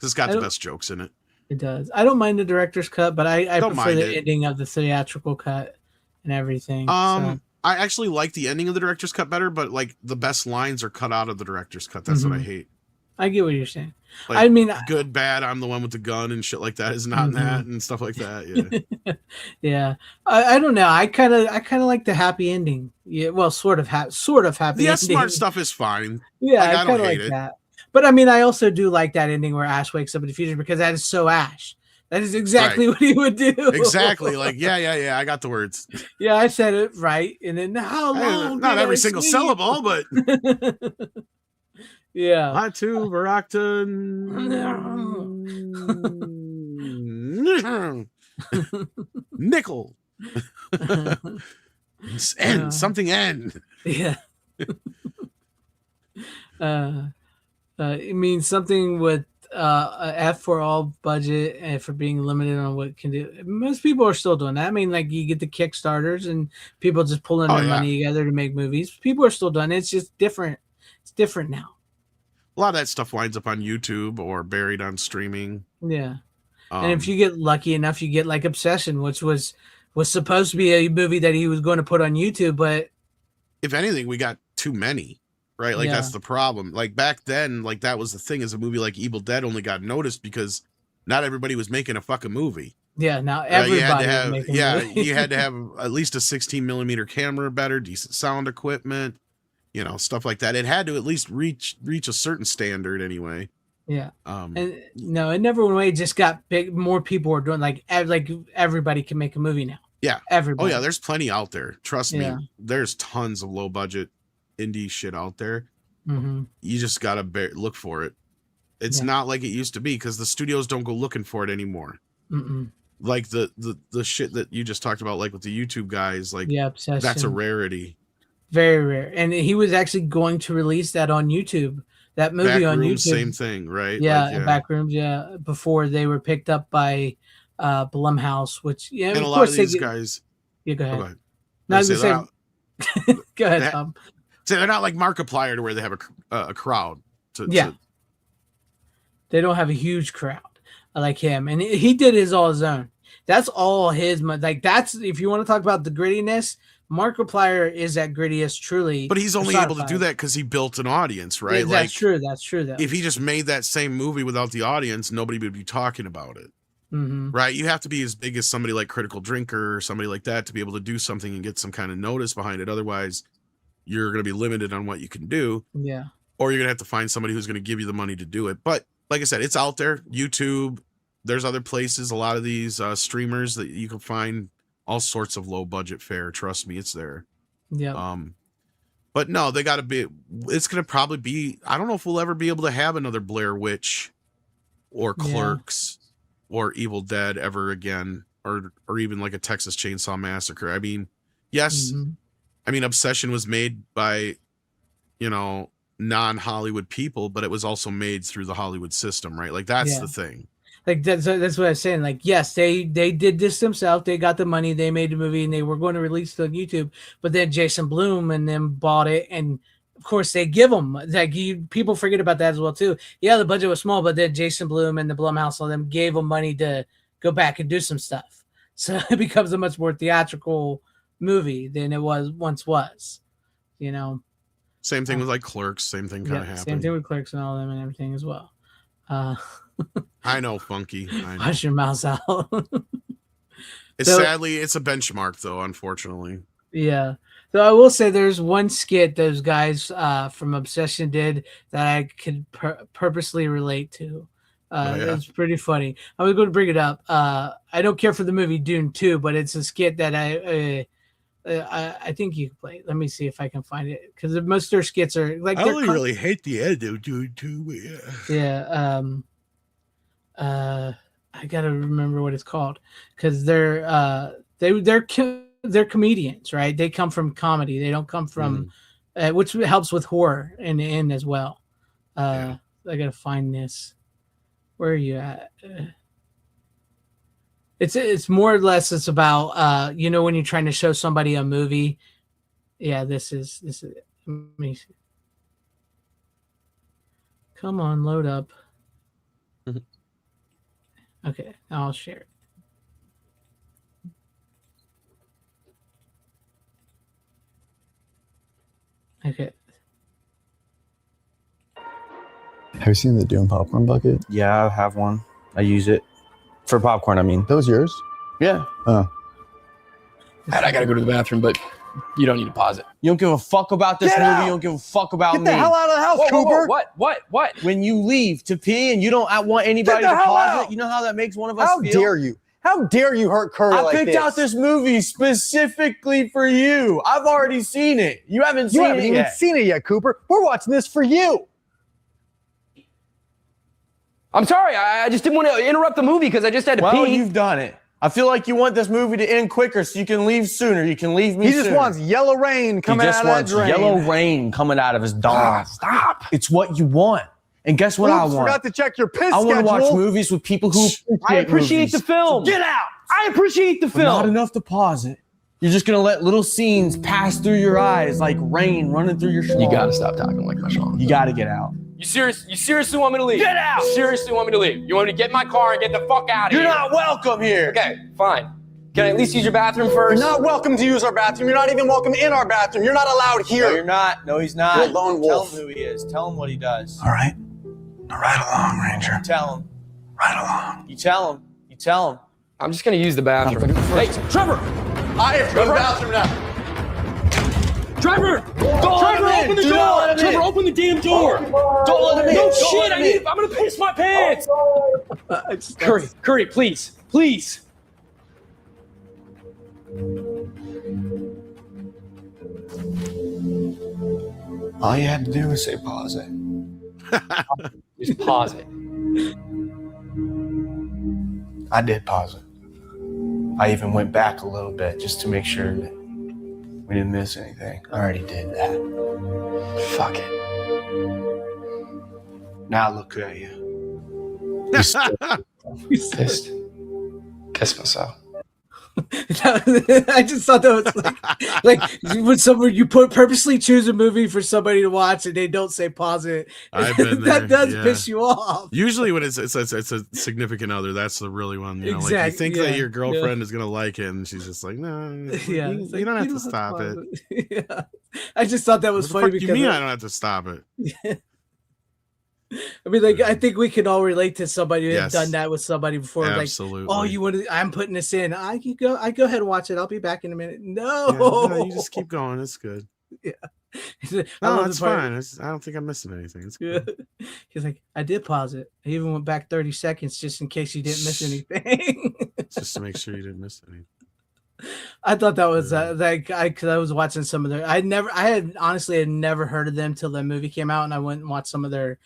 It's got the best jokes in it. It does. I don't mind the director's cut, but I prefer the ending of the theatrical cut and everything. I actually like the ending of the director's cut better, but like the best lines are cut out of the director's cut. That's what I hate. I get what you're saying. Like, I mean, good, bad, I'm the one with the gun and shit like that is not in that and stuff like that. Yeah. Yeah. I don't know. I kind of like the happy ending. Yeah. Well, sort of happy. The ending. Smart stuff is fine. Yeah. I kind of like that. But I mean, I also do like that ending where Ash wakes up in the future because that is so Ash. That is exactly what he would do. Exactly. Like, yeah. I got the words. Yeah, I said it right. And then how long? Not every single syllable, but. Yeah. I too, Barakta. Nickel. End. Something end. Yeah. It means something with a F for all budget and for being limited on what can do. Most people are still doing that. I mean, like you get the Kickstarters and people just pulling their money together to make movies. People are still doing it. It's just different. It's different now. A lot of that stuff winds up on YouTube or buried on streaming. Yeah. And if you get lucky enough, you get like Obsession, which was supposed to be a movie that he was going to put on YouTube, but if anything, we got too many. Right, like that's the problem. Like back then, like that was the thing. Is a movie like Evil Dead only got noticed because not everybody was making a fucking movie. Yeah, now everybody. You had to have at least a 16mm camera, better, decent sound equipment, you know, stuff like that. It had to at least reach a certain standard anyway. Yeah. And no, it never went away. It just got big. More people are doing like everybody can make a movie now. Yeah, everybody. Oh yeah, there's plenty out there. Trust me, there's tons of low budget indie shit out there. You just gotta look for it. It's not like it used to be because the studios don't go looking for it anymore. Like the shit that you just talked about, like with the YouTube guys, like Obsession. That's a rarity. Very rare. And he was actually going to release that on YouTube that movie on YouTube. Same thing, right? Yeah, Like, Backrooms. Yeah, before they were picked up by Blumhouse, which and of a lot course of they these get. guys. Yeah, go Oh, ahead. go ahead. No, I was Say gonna say. Go ahead, that- Tom. So they're not like Markiplier to where they have a crowd. Yeah. They don't have a huge crowd like him, and he did his all his own. That's all his. Like that's if you want to talk about the grittiness, Markiplier is that grittiest, truly. But he's only able to do that because he built an audience, right? Yeah, that's true. That's true. Though. If he just made that same movie without the audience, nobody would be talking about it. Mm-hmm. Right? You have to be as big as somebody like Critical Drinker or somebody like that to be able to do something and get some kind of notice behind it. Otherwise, you're going to be limited on what you can do. Yeah. Or you're going to have to find somebody who's going to give you the money to do it. But like I said, it's out there. YouTube, there's other places, a lot of these streamers that you can find all sorts of low budget fare. Trust me, it's there. Yeah. But no, they got to be, it's going to probably be, I don't know if we'll ever be able to have another Blair Witch or Clerks or Evil Dead ever again, or even like a Texas Chainsaw Massacre. I mean, yes, I mean, Obsession was made by, you know, non-Hollywood people, but it was also made through the Hollywood system, right? Like that's the thing. Like that's what I was saying. Like, yes, they did this themselves. They got the money. They made the movie, and they were going to release it on YouTube. But then Jason Blum and them bought it, and of course they give them like people forget about that as well too. Yeah, the budget was small, but then Jason Blum and the Blumhouse all them gave them money to go back and do some stuff. So it becomes a much more theatrical movie than it once was. You know. Same thing with like Clerks. Same thing kind of happened. Same thing with Clerks and all them and everything as well. I know, Funky. I know. Wash your mouth out. Sadly, it's a benchmark, though, unfortunately. Yeah. So I will say there's one skit those guys from Obsession did that I could purposely relate to. It's pretty funny. I was going to bring it up. I don't care for the movie Dune 2, but it's a skit that I think you can play it. Let me see if I can find it, because most of their skits are like. I only really hate the end of Dune 2, but yeah. I gotta remember what it's called, because they're comedians, right? They come from comedy. They don't come from, which helps with horror in the end as well. I gotta find this. Where are you at? It's more or less it's about you know, when you're trying to show somebody a movie. Yeah, this is it. Let me see. Come on, load up. Okay, I'll share it. Okay. Have you seen the Doom popcorn bucket? Yeah, I have one. I use it for popcorn. I mean, That was yours? yeah. Oh. I gotta go to the bathroom, but you don't need to pause it. You don't give a fuck about this Get movie. out! You don't give a fuck about Get me. the hell out of the house, Whoa, whoa, Cooper! whoa, what? When you leave to pee and you don't want anybody Get to the hell pause out! it, you know how that makes one of us How feel? dare you? How dare you hurt Curry I like picked out this movie specifically for you. I've already seen it. You haven't You seen haven't it even yet. seen it yet, Cooper. We're watching this for you. I'm sorry, I just didn't want to interrupt the movie because I just had to Well, pee. you've done it. I feel like you want this movie to end quicker so you can leave sooner. You can leave me He sooner. just wants yellow rain coming out of that drain. yellow rain coming out of his dong. Stop. It's what you want. And guess what I Oops, want? forgot to check your piss I want to schedule. watch movies with people who I appreciate movies. the film. Get out! I appreciate the But not film. enough to pause it. You're just gonna let little scenes pass through your eyes like rain running through your. You gotta stop talking like my Sean. You gotta get out. You seriously want me to leave? Get out! You seriously want me to leave? You want me to get in my car and get the fuck out of You're here? not welcome here. Okay, fine. Can I at least use your bathroom You're first? not welcome to use our bathroom. You're not even welcome in our bathroom. You're not allowed here. No, you're not. No, he's not. You're a lone wolf. Tell him who he is. Tell him what he does. All right. Now ride along, Ranger. Tell him. Ride along. You tell him. You tell him. I'm just gonna use the bathroom. Hey, Trevor! I have to go to the bathroom now. Trevor! Trevor, Open the do not door! let him in. Trevor, open the damn door! Don't let him in. No Don't shit! let him in. I'm gonna piss my pants! Curry, please, please. All you had to do was say pause it. Just pause it. I did pause it. I even went back a little bit just to make sure that we didn't miss anything. I already did that. Fuck it. Now look at you. You still pissed. Kiss myself. I just thought that was like when someone you purposely choose a movie for somebody to watch and they don't say pause it. I've been there. That does yeah. piss you off. Usually when it's a significant other, that's the really one. You know, like you Exactly, think yeah, that your girlfriend yeah. is gonna like it, and she's just like, no, Yeah, you, it's you like, don't have to stop pause it. Yeah, I just thought that was What the funny fuck because you mean I don't have to stop it? I mean, like, I think we can all relate to somebody who Yes. had done that with somebody before. Absolutely. Like, oh, you want to? I'm putting this in. I go ahead and watch it. I'll be back in a minute. No, Yeah, no, you just keep going. It's good. Yeah. No, love it's the part- fine. I don't think I'm missing anything. It's Yeah. good. He's like, I did pause it. I even went back 30 seconds just in case you didn't miss anything. Just to make sure you didn't miss anything. I thought that was because I was watching some of their. I had honestly never heard of them till the movie came out, and I went and watched some of their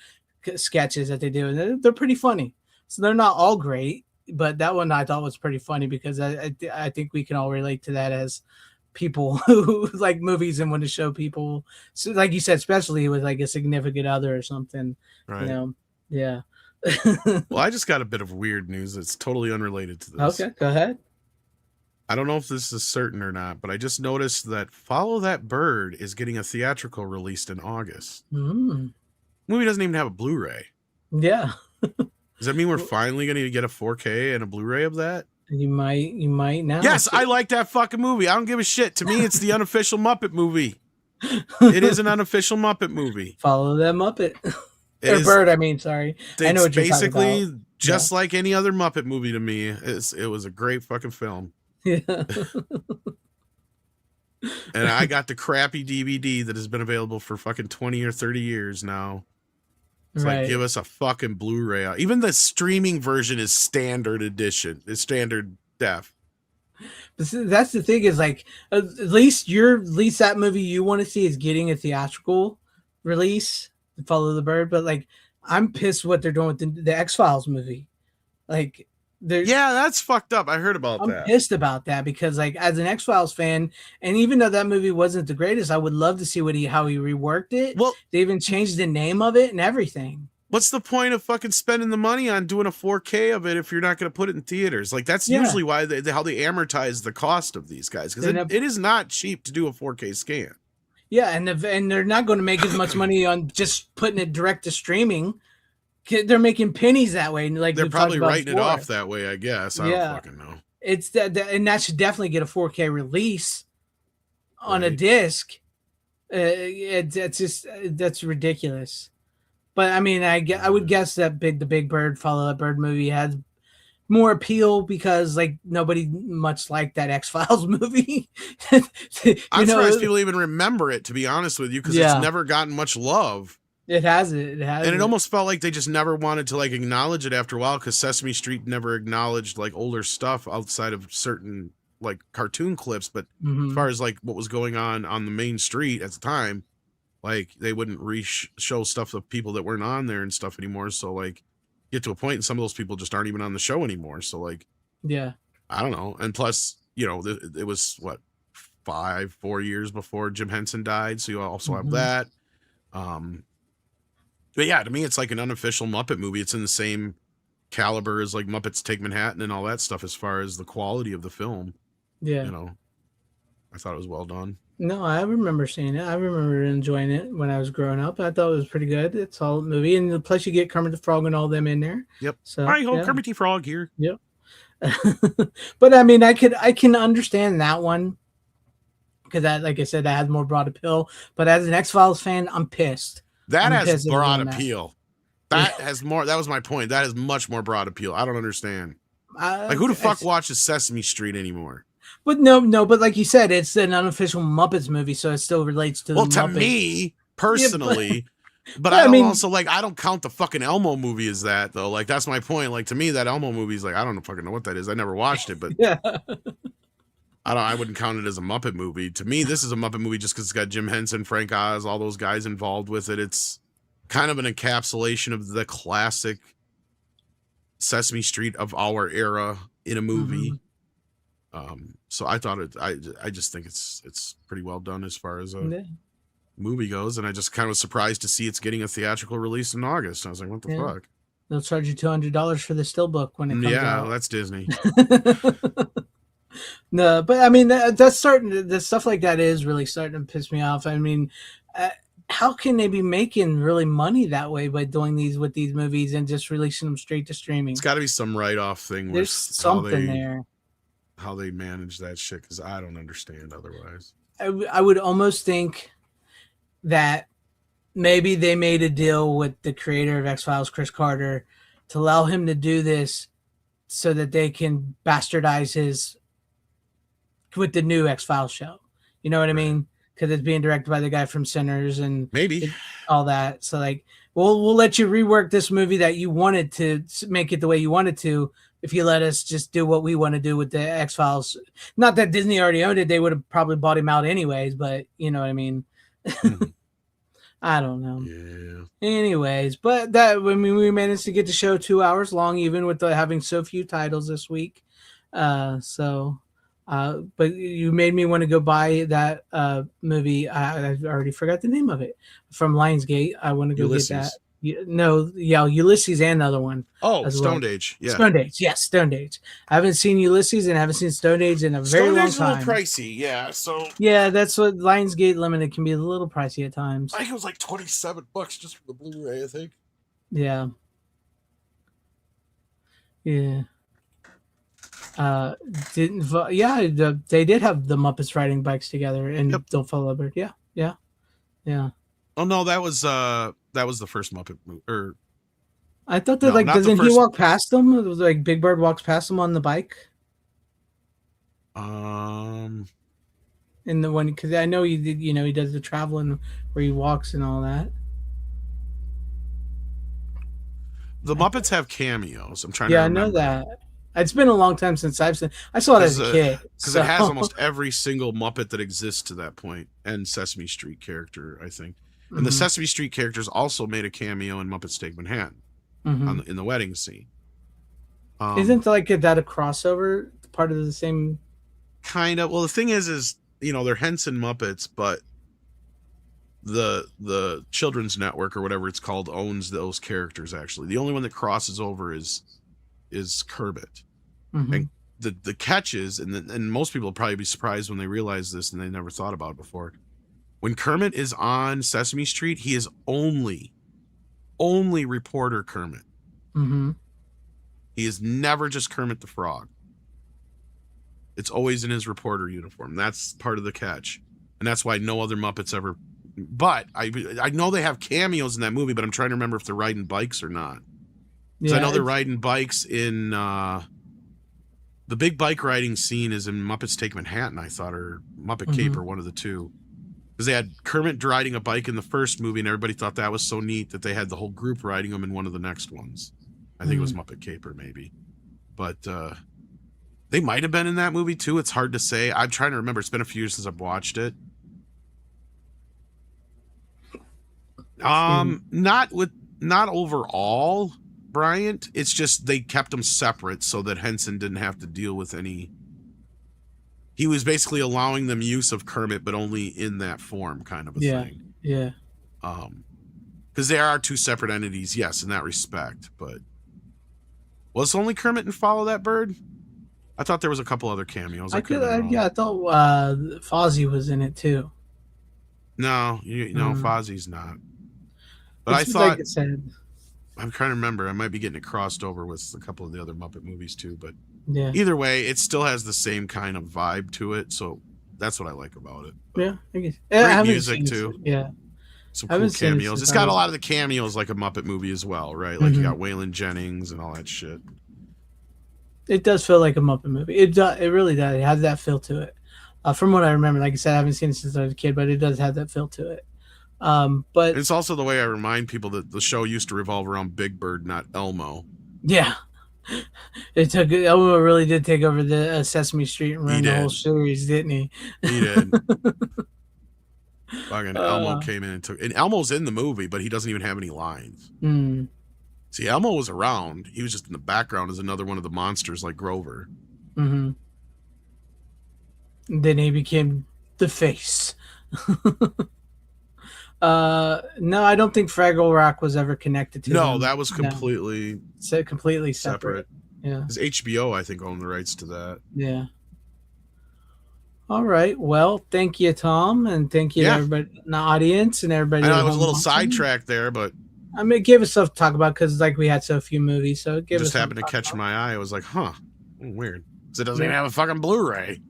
sketches that they do, and they're pretty funny. So they're not all great, but that one I thought was pretty funny because I think we can all relate to that as people who like movies and want to show people. So like you said, especially with like a significant other or something. Right. You know, yeah. Well, I just got a bit of weird news that's totally unrelated to this. Okay, go ahead. I don't know if this is certain or not, but I just noticed that Follow That Bird is getting a theatrical released in August. Mm. Movie doesn't even have a Blu-ray. Yeah. Does that mean we're finally going to get a 4K and a Blu-ray of that? You might now. Yes, I like that fucking movie. I don't give a shit. To me, it's the unofficial Muppet movie. It is an unofficial Muppet movie. Follow that Muppet. It is, Bird, I mean, sorry. I know what you're basically talking about. just like any other Muppet movie to me. It was a great fucking film. Yeah. And I got the crappy DVD that has been available for fucking 20 or 30 years now. It's like, give us a fucking Blu-ray. Even the streaming version is standard edition. It's standard def. But see, that's the thing is like, at least that movie you want to see is getting a theatrical release, Follow the Bird. But like, I'm pissed what they're doing with the X-Files movie. Like, yeah, that's fucked up. I heard about I'm that. pissed about that because like as an X-Files fan, and even though that movie wasn't the greatest, I would love to see how he reworked it. Well, they even changed the name of it and everything. What's the point of fucking spending the money on doing a 4K of it if you're not going to put it in theaters? Like that's usually why how they amortize the cost of these guys, because it is not cheap to do a 4K scan. Yeah, and they're not going to make as much money on just putting it direct to streaming. They're making pennies that way. Like they're probably writing it off that way, I guess. I don't fucking know. It's that, and that should definitely get a 4K release on a disc. That's ridiculous. But I mean, I would guess that the Big Bird, Follow That Bird movie has more appeal because like nobody much liked that X-Files movie. I'm surprised people even remember it, to be honest with you, because it's never gotten much love. It hasn't. And it almost felt like they just never wanted to like acknowledge it after a while, because Sesame Street never acknowledged like older stuff outside of certain like cartoon clips. But as far as like what was going on the main street at the time, like they wouldn't show stuff of people that weren't on there and stuff anymore. So like get to a point and some of those people just aren't even on the show anymore. So like, yeah, I don't know. And plus, you know, it was what 4 years before Jim Henson died. So you also have that. But yeah, to me, it's like an unofficial Muppet movie. It's in the same caliber as like Muppets Take Manhattan and all that stuff as far as the quality of the film. Yeah. You know, I thought it was well done. No, I remember seeing it. I remember enjoying it when I was growing up. I thought it was pretty good. It's all movie. And plus you get Kermit the Frog and all them in there. Yep. So I hold Kermit the Frog here. Yep. But I mean, I can understand that one. Because that, like I said, that has more broad appeal. But as an X-Files fan, I'm pissed. That has broad appeal. That has more. That was my point. That has much more broad appeal. I don't understand. Like, who the fuck watches Sesame Street anymore? But no. But like you said, it's an unofficial Muppets movie, so it still relates to. Well, the to Muppets. Me personally, but I mean, also like I don't count the fucking Elmo movie as that though. Like that's my point. Like to me, that Elmo movie is like I don't fucking know what that is. I never watched it, but yeah. I wouldn't count it as a Muppet movie. To me, this is a Muppet movie just because it's got Jim Henson, Frank Oz, all those guys involved with it. It's kind of an encapsulation of the classic Sesame Street of our era in a movie. So I thought I just think it's pretty well done as far as movie goes, and I just kind of was surprised to see it's getting a theatrical release in August. I was like, what the Yeah. fuck? They'll charge you $200 for the steelbook when it comes Yeah, out. that's Disney. No, but I mean that's starting. The stuff like that is really starting to piss me off. I mean, how can they be making really money that way by doing these with these movies and just releasing them straight to streaming? It's got to be some write-off thing. There's something there. How they manage that shit, because I don't understand otherwise. I would almost think that maybe they made a deal with the creator of X-Files, Chris Carter, to allow him to do this so that they can bastardize his with the new X-Files show. You know what I mean? Because it's being directed by the guy from Sinners and Maybe all that. So like, we'll let you rework this movie that you wanted to make it the way you wanted to. If you let us just do what we want to do with the X-Files. Not that Disney already owned it. They would have probably bought him out anyways, but you know what I mean? I don't know. Yeah. Anyways, but that, I mean, we managed to get the show 2 hours long, even with having so few titles this week. But you made me want to go buy that movie. I already forgot the name of it, from Lionsgate. I want to go Ulysses. get that. Ulysses and the other one. Oh, as Stone well. Age. Yeah. Stone Age. Yes, Stone Age. I haven't seen Ulysses and I haven't seen Stone Age in a very long time. Stone Age's a little pricey, yeah. So yeah, that's what Lionsgate Limited can be, a little pricey at times. I think it was like $27 just for the Blu-ray, I think. Yeah. Yeah. They did have the Muppets riding bikes together and Don't Follow Bird. Yeah. Oh no, that was the first Muppet movie. Or I thought that doesn't he walk past them? It was like Big Bird walks past them on the bike. In the one, because I know he did. He does the traveling where he walks and all that. The Muppets have cameos. I'm trying to remember. I know that. It's been a long time since I've seen. I saw it as a kid because it has almost every single Muppet that exists to that point, and Sesame Street character, I think. And the Sesame Street characters also made a cameo in Muppets Take Manhattan in the wedding scene. Isn't that a crossover? Part of the same. Kind of. Well, the thing is they're Henson Muppets, but the Children's Network or whatever it's called owns those characters. Actually, the only one that crosses over is Kermit. And the catch is, and most people will probably be surprised when they realize this, and they never thought about it before. When Kermit is on Sesame Street, he is only reporter Kermit. He is never just Kermit the Frog. It's always in his reporter uniform. That's part of the catch, and that's why no other Muppets ever. But I know they have cameos in that movie, but I'm trying to remember if they're riding bikes or not. Because I know they're riding bikes in the big bike riding scene is in Muppets Take Manhattan, I thought, or Muppet Caper, one of the two. Because they had Kermit riding a bike in the first movie, and everybody thought that was so neat that they had the whole group riding them in one of the next ones. I think it was Muppet Caper, maybe. But they might have been in that movie, too. It's hard to say. I'm trying to remember. It's been a few years since I've watched it. Not overall, Bryant. It's just they kept them separate so that Henson didn't have to deal with any... He was basically allowing them use of Kermit, but only in that form, kind of a thing. Yeah. Because they are two separate entities, yes, in that respect. But was only Kermit and Follow That Bird? I thought there was a couple other cameos. I thought Fozzie was in it too. No, Fozzie's not. But I thought, like I said, I'm trying to remember. I might be getting it crossed over with a couple of the other Muppet movies too. But yeah, either way, it still has the same kind of vibe to it. So that's what I like about it. But yeah, I guess. Great music too. Yeah, some cool cameos. It's got a lot of the cameos like a Muppet movie as well, right? Like you got Waylon Jennings and all that shit. It does feel like a Muppet movie. It really does. It has that feel to it. From what I remember, like I said, I haven't seen it since I was a kid, but it does have that feel to it. But it's also the way I remind people that the show used to revolve around Big Bird, not Elmo. Yeah, Elmo really did take over the Sesame Street and run the whole series, didn't he? He did. Fucking Elmo came in and took. And Elmo's in the movie, but he doesn't even have any lines. See, Elmo was around. He was just in the background as another one of the monsters, like Grover. Then he became the face. No, I don't think Fraggle Rock was ever connected to No, them. that was completely So completely separate. Yeah. Because HBO, I think, owned the rights to that. Yeah. All right. Well, thank you, Tom, and thank you to Yeah. everybody in the audience and everybody. I know at I was a home little watching. sidetracked there, but I mean, it gave us stuff to talk about because like we had so few movies, so it it gave just us happened to something catch talk my eye. I was like, huh, weird. Because it doesn't Yeah. even have a fucking Blu-ray.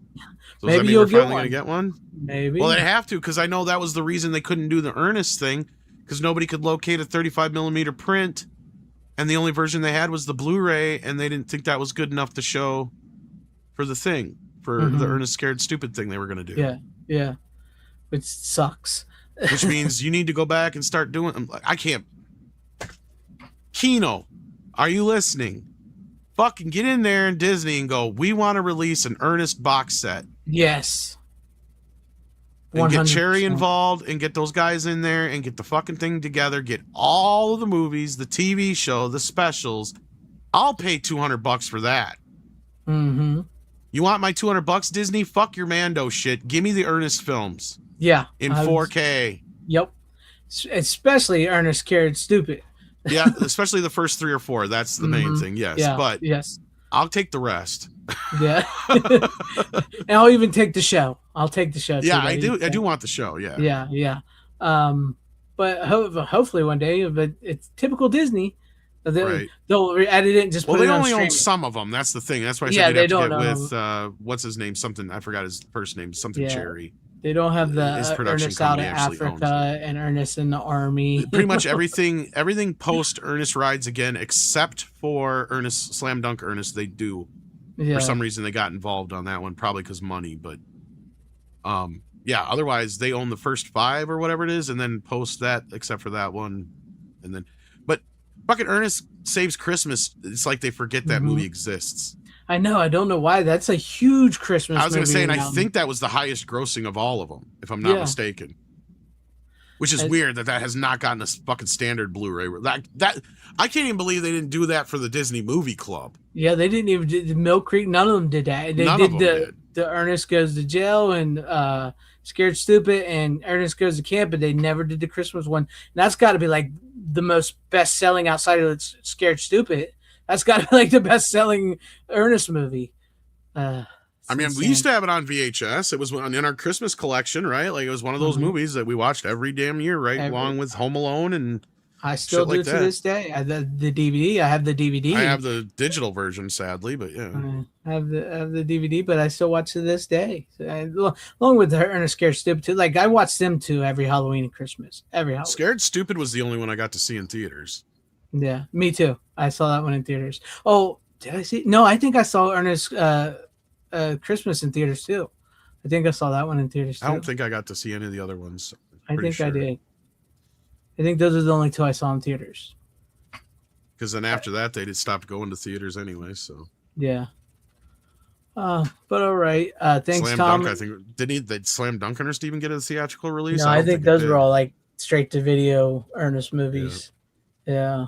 So Maybe does that mean you'll we're get finally one. going to get one? about. Maybe. Well, they have to, because I know that was the reason they couldn't do the Ernest thing, because nobody could locate a 35mm print, and the only version they had was the Blu-ray, and they didn't think that was good enough to show for the thing, for the Ernest Scared Stupid thing they were going to do. Yeah. Yeah. Which sucks. Which means you need to go back and start doing. I can't. Kino, are you listening? Fucking get in there in Disney and go, we want to release an Ernest box set. Yes. And get 100%. Cherry involved and get those guys in there and get the fucking thing together. Get all of the movies, the TV show, the specials. I'll pay $200 for that. Mm-hmm. You want my $200, Disney? Fuck your Mando shit. Give me the Ernest films Yeah. in 4K. Yep. Especially Ernest Scared Stupid. Yeah, especially the first 3 or 4. That's the main thing. Yes, Yeah. but yes. I'll take the rest. Yeah. And I'll even take the show. I'll take the show. Yeah, too, I buddy. do. I do want the show. Yeah. Yeah. Yeah. But hopefully one day, but it's typical Disney. Right. They'll edit it and just Well, put they it on only own streaming. some of them. That's the thing. That's why I Yeah, said they they'd have to don't get with what's his name? Something I forgot his first name. Something Yeah. Cherry. They don't have His the production Ernest out of company actually owns Africa and Ernest in the army. Pretty much everything post Ernest Rides Again, except for Ernest Slam Dunk Ernest, they do. Yeah. For some reason, they got involved on that one, probably because money. But yeah. Otherwise, they own the first 5 or whatever it is, and then post that, except for that one, and then. But fucking Ernest Saves Christmas. It's like they forget that movie exists. I know. I don't know why. That's a huge Christmas. I was going to say, and I movie. think that was the highest grossing of all of them, if I'm not mistaken. Which is weird that has not gotten a fucking standard Blu-ray. That I can't even believe they didn't do that for the Disney Movie Club. Yeah, they didn't even do the Mill Creek. None of them did that. They None did of them did. the Ernest Goes to Jail and Scared Stupid and Ernest Goes to Camp, but they never did the Christmas one. And that's got to be like the most best-selling outside of Scared Stupid. That's got to be like the best-selling Ernest movie. I mean, we used to have it on VHS. It was in our Christmas collection, right? Like it was one of those movies that we watched every damn year, right? Along with Home Alone and I still do like to that. this day. I have the DVD. I have the DVD. I have the digital version, sadly, but yeah. I have the DVD, but I still watch to this day. Along with Ernest Scared Stupid too. Like I watch them too every Halloween and Christmas. Every Halloween. Scared Stupid was the only one I got to see in theaters. Yeah, me too. I saw that one in theaters. Oh, did I see? No, I think I saw Ernest Christmas in theaters too. I think I saw that one in theaters too. I don't think I got to see any of the other ones. I think I did. I think those are the only 2 I saw in theaters. Because then after that, they just stopped going to theaters anyway. So yeah. But all right. Thanks, Slam Tom. Dunk, I think did Slam Dunk Ernest even get a theatrical release? No, I don't think it those did. were all like straight to video Ernest movies. Yeah.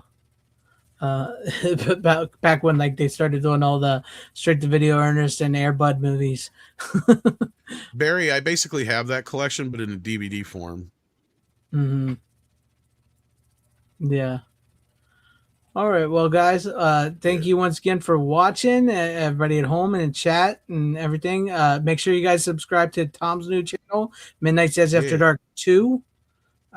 Back when like they started doing all the straight to video Ernest and Air Bud movies. Barry, I basically have that collection, but in a DVD form. Mm-hmm. Yeah. All right. Well, guys, thank you once again for watching. Everybody at home and in chat and everything. Make sure you guys subscribe to Tom's new channel, Midnight Says After Dark 2,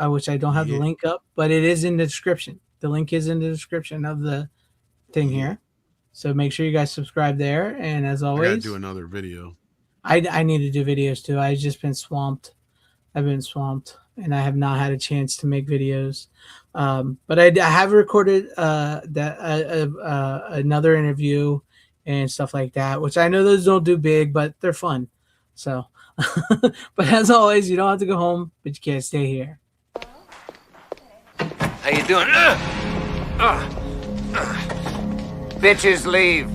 which I don't have the link up, but it is in the description. The link is in the description of the thing here. So make sure you guys subscribe there. And as always, I gotta do another video. I need to do videos too. I've just been swamped. I've been swamped and I have not had a chance to make videos. But I have recorded another interview and stuff like that, which I know those don't do big, but they're fun. So, but as always, you don't have to go home, but you can't stay here. How you doing? Bitches leave.